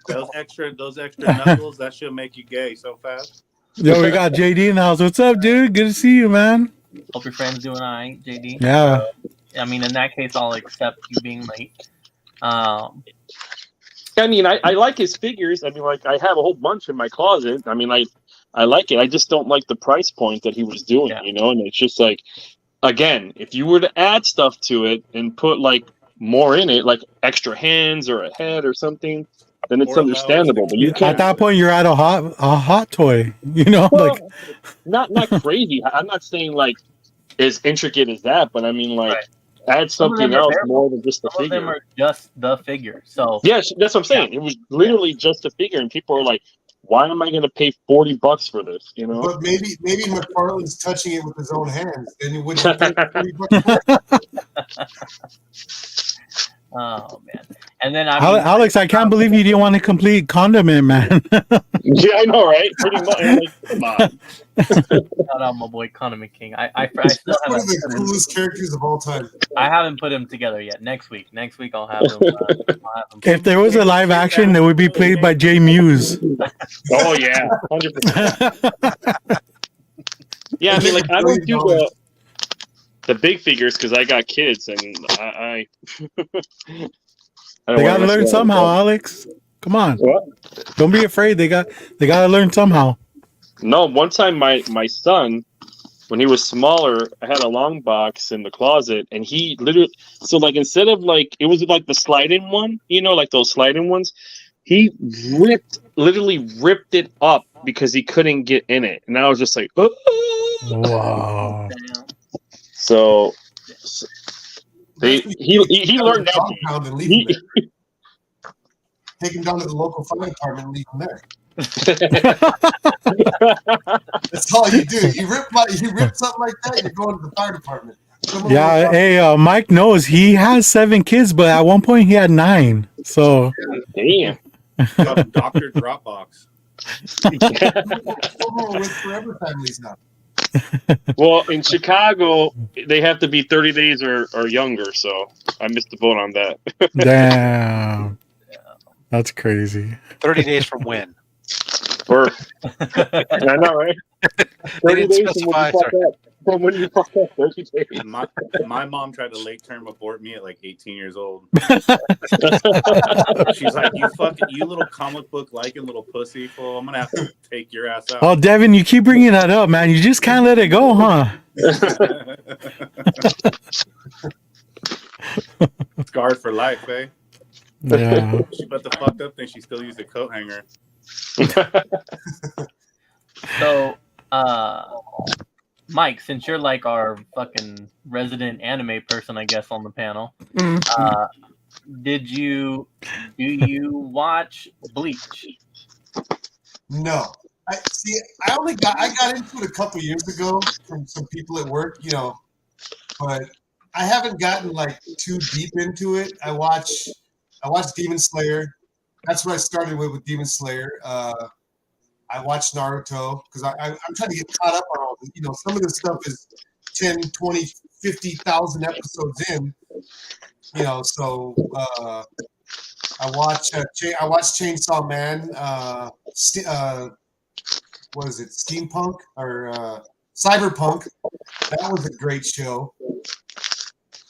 Those extra knuckles, that should make you gay so fast. Yo, we got JD in the house. What's up, dude? Good to see you, man. Hope your friend's doing all right, JD. Yeah. I mean, in that case, I'll accept you being late. I mean, I like his figures. I mean, like, I have a whole bunch in my closet. I mean, I like it. I just don't like the price point that he was doing, And it's just like, again, if you were to add stuff to it and put, like, more in it, like extra hands or a head or something, then it's understandable. But you can't. At that point, you're at a hot toy, Well, like not crazy. I'm not saying like as intricate as that, but I mean like add something else more than just the figure. Some of them are just the figure. So yes, that's what I'm saying. It was literally just a figure, and people are like, "Why am I going to pay $40 for this?" But maybe McFarlane's touching it with his own hands, then you wouldn't pay $40 for it. Oh man! And then Alex, I can't believe you didn't want to complete Condiment Man. Yeah, I know, right? Pretty much. Like, come on. Shout out my boy Condiment King. I still That's one of the coolest characters of all time. I haven't put him together yet. Next week I'll have him. If there was a live action, it would be played by Jay Muse. Oh yeah, 100%. Yeah, I mean, like I don't do the big figures because I got kids and I they gotta learn somehow, Alex. Come on. What? Don't be afraid. They gotta learn somehow. No, one time my son, when he was smaller, I had a long box in the closet, and he literally, so like instead of like, it was like the slide-in one, like those slide-in ones, he literally ripped it up because he couldn't get in it, and I was just like, oh. Wow. Damn. So That's he what learned dog that. pound and leave him there. Take him down to the local fire department and leave him there. That's all you do. You rip something like that, you're going to the fire department. Yeah, hey, Mike knows he has 7 kids, but at one point he had 9. So Damn. Dr. Dropbox. With forever families now. Well, in Chicago, they have to be 30 days or younger, so I missed the boat on that. damn, that's crazy. 30 days from when? Birth. I know, right? They didn't specify. From when you fucked up, 30 days. My mom tried to late term abort me at like 18 years old. She's like, you little comic book liking little pussy fool. I'm gonna have to take your ass out. Oh, Devin, you keep bringing that up, man. You just can't let it go, huh? Scarred for life, eh? Yeah. She put the fucked up thing. She still used a coat hanger. So, Mike, since you're like our fucking resident anime person, I guess, on the panel, do you watch Bleach? No. I got into it a couple years ago from some people at work, but I haven't gotten like too deep into it. I watched Demon Slayer. That's what I started with Demon Slayer. I watched Naruto because I'm trying to get caught up on all this. Some of this stuff is 10, 20, 50,000 episodes in. So I watched Chainsaw Man. What is it? Steampunk or Cyberpunk? That was a great show.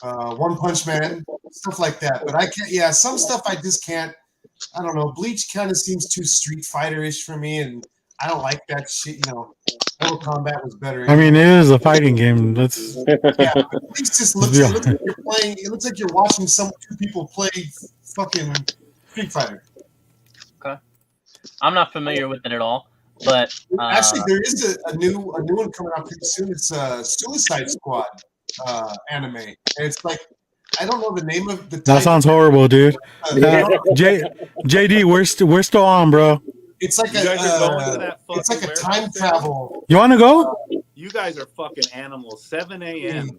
One Punch Man, stuff like that. But I can't. Yeah, some stuff I just can't. I don't know. Bleach kind of seems too Street Fighter-ish for me, and I don't like that shit. Mortal Kombat was better. I mean, it is a fighting game. That's yeah. But Bleach just looks like you're playing. It looks like you're watching two people play fucking Street Fighter. Okay, I'm not familiar with it at all. But actually, there is a new one coming out pretty soon. It's Suicide Squad anime, and it's like. I don't know the name of the. That sounds horrible, dude. JD, we're still on, bro. It's like it's like a time travel. You want to go? You guys are fucking animals. 7 a.m.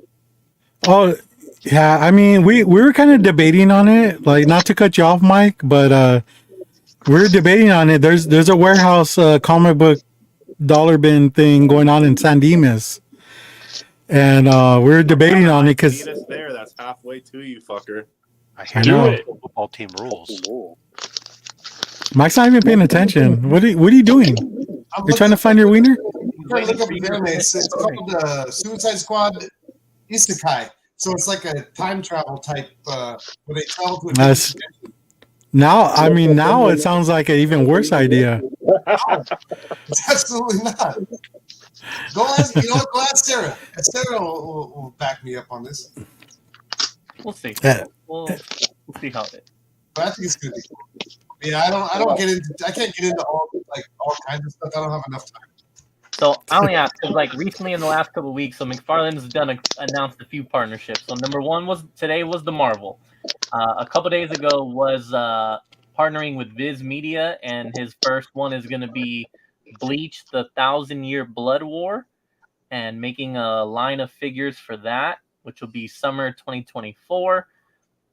Oh, yeah. I mean, we were kind of debating on it. Like, not to cut you off, Mike, but we're debating on it. There's a warehouse comic book dollar bin thing going on in San Dimas. And we're debating on it because there, that's halfway to you, fucker. I know. Football team rules. Mike's not even paying attention. What are you doing? You're trying to find your wiener? Look up the anime. It's called Suicide Squad Isekai. So it's like a time travel type where they travel to a different dimension. Now it sounds like an even worse idea. No, it's absolutely not. Go ask Sarah. Sarah will back me up on this. We'll see. We'll see how it is. But I think it's gonna be cool. Yeah, I can't get into all kinds of stuff. I don't have enough time. So I only asked because recently in the last couple of weeks, so McFarlane's announced a few partnerships. So number one was the Marvel. A couple days ago was partnering with Viz Media, and his first one is going to be Bleach: The 1,000-Year Blood War, and making a line of figures for that, which will be summer 2024.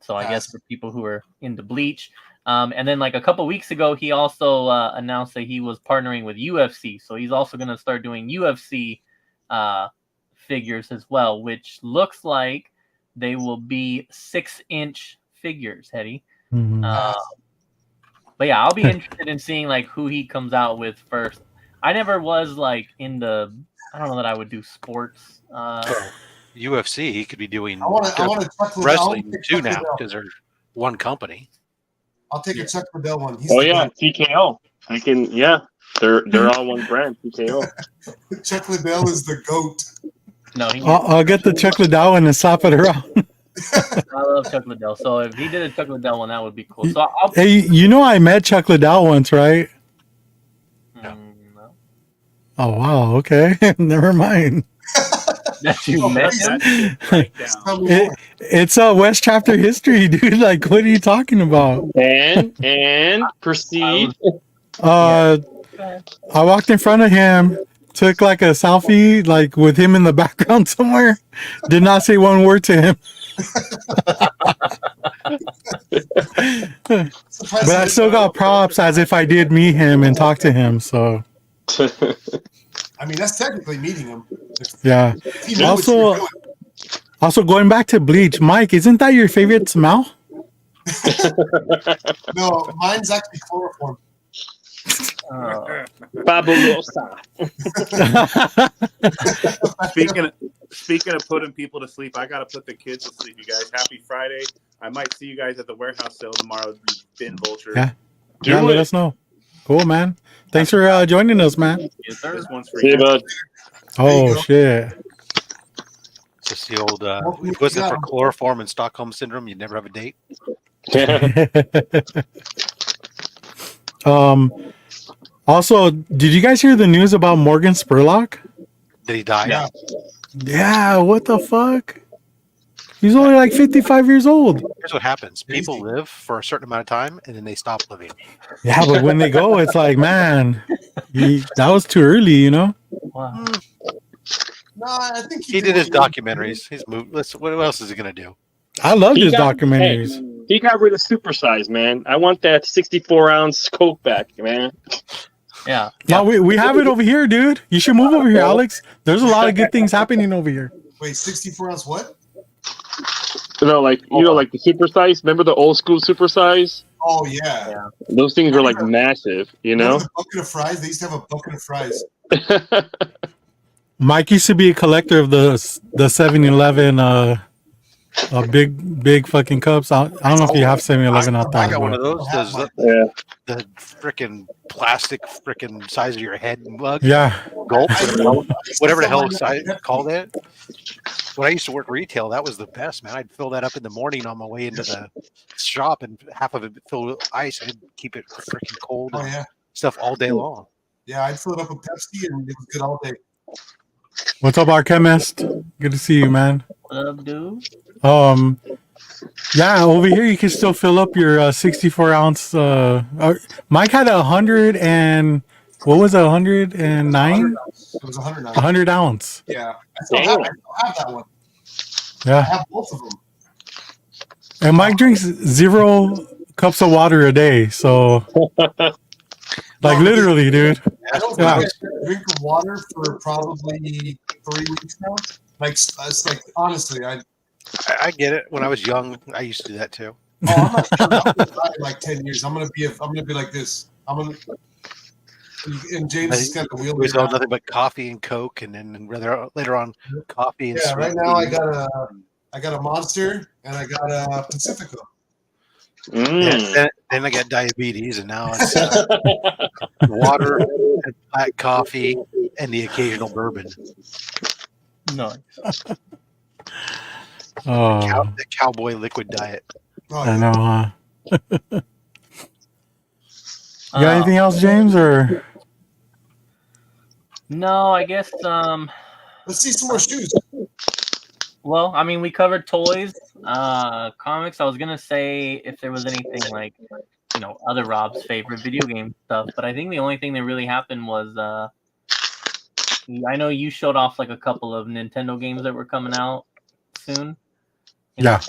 So I guess for people who are into Bleach. And then a couple weeks ago, he also announced that he was partnering with UFC. So he's also going to start doing UFC figures as well, which looks like they will be 6-inch figures, Hetty. Mm-hmm. But yeah, I'll be interested in seeing who he comes out with first. I never was into. I don't know that I would do sports. UFC, he could be doing I want to wrestling too now because they're one company. I'll take a Chuck Liddell one. TKO. I can, yeah. They're all one brand. TKO. Chuck Liddell is the goat. No, I'll get the Chuck Liddell one and slap it around. I love Chuck Liddell. So if he did a Chuck Liddell one, that would be cool. So I'll. Hey, you know I met Chuck Liddell once, right? No. Oh wow, okay. Never mind. That you met him? Right down. It's a West Chapter history, dude. Like, what are you talking about? And proceed. I walked in front of him, took like a selfie, like with him in the background somewhere. Did not say one word to him. But I still got props as if I did meet him and talk to him. So I mean, that's technically meeting him. yeah. If he knew what you were doing. Also going back to bleach, Mike, isn't that your favorite smell? No, mine's actually chloroform. Fabulosa. Speaking of putting people to sleep, I gotta put the kids to sleep. You guys, happy Friday! I might see you guys at the warehouse sale tomorrow. Bin Vulture. Yeah. Let us know. Cool, man. Thanks for joining us, man. Yes, sir. This one's for See you, you. bud. Oh shit. Just the old, if it wasn't for chloroform and Stockholm syndrome, you'd never have a date. Also, did you guys hear the news about Morgan Spurlock? Did he die? Yeah. Yeah, what the fuck? He's only like 55 years old. Here's what happens. People live for a certain amount of time and then they stop living. Yeah, but when they go, it's like, man, that was too early, you know? Wow. No, I think He did his documentaries. His movie. What else is he going to do? I loved He his got- documentaries. He got rid of supersize, man. I want that 64-ounce Coke back, man. Yeah. No, we have it over here, dude. You should move over here, Alex. There's a lot of good things happening over here. Wait, 64 ounce what? Like the supersize. Remember the old school supersize? Oh, yeah. Those things were like massive, you know. Remember the bucket of fries? They used to have a bucket of fries. Mike used to be a collector of the 7-Eleven big fucking cups. I don't know if you have 7-Eleven out there. I got one of those. Yeah. The freaking plastic freaking size of your head mug. Yeah. Gulp. Whatever the hell size called it. When I used to work retail, that was the best, man. I'd fill that up in the morning on my way into the shop, and half of it filled with ice, and keep it freaking cold Oh, and yeah. stuff all day long. Yeah, I'd fill it up with Pepsi, and it was good all day. What's up, our chemist? Good to see you, man. What up, dude? Yeah, over here you can still fill up your 64-ounce. Mike had 100 and what was it? 109? It was 109. 100 ounce. Yeah. I still have that one. I Yeah, have both of them. and Mike drinks 0 cups of water a day. So, like literally, dude. I don't Yeah. think I drink of water for probably 3 weeks now. Like, it's like honestly, I get it. When I was young, I used to do that too. I'm not sure. I'm gonna die in like 10 years. I'm gonna be like this. And James is got the wheel. We saw nothing but coffee and Coke, and then later on, coffee and Yeah, sweet right now I tea. got a Monster and I got a Pacifico. Then I got diabetes, and now it's water and black coffee and the occasional bourbon. No. Oh, The cowboy liquid diet. Oh, I know, huh? You got anything else, James? Or No, I guess. Let's see some more shoes. Well, I mean, we covered toys, comics. I was gonna say if there was anything like, other Rob's favorite video game stuff, but I think the only thing that really happened was, I know you showed off like a couple of Nintendo games that were coming out soon. Yeah.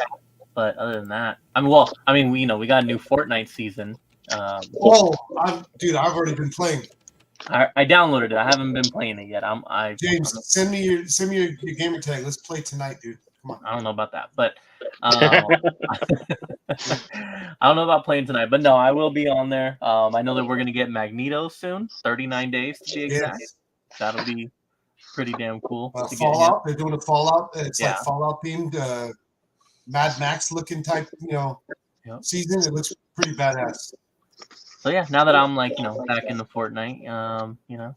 But other than that, we got a new Fortnite season. I've already been playing. I downloaded it. I haven't been playing it yet. James, send me your gamer tag. Let's play tonight, dude. Come on. I don't know about that, but I don't know about playing tonight. But no, I will be on there. I know that we're gonna get Magneto soon. 39 days to be exact. Yes. That'll be pretty damn cool. to get him. Fallout. They're doing a Fallout. It's Yeah. like Fallout themed, Mad Max looking type, Yep. season. It looks pretty badass. So yeah, now that I'm like back into Fortnite,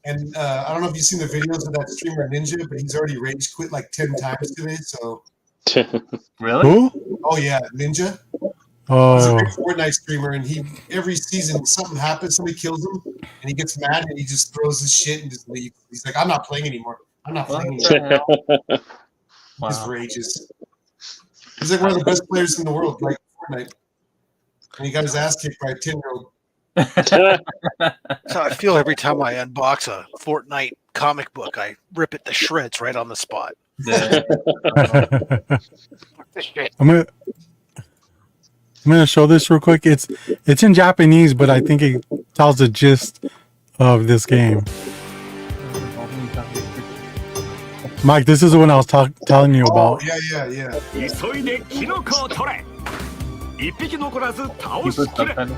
And I don't know if you've seen the videos of that streamer Ninja, but he's already rage quit like 10 times today. So, really, Who? oh yeah, Ninja. He's a Oh, big Fortnite streamer, and he every season something happens, somebody kills him, and he gets mad and he just throws his shit and just leaves. He's like, I'm not playing anymore. I'm not what playing anymore. the hell? He just Wow. rages. He's like one of the best players in the world, like Fortnite. And he got his ass kicked by a 10-year-old. So I feel every time I unbox a Fortnite comic book, I rip it to shreds right on the spot. Yeah. I'm gonna show this real quick. It's in Japanese, but I think it tells the gist of this game. Mike, this is the one I was telling you Oh, about. yeah. 急いでキノコを取れ一匹残らず倒 Keep し it きる subtitled.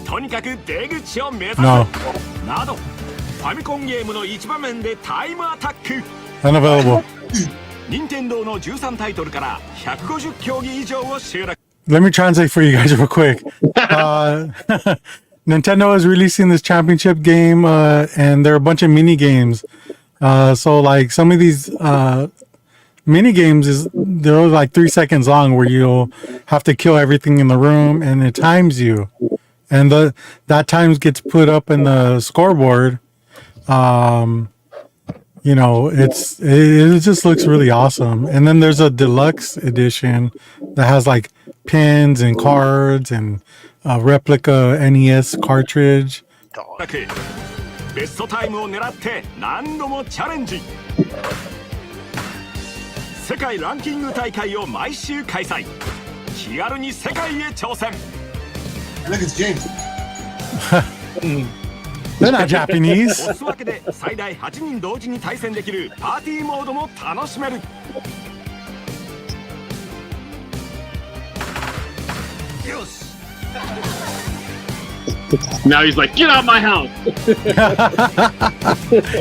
とにかく出口を目指す No, などファミコンゲームの一場面でタイムアタック unavailable. 任天堂の13タイトルから150競技以上を集落 Let me translate for you guys real quick. Nintendo is releasing this championship game, and there are a bunch of mini games. So like some of these mini games they're like 3 seconds long, where you'll have to kill everything in the room, and it times you, and that times gets put up in the scoreboard. It just looks really awesome. And then there's a deluxe edition that has like pins and cards and a replica NES cartridge. ベストタイムを狙って何度もチャレンジ世界ランキング大会を毎週開催気軽に世界へ挑戦 Look, it's James. They're not Japanese. 押すわけで最大8人同時に対戦できるパーティーモードも楽しめるよし Now he's like, get out my house.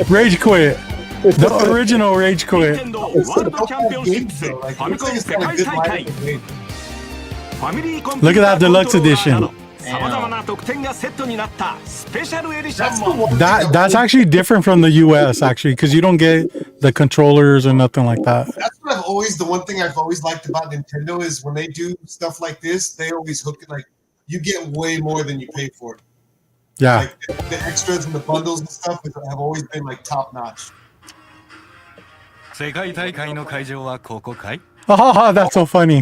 Rage quit. The original Rage 任 quit. 天堂ワールドチャンピオンシップス Games, フ though. Like, ァミ looks コ like ン it's 世 got a 界 good 大 life 会 of game. ファミリーコン Look at that deluxe edition. さまざまな特典がセットになったスペシャルエディショ That's ン the も one. That's actually different from the US, actually, because you don't get the controllers or nothing like that. That's what the one thing I've always liked about Nintendo is when they do stuff like this, they always hook it like you get way more than you pay for it. Yeah. Like the extras and the bundles and stuff have always been like top notch. 世界大会の会場はここかい Oh, that's so funny.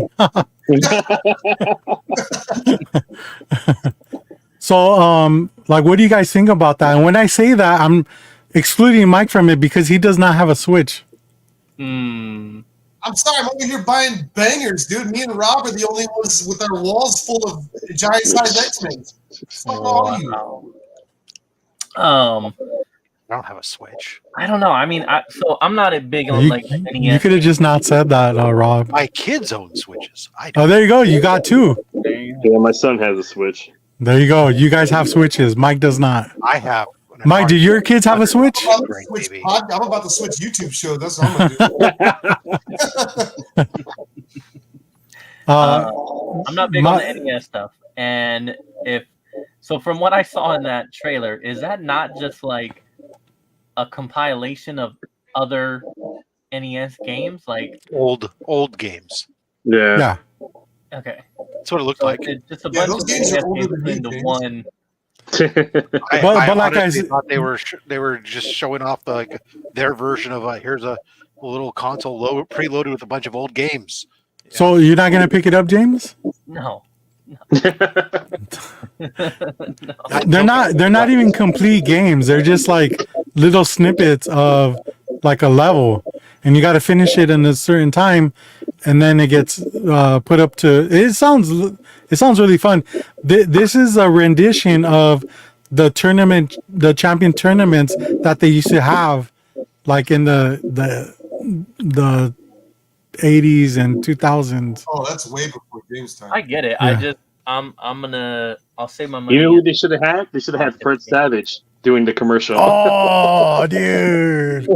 So, like, what do you guys think about that? And when I say that, I'm excluding Mike from it because he does not have a Switch. Hmm. I'm sorry, I'm over here buying bangers, dude. Me and Rob are the only ones with our walls full of giant size X-Men. Fuck all of you. Wow. I don't have a Switch. I don't know. I mean, I'm not a big on You, like you NES. could have just not said that, Rob. My kids own Switches. I Oh, don't. there you go. You got two. Yeah, my son has a Switch. There you go. You guys have Switches. Mike does not. I have. an Mike, do your kids have a Switch? I'm about to Great, switch baby. I'm about to switch YouTube show. That's what I'm gonna do. I'm not big on the NES stuff. And so from what I saw in that trailer, is that not just like a compilation of other NES games? Like Old games. Yeah. Yeah. okay, That's what it looked so like. it's just a Yeah, bunch those of games NES are older games than put these into games. one. I but like I honestly said- thought they were just showing off their version of here's a little console preloaded with a bunch of old games. So you're not gonna pick it up, James? No. They're not even complete games. They're just like little snippets of like a level, and you got to finish it in a certain time, and then it gets put up to. It sounds really fun. This is a rendition of the champion tournaments that they used to have, like in the 80s and 2000s. Oh, that's way before James time. I get it. Yeah. I'll save my money. You know who they should have had? They should have had Fred Savage doing the commercial. Oh, dude.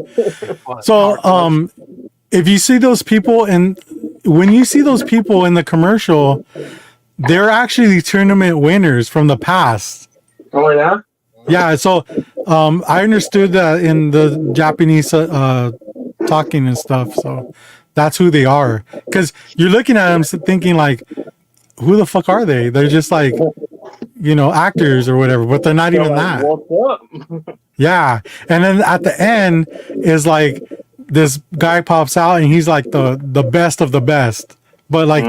So, if you see those people when you see those people in the commercial, they're actually tournament winners from the past. Oh yeah. Yeah, so I understood that in the Japanese talking and stuff. So that's who they are. Because you're looking at them thinking like, who the fuck are they? They're just like, actors or whatever, but they're not even that. What's up? Yeah, and then at the end is like this guy pops out and he's like the best of the best. But like,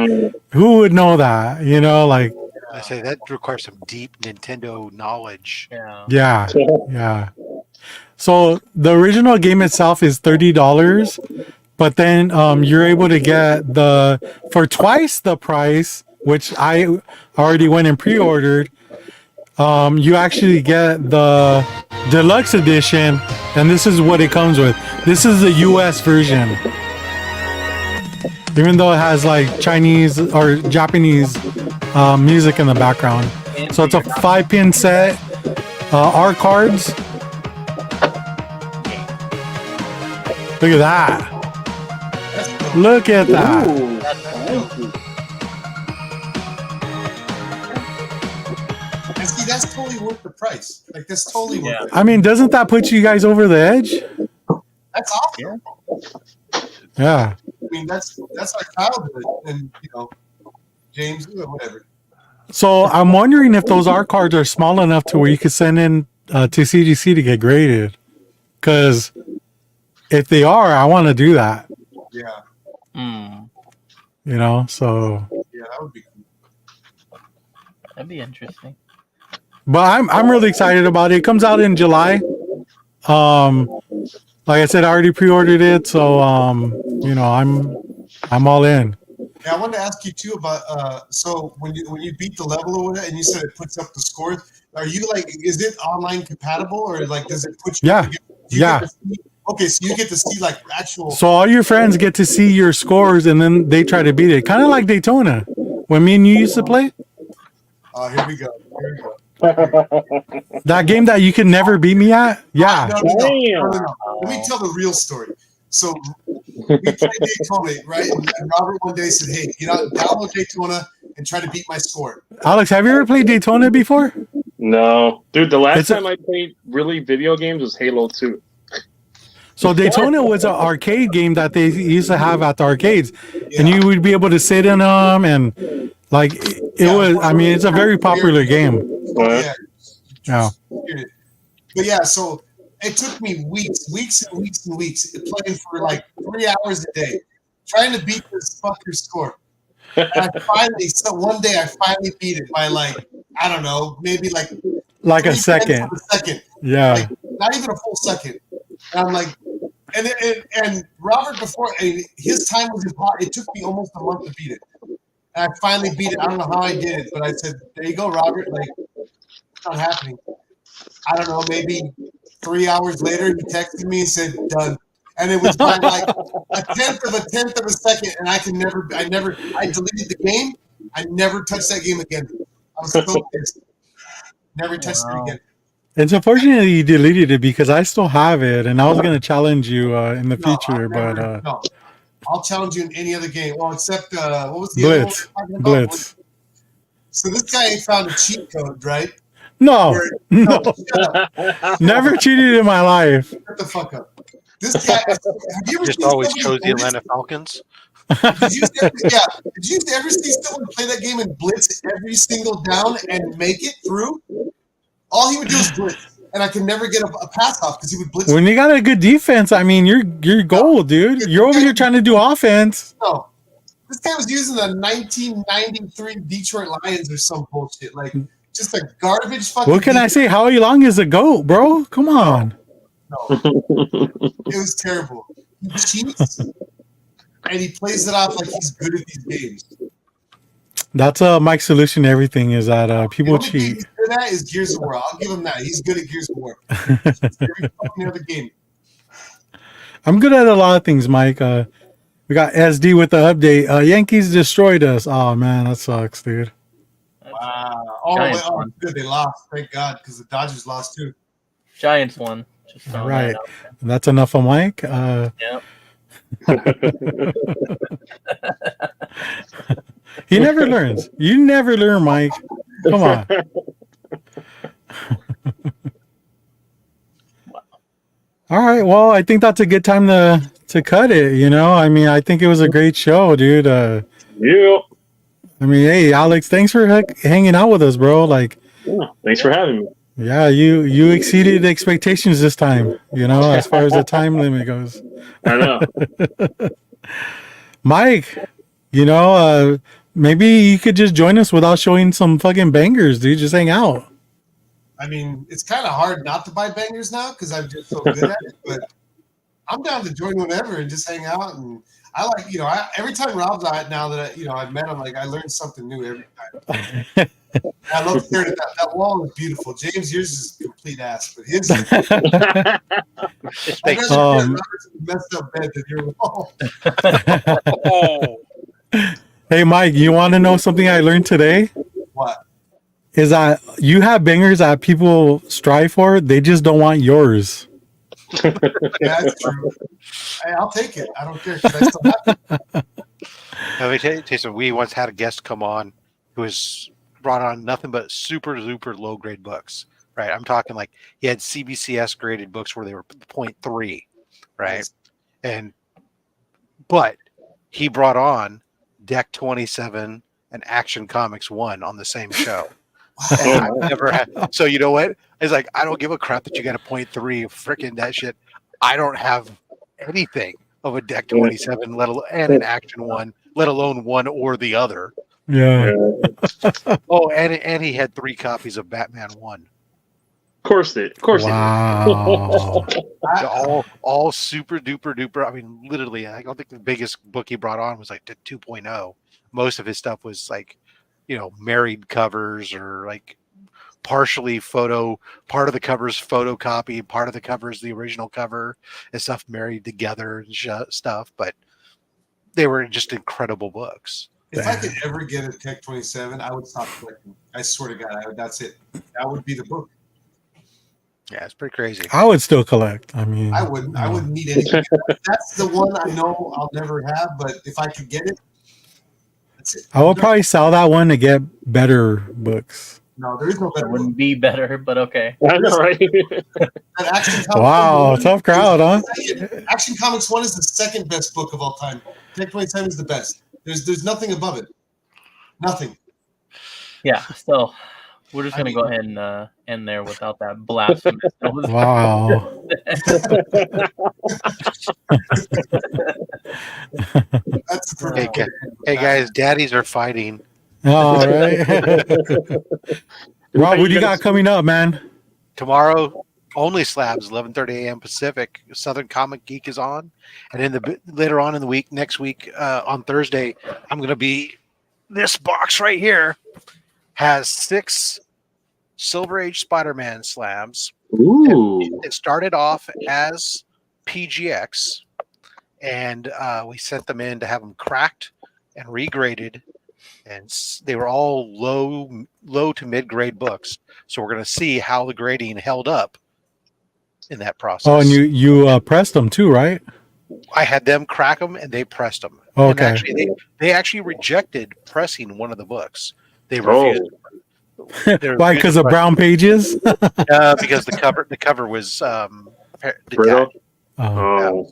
who would know that? Like. I say that requires some deep Nintendo knowledge. Yeah. Yeah. So the original game itself is $30, but then you're able to get for twice the price, which I already went and pre-ordered. You actually get the deluxe edition, and this is what it comes with. This is the US version. Even though it has like Chinese or Japanese music in the background. So it's a 5-pin set, R cards. Look at that. Look at that. And see, that's totally worth the price. Like, that's totally worth it. I mean, doesn't that put you guys over the edge? That's awesome. Yeah. I mean, that's our childhood, and James, whatever. So I'm wondering if those R cards are small enough to where you could send in to CGC to get graded. Because if they are, I want to do that. Yeah. So. Yeah, that would be cool. That'd be interesting. But I'm really excited about it. It comes out in July. Like I said, I already pre-ordered it, so I'm all in. Yeah, I wanted to ask you too about so when you beat the level or whatever, and you said it puts up the scores. Are you like, is it online compatible, or like does it put you? Yeah, yeah. Okay, so you get to see like actual. So all your friends get to see your scores, and then they try to beat it. Kind of like Daytona, when me and you used to play. Oh, here we go. That game that you could never beat me at. Yeah. No. Let me tell the real story. So we played Daytona, right? And Robert one day said, "Hey, download Daytona and try to beat my score." Alex, have you ever played Daytona before? No, dude. The last time I played really video games was Halo 2. So Daytona was an arcade game that they used to have at the arcades, and you would be able to sit in them, and like it was. I mean, it's a very popular game. Yeah. But yeah, so it took me weeks playing for like 3 hours a day, trying to beat this fucker score. And one day I finally beat it by like, I don't know, maybe like a second. Yeah. Like, not even a full second. And I'm like, and Robert his time was impossible. It took me almost a month to beat it. And I finally beat it. I don't know how I did it, but I said, "There you go, Robert." Like, it's not happening. I don't know. Maybe 3 hours later, he texted me and said, "Done." And it was by like a tenth of a second, and I deleted the game. I never touched that game again. I was so pissed. Never touched it again. It's unfortunate you deleted it because I still have it, and I was going to challenge you in the future, but no. I'll challenge you in any other game. Well, except what was the Blitz. other one? Blitz. So this guy found a cheat code, right? No. Shut up. Never cheated in my life. Shut the fuck up. This guy. Have you ever Just seen always somebody chose the blitz? Atlanta Falcons. Did you ever see someone play that game and blitz every single down and make it through? All he would do is blitz, and I could never get a pass off because he would blitz. When you got a good defense, I mean, you're gold, dude. You're over here trying to do offense. No, this guy was using the 1993 Detroit Lions or some bullshit, like just a garbage fucking. What can I say? How long is a goat, bro? Come on. No, it was terrible. He cheats, and he plays it off like he's good at these games. That's Mike's solution to everything is that people The only game cheat. he's good at is Gears of War. I'll give him that. He's good at Gears of War. Every fucking other game. I'm good at a lot of things, Mike. We got SD with the update. Yankees destroyed us. Oh man, that sucks, dude. Wow. Oh, Giants wait, won. good. They lost. Thank God, because the Dodgers lost too. Giants won. Just All throwing right, that out there. that's enough of Mike. Yep. He never learns. You never learn, Mike. Come on. All right. Well, I think that's a good time to cut it. I mean, I think it was a great show, dude. Yeah. I mean, hey, Alex, thanks for hanging out with us, bro. Like, Yeah. Thanks for having me. yeah, you exceeded expectations this time. As far as the time limit goes. I know. Mike, maybe you could just join us without showing some fucking bangers, dude. Just hang out. I mean, it's kind of hard not to buy bangers now because I'm just so good at it. But I'm down to join whenever and just hang out. And I like, every time Rob's out now that I've met him, like I learned something new every time. I love staring at that wall is beautiful. James, yours is complete ass, but his I'd rather stare at Robert's messed up bed than your wall. Hey, Mike, you want to know something I learned today? What? Is that you have bangers that people strive for, they just don't want yours. Yeah, that's true. Hey, I'll take it. I don't care because I still have it. Let me tell you something. We once had a guest come on who was brought on nothing but super low grade books. Right. I'm talking like he had CBCS graded books where they were 0.3, right? But he brought on Deck 27 and Action Comics 1 on the same show. And I've never had. So you know what? It's like I don't give a crap that you got a 0.3. Freaking that shit. I don't have anything of a Deck 27, and an Action 1, let alone one or the other. Yeah. Oh, and he had 3 copies of Batman 1. Of course he did. all super duper. I mean, literally, I don't think the biggest book he brought on was like the 2.0. Most of his stuff was like, married covers or like partially photo. Part of the cover's photocopy, part of the cover's the original cover, and stuff married together and stuff. But they were just incredible books. If I could ever get a Tech 27, I would stop collecting. I swear to God, that's it. That would be the book. Yeah, it's pretty crazy. I would still collect. I mean, I wouldn't. I wouldn't need anything. That's the one I know I'll never have. But if I could get it, that's it. I would probably sell that one to get better books. No, there is no better. It wouldn't be better, but okay. I know, right? Action Comics Wow, tough crowd, huh? Action Comics 1 is the second best book of all time. Tech 27 is the best. There's nothing above it. Nothing. Yeah, so we're just gonna go ahead and end there without that blasphemous. Wow. That's the hey guys, daddies are fighting. All right. Rob, what do you got coming up, man? Tomorrow, only slabs, 11:30 a.m. Pacific. Southern Comic Geek is on, and then later on in the week, next week on Thursday, I'm going to be. This box right here has 6 Silver Age Spider-Man slabs. Ooh! It started off as PGX, and we sent them in to have them cracked and regraded. And they were all low to mid-grade books. So we're going to see how the grading held up in that process. Oh, and you pressed them too, right? I had them crack them, and they pressed them. Okay. And actually, they actually rejected pressing one of the books. They refused. Why? Because of brown pages? Because the cover was detached.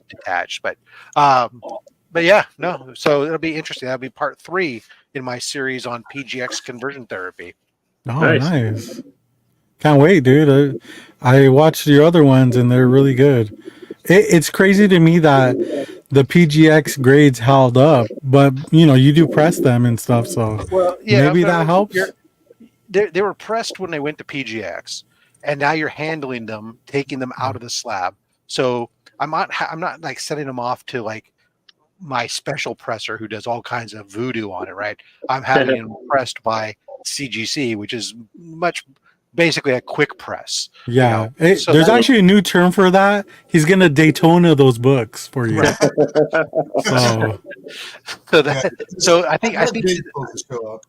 Detached, but yeah, no. So it'll be interesting. That'll be part 3 in my series on PGX conversion therapy. Oh, nice. Can't wait, dude. I watched your other ones and they're really good. It's crazy to me that the PGX grades held up, but you do press them and stuff, so maybe that helps. They were pressed when they went to PGX, and now you're handling them, taking them out of the slab. So I'm not like sending them off to like my special presser who does all kinds of voodoo on it, right? I'm having them pressed by CGC, which is basically a quick press. Yeah. So there's actually a new term for that. He's going to Daytona those books for you. Right. so I think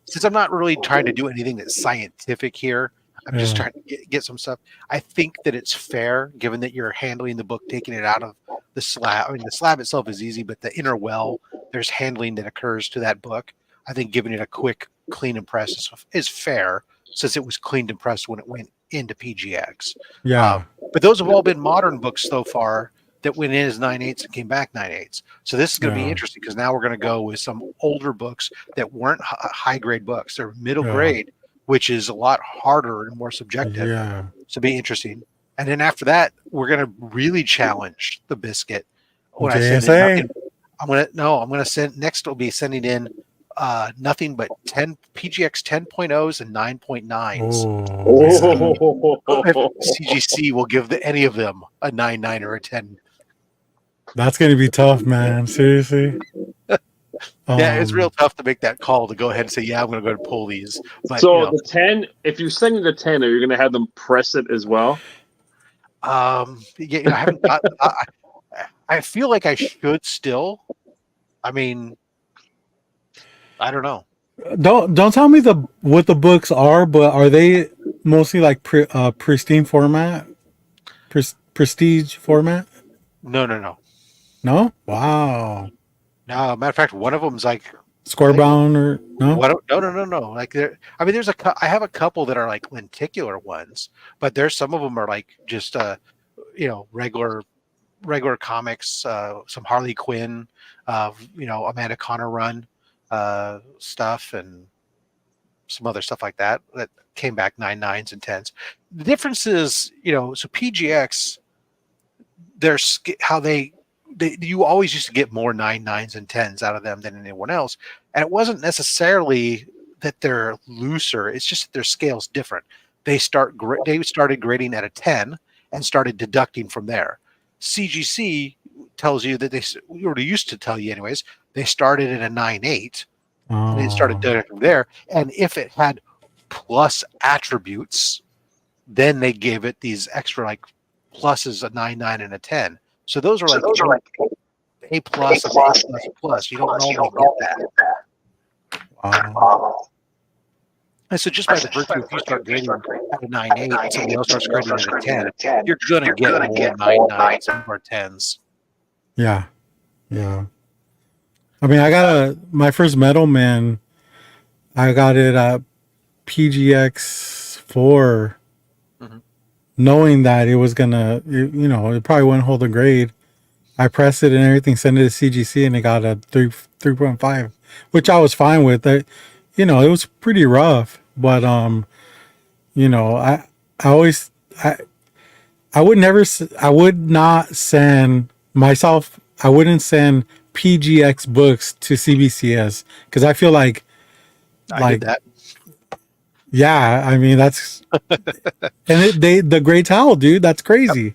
since I'm not really trying to do anything that's scientific here, I'm just trying to get some stuff. I think that it's fair, given that you're handling the book, taking it out of the slab. I mean, the slab itself is easy, but the inner well, there's handling that occurs to that book. I think giving it a quick clean and press is fair, since it was cleaned and pressed when it went into PGX. Yeah. But those have all been modern books so far that went in as 9/8 and came back 9/8. So this is going to be Yeah. interesting because now we're going to go with some older books that weren't high grade books. They're middle Yeah. grade, which is a lot harder and more subjective. Yeah. So be interesting. And then after that, we're going to really challenge the biscuit. When I send JSA. it, I'm going to send next. We'll be sending in nothing but 10 PGX 10.0s and 9.9s. Oh, CGC will give any of them a 9.9 or a 10. that's gonna be tough, man. Seriously. Yeah, it's real tough to make that call to go ahead and say, yeah, I'm going to go and pull these. But So the 10, if you're sending the 10, are you going to have them press it as well? Yeah, I haven't. I feel like I should still. I mean, I don't know. Don't tell me what the books are, but are they mostly like pristine format, prestige format? No. No. Wow. No, matter of fact, one of them's like Square bound or no? No. Like I mean, I have a couple that are like lenticular ones, but there's some of them are like just regular comics, some Harley Quinn, Amanda Connor run stuff, and some other stuff like that came back 9.9s and 10s. The difference is, so PGX, there's how you always used to get more 9.9s and 10s out of them than anyone else. And it wasn't necessarily that they're looser. It's just that their scale's different. They started grading at a 10 and started deducting from there. CGC tells you that or used to tell you anyways, they started at a 9.8 and it started deducting from there. And if it had plus attributes, then they gave it these extra like pluses, a 9.9 and a 10. So those are like A plus and A plus. You don't normally get that. And so just by the virtue, if you start grading at a 9.8 and somebody else starts grading at a 10, you're going to get more 9.9s or 10s. Yeah. I mean, I got my first Metal Man. I got it at PGX 4, knowing that it was gonna, it probably wouldn't hold a grade. I pressed it and everything, sent it to CGC, and it got a 3.5, which I was fine with. It was pretty rough, but I would not send myself. I wouldn't send PGX books to CBCS because I feel like I did that. Yeah, I mean that's and the Great Towel, dude. That's crazy.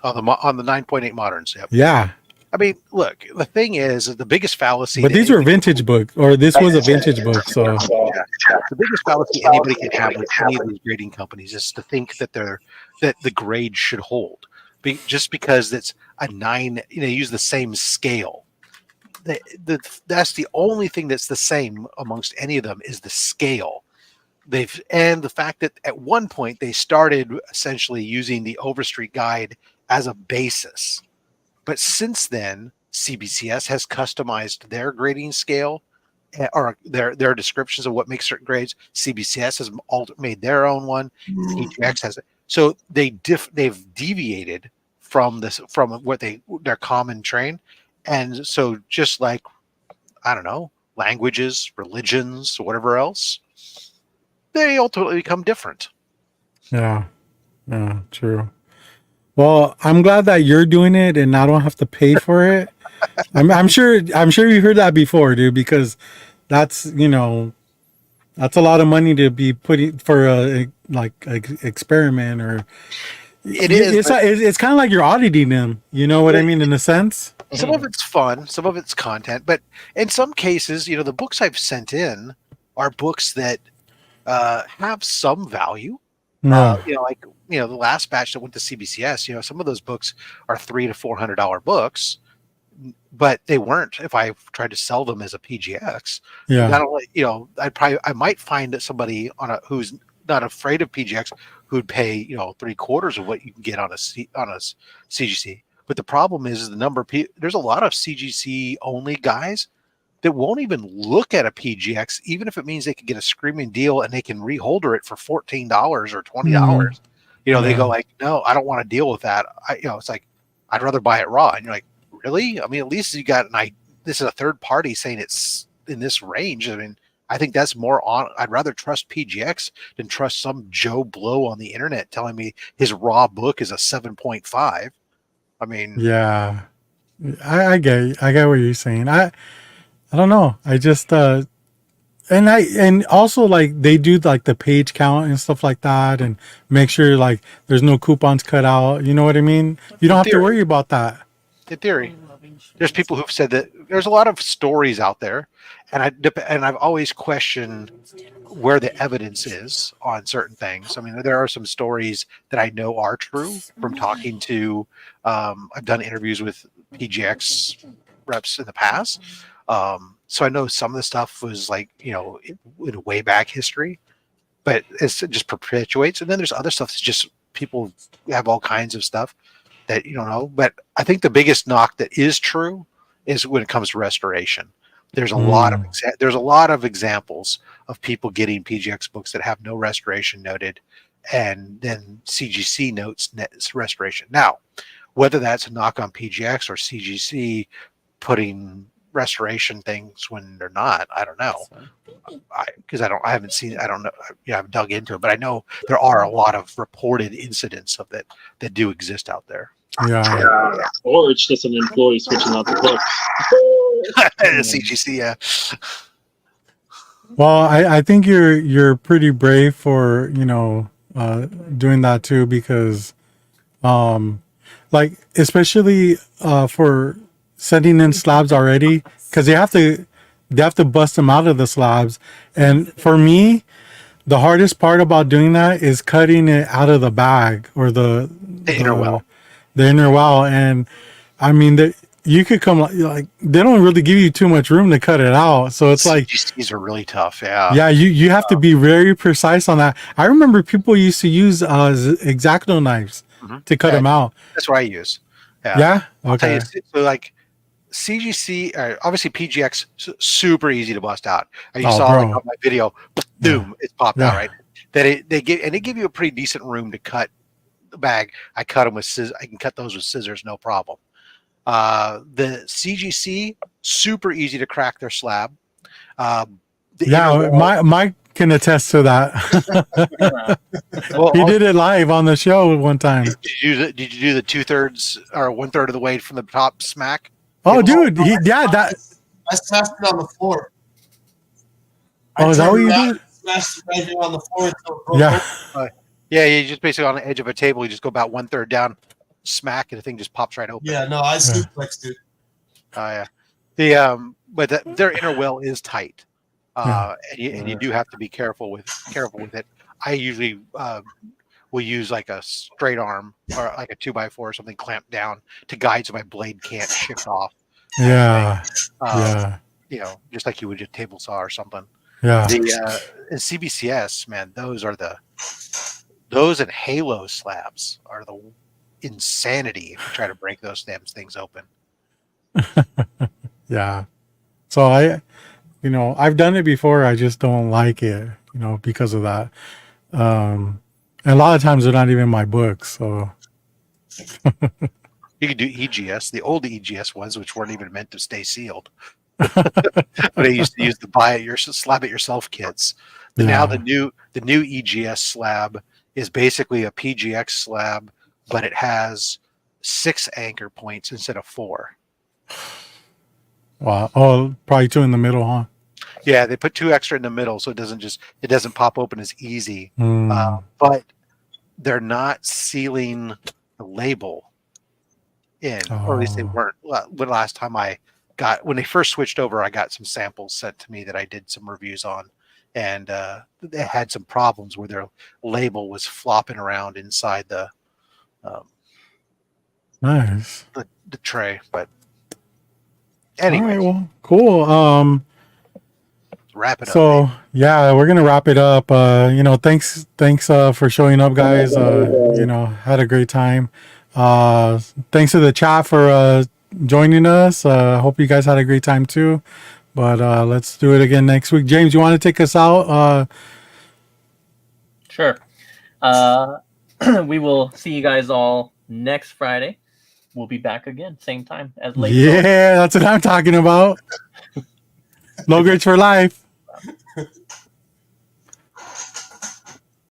On the 9.8 moderns. Yep. Yeah. I mean, look, the thing is the biggest fallacy. But these were vintage books, or this was a vintage book. So the biggest fallacy anybody can have with any of these grading companies is to think that the grade should hold, just because it's a 9. Use the same scale. That's the only thing that's the same amongst any of them is the scale. And the fact that at one point they started essentially using the Overstreet guide as a basis. But since then, CBCS has customized their grading scale or their descriptions of what makes certain grades. CBCS has made their own one. PGX has it. So they've deviated from what their common train. And so just like, I don't know, languages, religions, whatever else, they ultimately become different. Yeah, true. Well, I'm glad that you're doing it and I don't have to pay for it. I'm sure you heard that before, dude, because that's a lot of money to be putting for a experiment or it's kind of like you're auditing them. You know what I mean, in a sense. Some of it's fun, some of it's content, but in some cases, the books I've sent in are books that have some value. The last batch that went to CBCS, some of those books are $300 to $400 books, but they weren't if I tried to sell them as a PGX. Yeah. Not only, I might find somebody who's not afraid of PGX who'd pay, 3/4 of what you can get on a CGC. But the problem is the number of people. There's a lot of CGC only guys that won't even look at a PGX, even if it means they can get a screaming deal and they can reholder it for $14 or $20. You know, they go like, no, I don't want to deal with that. It's like, I'd rather buy it raw. And you're like, really? I mean, at least you got this is a third party saying it's in this range. I mean, I think that's more on. I'd rather trust PGX than trust some Joe Blow on the internet telling me his raw book is a 7.5. I mean, yeah, I get what you're saying. I don't know. I just and also like they do like the page count and stuff like that, and make sure like there's no coupons cut out. You know what I mean? You don't have to worry about that. in theory, there's people who've said that there's a lot of stories out there, and I've always questioned where the evidence is on certain things. I mean, there are some stories that I know are true from talking to. I've done interviews with PGX reps in the past, so I know some of the stuff was like in way back history, but it just perpetuates. And then there's other stuff that's just people have all kinds of stuff that you don't know. But I think the biggest knock that is true is when it comes to restoration. There's a lot of examples of people getting PGX books that have no restoration noted, and then CGC notes restoration. Now, whether that's a knock on PGX or CGC putting restoration things when they're not, I don't know. Because I haven't seen, I don't know, I haven't dug into it, but I know there are a lot of reported incidents of that do exist out there. Yeah. Or it's just an employee switching out the book. CGC, yeah. Well, I think you're pretty brave for doing that too, because like especially for sending in slabs already, because they have to bust them out of the slabs. And for me, the hardest part about doing that is cutting it out of the bag or the inner well. The inner well. And I mean, you could come like they don't really give you too much room to cut it out. So it's like these are really tough. Yeah. Yeah, you have to be very precise on that. I remember people used to use X-Acto knives to cut them out. That's what I use. Yeah. Yeah. I'll tell Okay. you, so like CGC, obviously PGX, super easy to bust out. And you saw like on my video, boom, it's popped out, right? That they give you a pretty decent room to cut the bag. I cut them with scissors. I can cut those with scissors, no problem. The CGC, super easy to crack their slab. Mike can attest to that. Well, he did it live on the show one time. Did you do the 2/3 or 1/3 of the way from the top smack? Oh, dude, I smashed it on the floor. Is that what you did? Smashed it right here on the floor until it broke open. Yeah, you just basically on the edge of a table, you just go about 1/3 down, smack, and the thing just pops right open. Yeah, no, I suplexed it. Oh yeah, but their inner well is tight, and you do have to be careful with it. I usually will use like a straight arm or like a 2x4 or something clamped down to guide so my blade can't shift off. Yeah. Just like you would a table saw or something. Yeah. The CBCS, man, those and halo slabs are the insanity if you try to break those damn things open. Yeah. So I've done it before. I just don't like it, because of that. And a lot of times they're not even my books. So you could do EGS, the old EGS ones, which weren't even meant to stay sealed. But I used to use the slab it yourself kits. But now the new EGS slab is basically a PGX slab, but it has 6 anchor points instead of 4. Wow. Oh, probably 2 in the middle, huh? Yeah, they put 2 extra in the middle, so it doesn't pop open as easy. But they're not sealing the label in, or at least they weren't. When last time when they first switched over, I got some samples sent to me that I did some reviews on, and they had some problems where their label was flopping around inside the nice the tray. But anyway, well, cool. Wrap it up. So yeah, we're gonna wrap it up. Thanks for showing up, guys. Had a great time. Thanks to the chat for joining us. Hope you guys had a great time too. But let's do it again next week. James, you want to take us out? Sure. We will see you guys all next Friday. We'll be back again, same time as late. Yeah, that's what I'm talking about. Low grades for life.